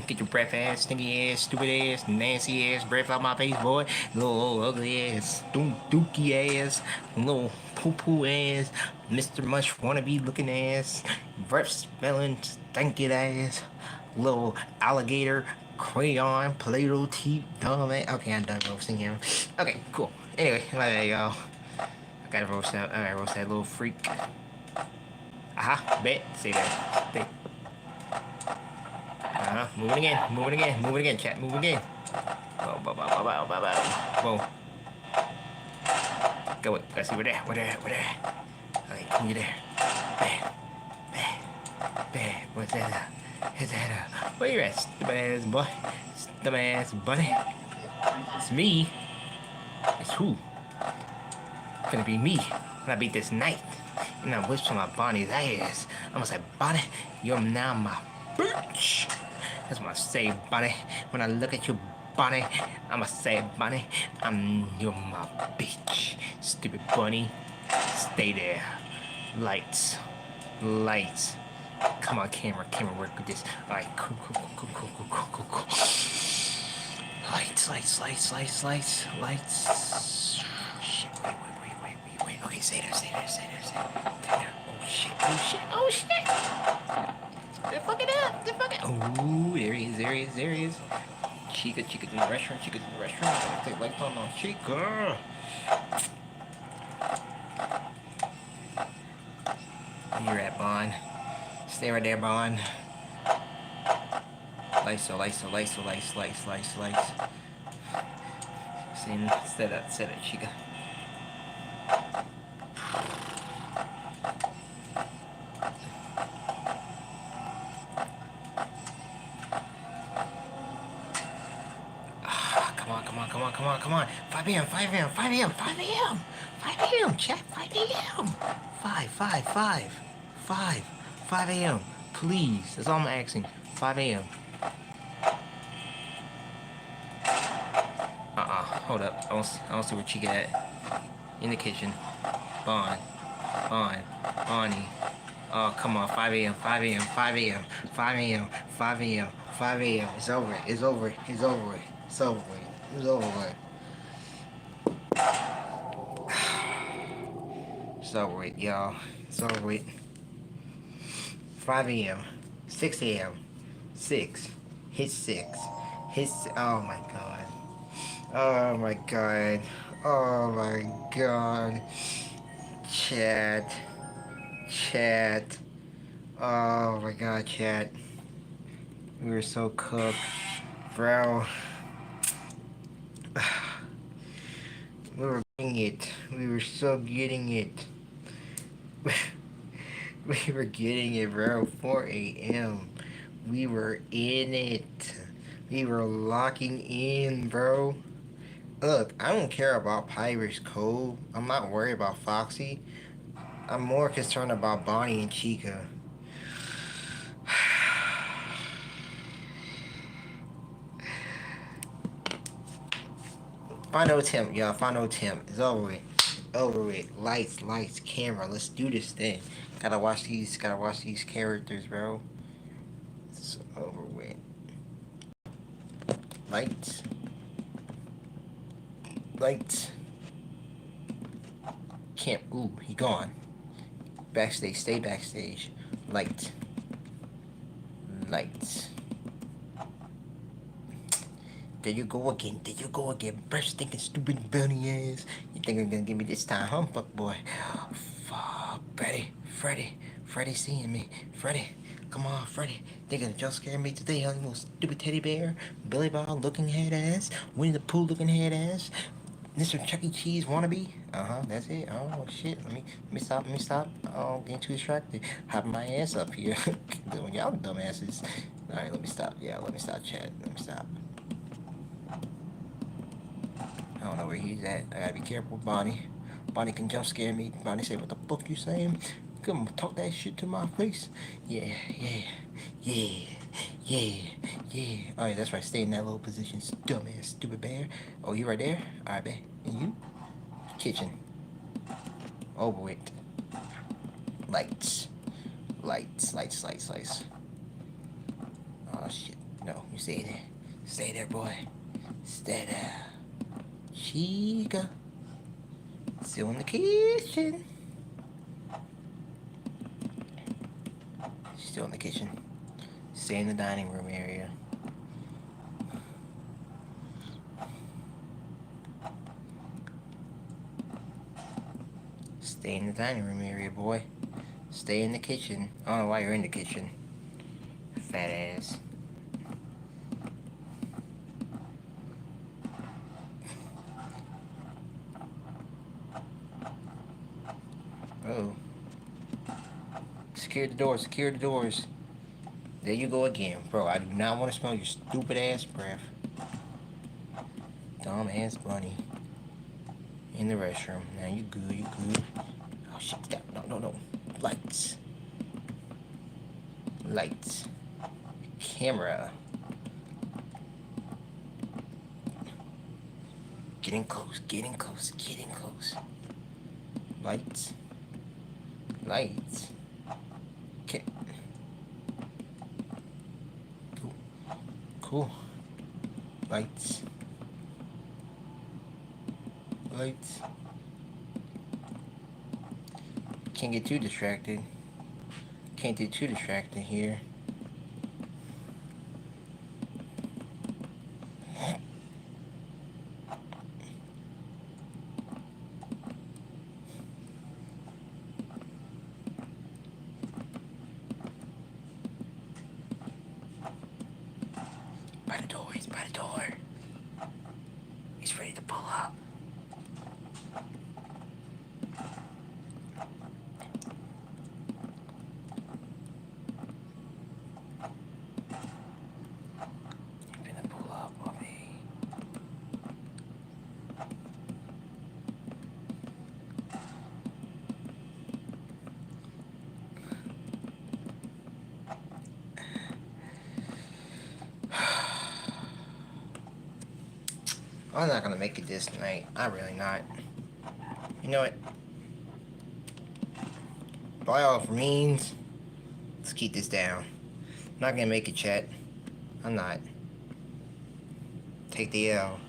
Get your breath ass, stinky ass, stupid ass, nasty ass, breath out my face, boy. Little ugly ass, dookie ass, little poo ass, Mr. Mush wannabe looking ass, breath smelling, stinky ass, little alligator, crayon, Play-Doh teeth, dumb ass. Okay, I'm done roasting him. Okay, cool. Anyway, there you go. I gotta roast that little freak. Aha, bet. Say that. Stay. Moving again, chat. Moving again. Whoa. Go. Let's see, where there. Okay, come here there. Bam. What's that? Where you at, stupid ass boy? Stupid ass buddy. It's me. It's who? It's gonna be me when I beat this night. And I whisper my Bonnie's ass. I'm gonna say, Bonnie, you're now my bitch. That's what I say, Bonnie. When I look at you, Bonnie, I'ma say, Bonnie, you're my bitch. Stupid bunny. Stay there. Lights. Come on, camera, work with this. Alright, cool. Lights. Shit, wait. Okay, stay there. Oh shit. They're fucking up. Oh, there he is. Chica in the restaurant. I take lights on Chica. Where you at, Bond? Stay right there, Bond. Lights. Set it, Chica. Come on. 5 a.m. Chat, 5 a.m. 5 a.m. Please. That's all I'm asking. 5 a.m. Hold up. I don't see where Chica at. In the kitchen. Bonnie. Oh, come on. 5 a.m. It's over. It's over with, y'all. It's over with. 5 a.m. 6 a.m. 6. Hit 6. Oh my god. Chat. Oh my god, chat. We were so cooked. Bro. it. We were so getting it. We were getting it, bro. 4 a.m. We were in it. We were locking in, bro. Look, I don't care about Pirate's Cove. I'm not worried about Foxy. I'm more concerned about Bonnie and Chica. Final attempt, y'all. Final attempt. It's over with. Over with. Lights, lights, camera. Let's do this thing. Gotta watch these. Gotta watch these characters, bro. It's over with. Lights. Lights. Can't. Ooh, he gone. Backstage. Stay backstage. Light. Lights. There you go again. There you go again. Fresh stinking stupid bunny ass. You think you're gonna give me this time, huh, fuck boy? Fuck, Freddy seeing me. Freddy, come on, Freddy. They gonna jump scare me today, huh? Little stupid teddy bear, Billy Bob looking head ass, Winnie the Pooh looking head ass, Mr. Chuck E. Cheese wannabe. That's it. Oh shit. Let me stop. Oh, getting too distracted. Hopping my ass up here. Doing y'all dumbasses. Alright, let me stop. Yeah, let me stop chat. Let me stop. I don't know where he's at. I gotta be careful with Bonnie. Bonnie can jump scare me. Bonnie say, what the fuck you saying? Come talk that shit to my face. Yeah, yeah, yeah, yeah, yeah. Alright, that's right. Stay in that little position, dumbass, stupid bear. Oh, you right there? Alright, babe. And you? Kitchen. Over with. Lights. Lights, lights, lights, lights. Oh, shit. No, you stay there. Stay there, boy. Stay there. Chica. Still in the kitchen. Still in the kitchen. Stay in the dining room area. Stay in the dining room area, boy. Stay in the kitchen. I don't know why you're in the kitchen. Fat ass. Oh. Secure the doors. Secure the doors. There you go again. Bro, I do not want to smell your stupid ass breath. Dumb ass bunny. In the restroom. Now you good. You good. Oh shit. No. Lights. Lights. Camera. Getting close. Getting close. Getting close. Lights. Lights. Okay. Cool. Lights. Lights. Can't get too distracted. Can't get too distracted here. By the door. He's by the door. He's ready to pull up. I'm not gonna make it this night. I'm really not. You know what? By all means, let's keep this down. I'm not gonna make it, chat. I'm not. Take the L.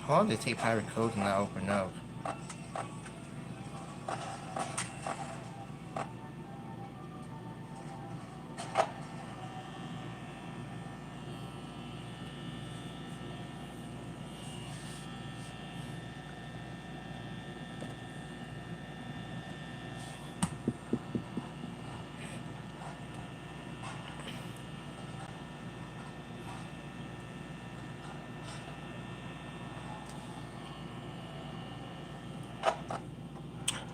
How long did it take pirate code to not open up?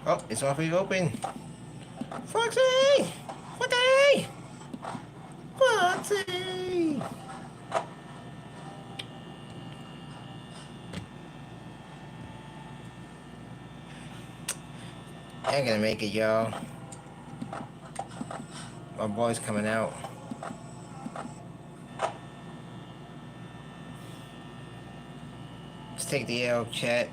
Oh, it's already open. Foxy! Foxy! Foxy! I ain't gonna make it, y'all. My boy's coming out. Let's take the L, chat.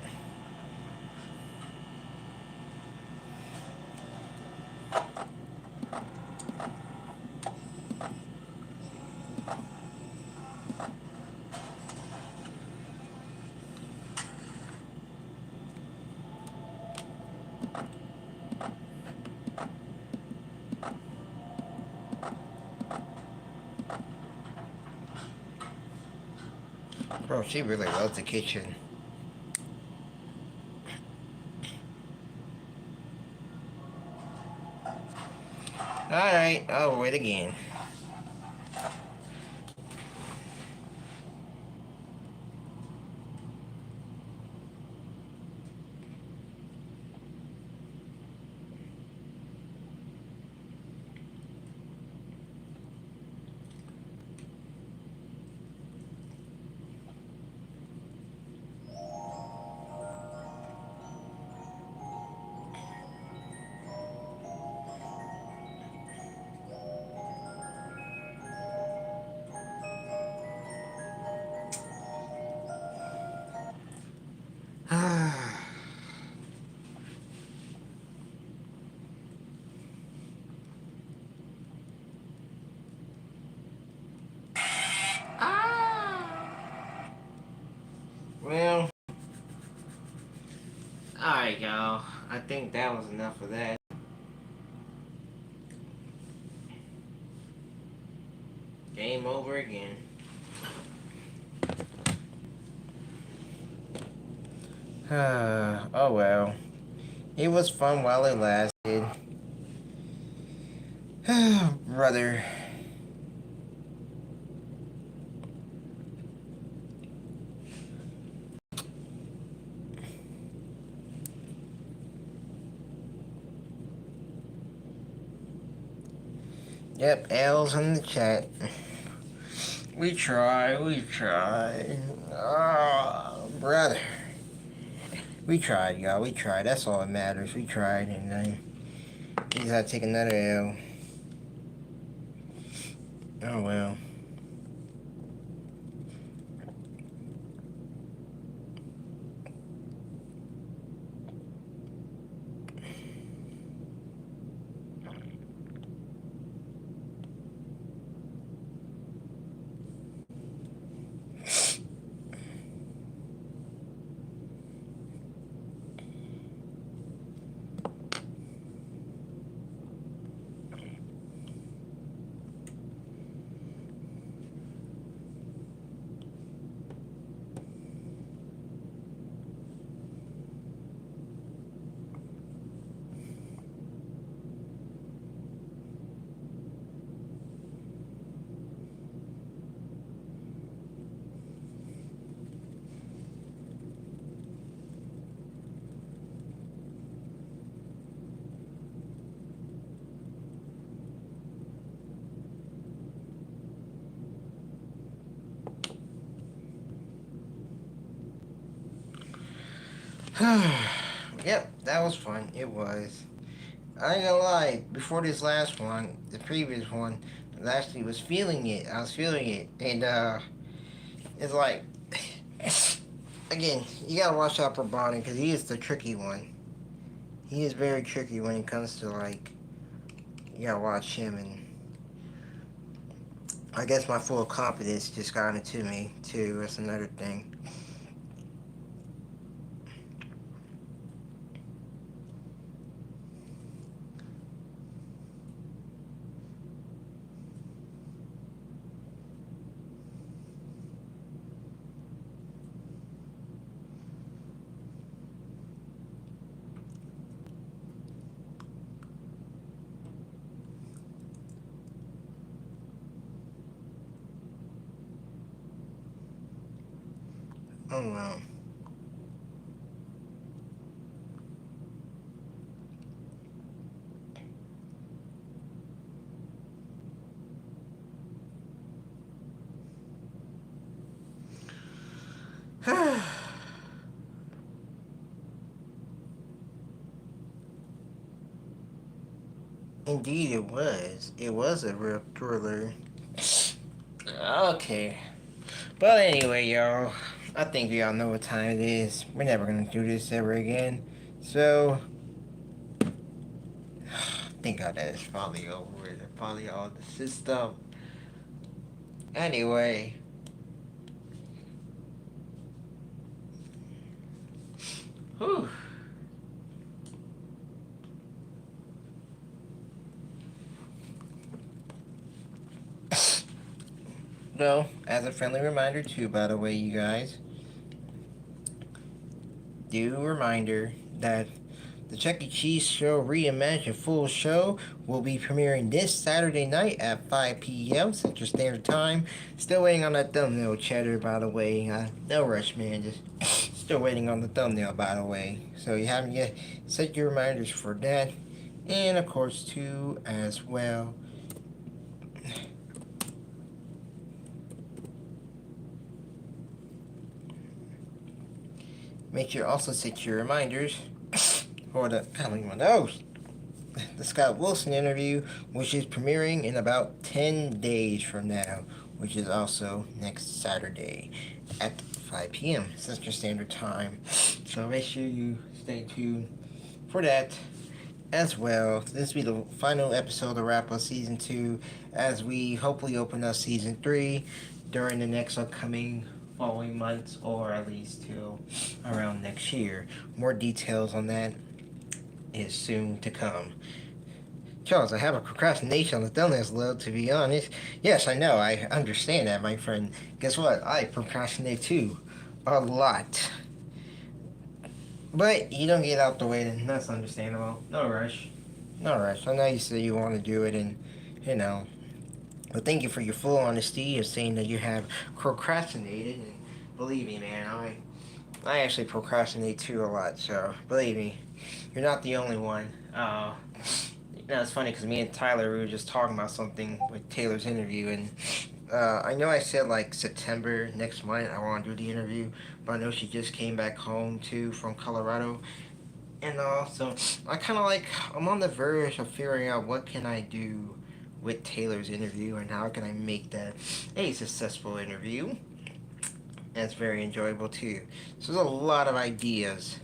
Bro, she really loves the kitchen. Alright, I'll wait again. Well, alright, y'all. I think that was enough of that. Game over again. Oh well. It was fun while it lasted. Brother. Yep, L's in the chat. We try. Oh, brother. We tried, y'all. We tried. That's all that matters. We tried, and then you just had to take another L. Oh well. Yep, that was fun. It was. I ain't gonna lie. Before this last one, the previous one, I actually was feeling it. I was feeling it, and it's like, again, you gotta watch out for Bonnie because he is the tricky one. He is very tricky when it comes to like, you gotta watch him, and I guess my full confidence just got into me too. That's another thing. Oh well. Indeed, it was. It was a real thriller. Okay. But anyway, y'all, I think we all know what time it is. We're never gonna do this ever again. So, thank God that is probably over with. Probably all the system. Anyway, whew. So, as a friendly reminder, too, by the way, you guys, do reminder that the Chuck E. Cheese Show Reimagined Full Show will be premiering this Saturday night at 5 p.m. Central Standard Time. Still waiting on that thumbnail cheddar, by the way. No rush, man. Just still waiting on the thumbnail, by the way. So you haven't yet set your reminders for that. And of course, too, as well. Make sure also set your reminders for the, how many one of those? The Scott Wilson interview, which is premiering in about 10 days from now, which is also next Saturday at 5 p.m. Central Standard Time. So make sure you stay tuned for that as well. This will be the final episode to wrap up season 2 as we hopefully open up season 3 during the next upcoming following months, or at least till around next year. More details on that is soon to come. Charles, I have a procrastination on the thumbnails load, to be honest. Yes, I know, I understand that, my friend. Guess what? I procrastinate too. A lot. But you don't get out the way, then that's understandable. No rush. No rush. I know you say you want to do it, and, you know. But thank you for your full honesty of saying that you have procrastinated. And believe me, man, I actually procrastinate too a lot, so believe me, you're not the only one. It's funny because me and Tyler, we were just talking about something with Taylor's interview, and I know I said like September next month I want to do the interview, but I know she just came back home too from Colorado, and so I kind of like, I'm on the verge of figuring out what can I do with Taylor's interview and how can I make that a successful interview. And it's very enjoyable too. So there's a lot of ideas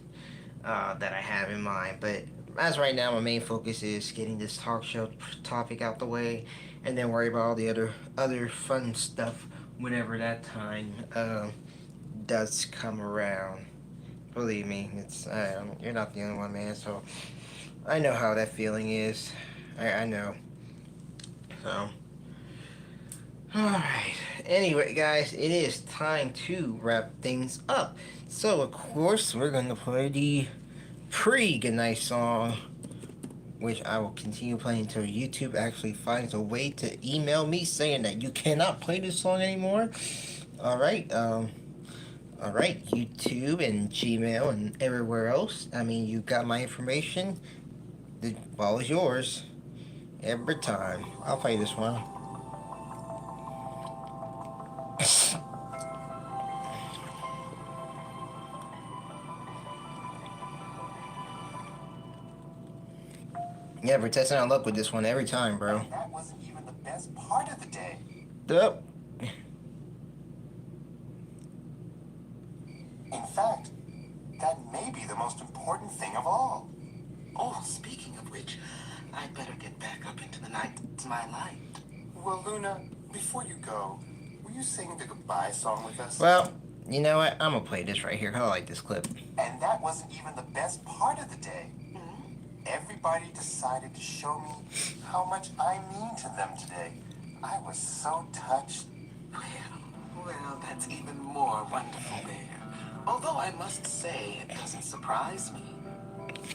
that I have in mind, but as right now, my main focus is getting this talk show topic out the way, and then worry about all the other fun stuff whenever that time does come around. Believe me, you're not the only one, man. So I know how that feeling is. I know. So, alright. Anyway, guys, it is time to wrap things up. So, of course, we're going to play the pre-goodnight song, which I will continue playing until YouTube actually finds a way to email me saying that you cannot play this song anymore. Alright, YouTube and Gmail and everywhere else. I mean, you got my information. The ball is yours. Every time. I'll play this one. Yeah, we're testing our luck with this one every time, bro. And that wasn't even the best part of the day. Yep. In fact, that may be the most important thing of all. Oh, speaking of which, I'd better get back up into the night. It's my light. Well, Luna, before you go, will you sing the goodbye song with us? Well, you know what? I'm gonna play this right here. I like this clip. And that wasn't even the best part of the day. Everybody decided to show me how much I mean to them today. I was so touched. Well, that's even more wonderful there. Although I must say, it doesn't surprise me.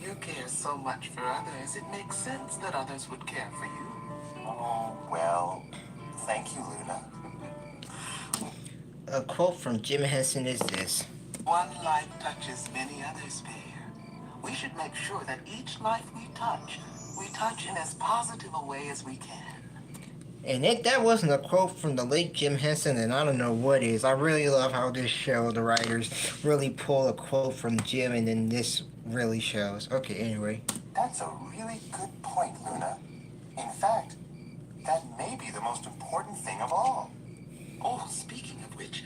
You care so much for others, it makes sense that others would care for you. Oh, well, thank you, Luna. A quote from Jim Henson is this. One life touches many others, Bear. We should make sure that each life we touch in as positive a way as we can. And if that wasn't a quote from the late Jim Henson, then I don't know what is. I really love how this show, the writers, really pull a quote from Jim and then this really shows. Okay, anyway. That's a really good point, Luna. In fact, that may be the most important thing of all. Oh, speaking of which,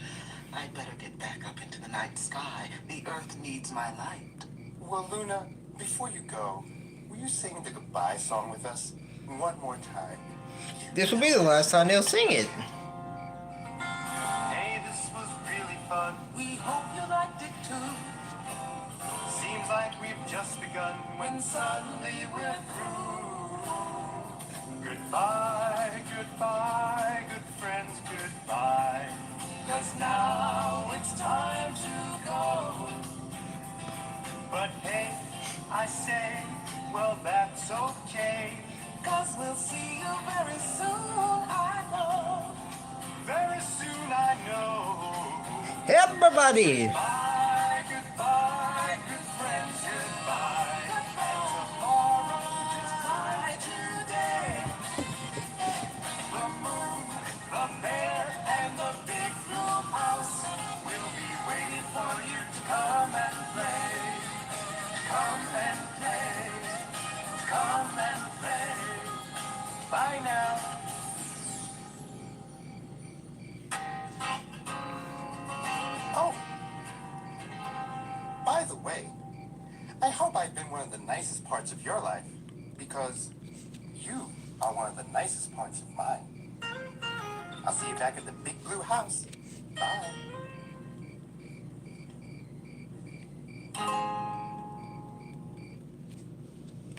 I'd better get back up into the night sky. The Earth needs my light. Well, Luna, before you go, will you sing the goodbye song with us one more time? This will be the last time they'll sing it. Hey, this was really fun. We hope you liked it too. Seems like we've just begun when suddenly we're through. Goodbye, goodbye, good friends, goodbye. 'Cause now it's time to go. But hey, I say, well, that's okay. 'Cause we'll see you very soon, I know. Very soon, I know. Everybody! Goodbye, goodbye, good friends, goodbye. And tomorrow is my today. The moon, the bear, and the big blue house will be waiting for you to come and play. Come and play. Come and play. Bye now. Oh, by the way, I hope I've been one of the nicest parts of your life, because you are one of the nicest parts of mine. I'll see you back at the big blue house. Bye.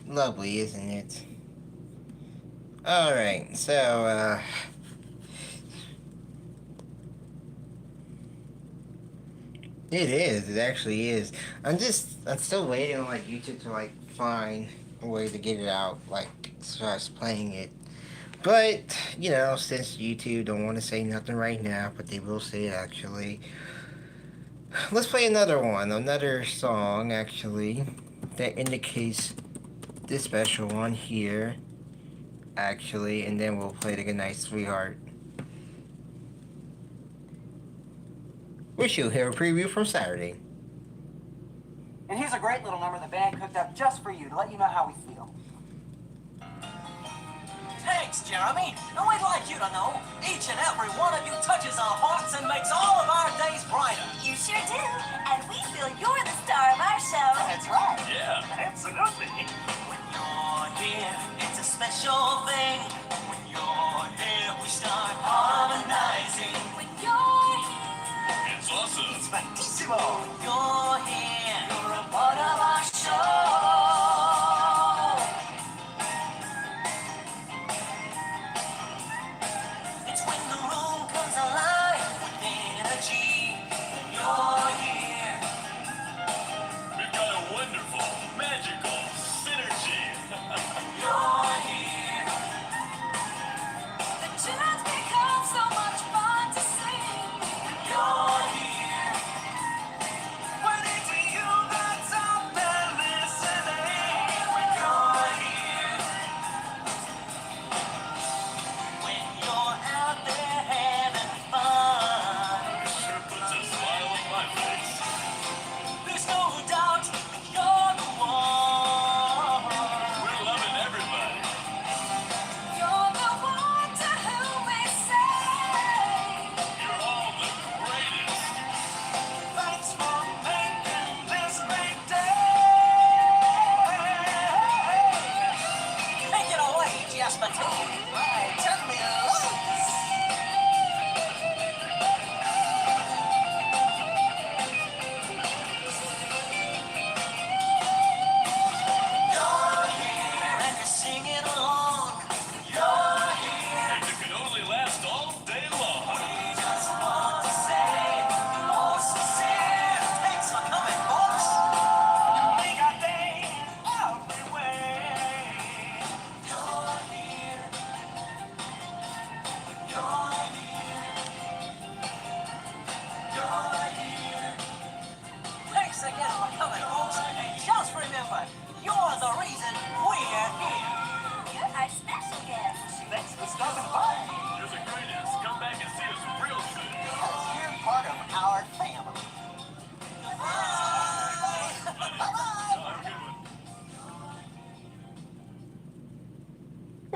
Lovely, isn't it? Alright, so, it is. It actually is. I'm still waiting on, like, YouTube to, like, find a way to get it out, like, starts playing it. But, you know, since YouTube don't want to say nothing right now, but they will say it, actually. Let's play another one, another song, actually, that indicates this special one here, actually, and then we'll play the Goodnight Sweetheart. Wish you'll hear a preview from Saturday. And here's a great little number the band cooked up just for you to let you know how we feel. Thanks, Jeremy. And we'd like you to know, each and every one of you touches our hearts and makes all of our days brighter. You sure do. And we feel you're the star of our show. That's right. Yeah, absolutely. When you're here, it's a special thing. When you're here, we start harmonizing. When you're here, It's awesome. It's bellissimo. When you're here, you're a part of our show. It's when the room comes alive with energy. When you're here, we've got a wonderful, magical synergy. You're here. The tunes become so much fun to sing. You're here.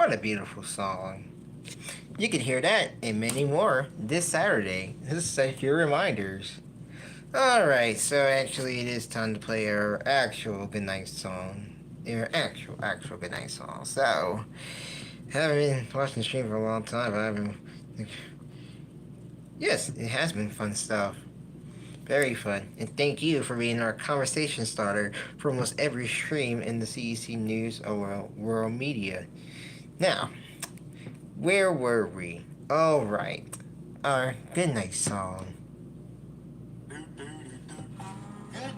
What a beautiful song. You can hear that and many more this Saturday. This is your reminders. Alright, so actually it is time to play our actual goodnight song. Our actual goodnight song. So, haven't been watching the stream for a long time, but I've been... Yes, it has been fun stuff. Very fun. And thank you for being our conversation starter for almost every stream in the CEC News or World Media. Now, where were we? Alright, our goodnight song. Good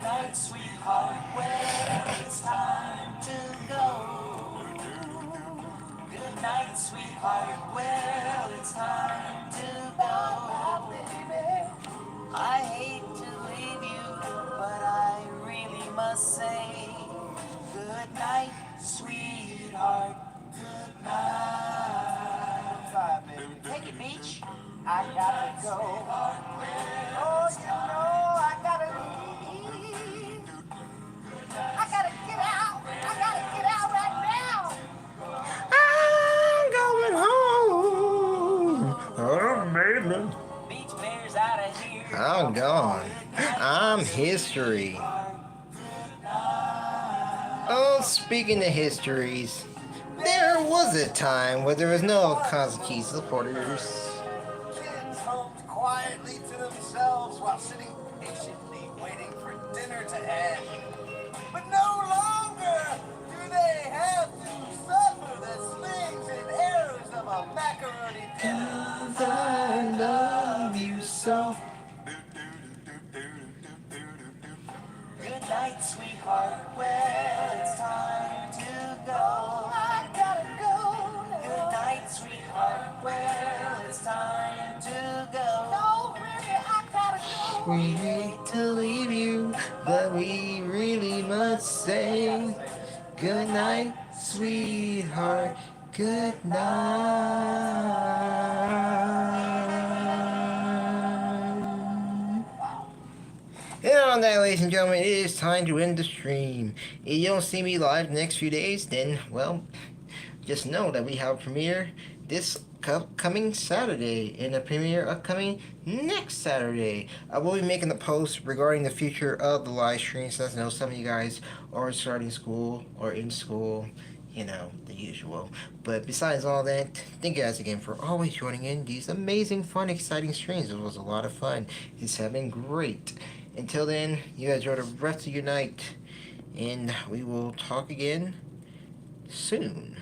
night, sweetheart. Well, it's time to go. Good night, sweetheart. Well, it's time to go. Baby, I hate to leave you, but I really must say, good night, sweetheart. Good night. Sorry, baby. Take it, Beach. I gotta go. Oh, you know I gotta leave. I gotta get out. I gotta get out right I'm going home. Oh, baby. Beach Bear's out of here. I'm gone. I'm history. Oh, speaking of histories, there was a time where there was no Kazuki supporters. Kids hummed quietly to themselves while sitting patiently waiting for dinner to end. But no longer do they have to suffer the slings and arrows of a macaroni dinner. 'Cause I love you so. Good night, sweetheart. Well, it's time to go. I gotta go. Good night, sweetheart. Well, it's time to go. No, baby, I gotta go. We hate to leave you, but we really must say good night, sweetheart. Good night. And on that, ladies and gentlemen, it is time to end the stream. If you don't see me live the next few days, then, well, just know that we have a premiere this coming Saturday and a premiere upcoming next Saturday. I will be making a post regarding the future of the live stream, since I know some of you guys are starting school or in school, you know, the usual. But besides all that, thank you guys again for always joining in these amazing, fun, exciting streams. It was a lot of fun. It's been great. Until then, you guys enjoy the rest of your night, and we will talk again soon.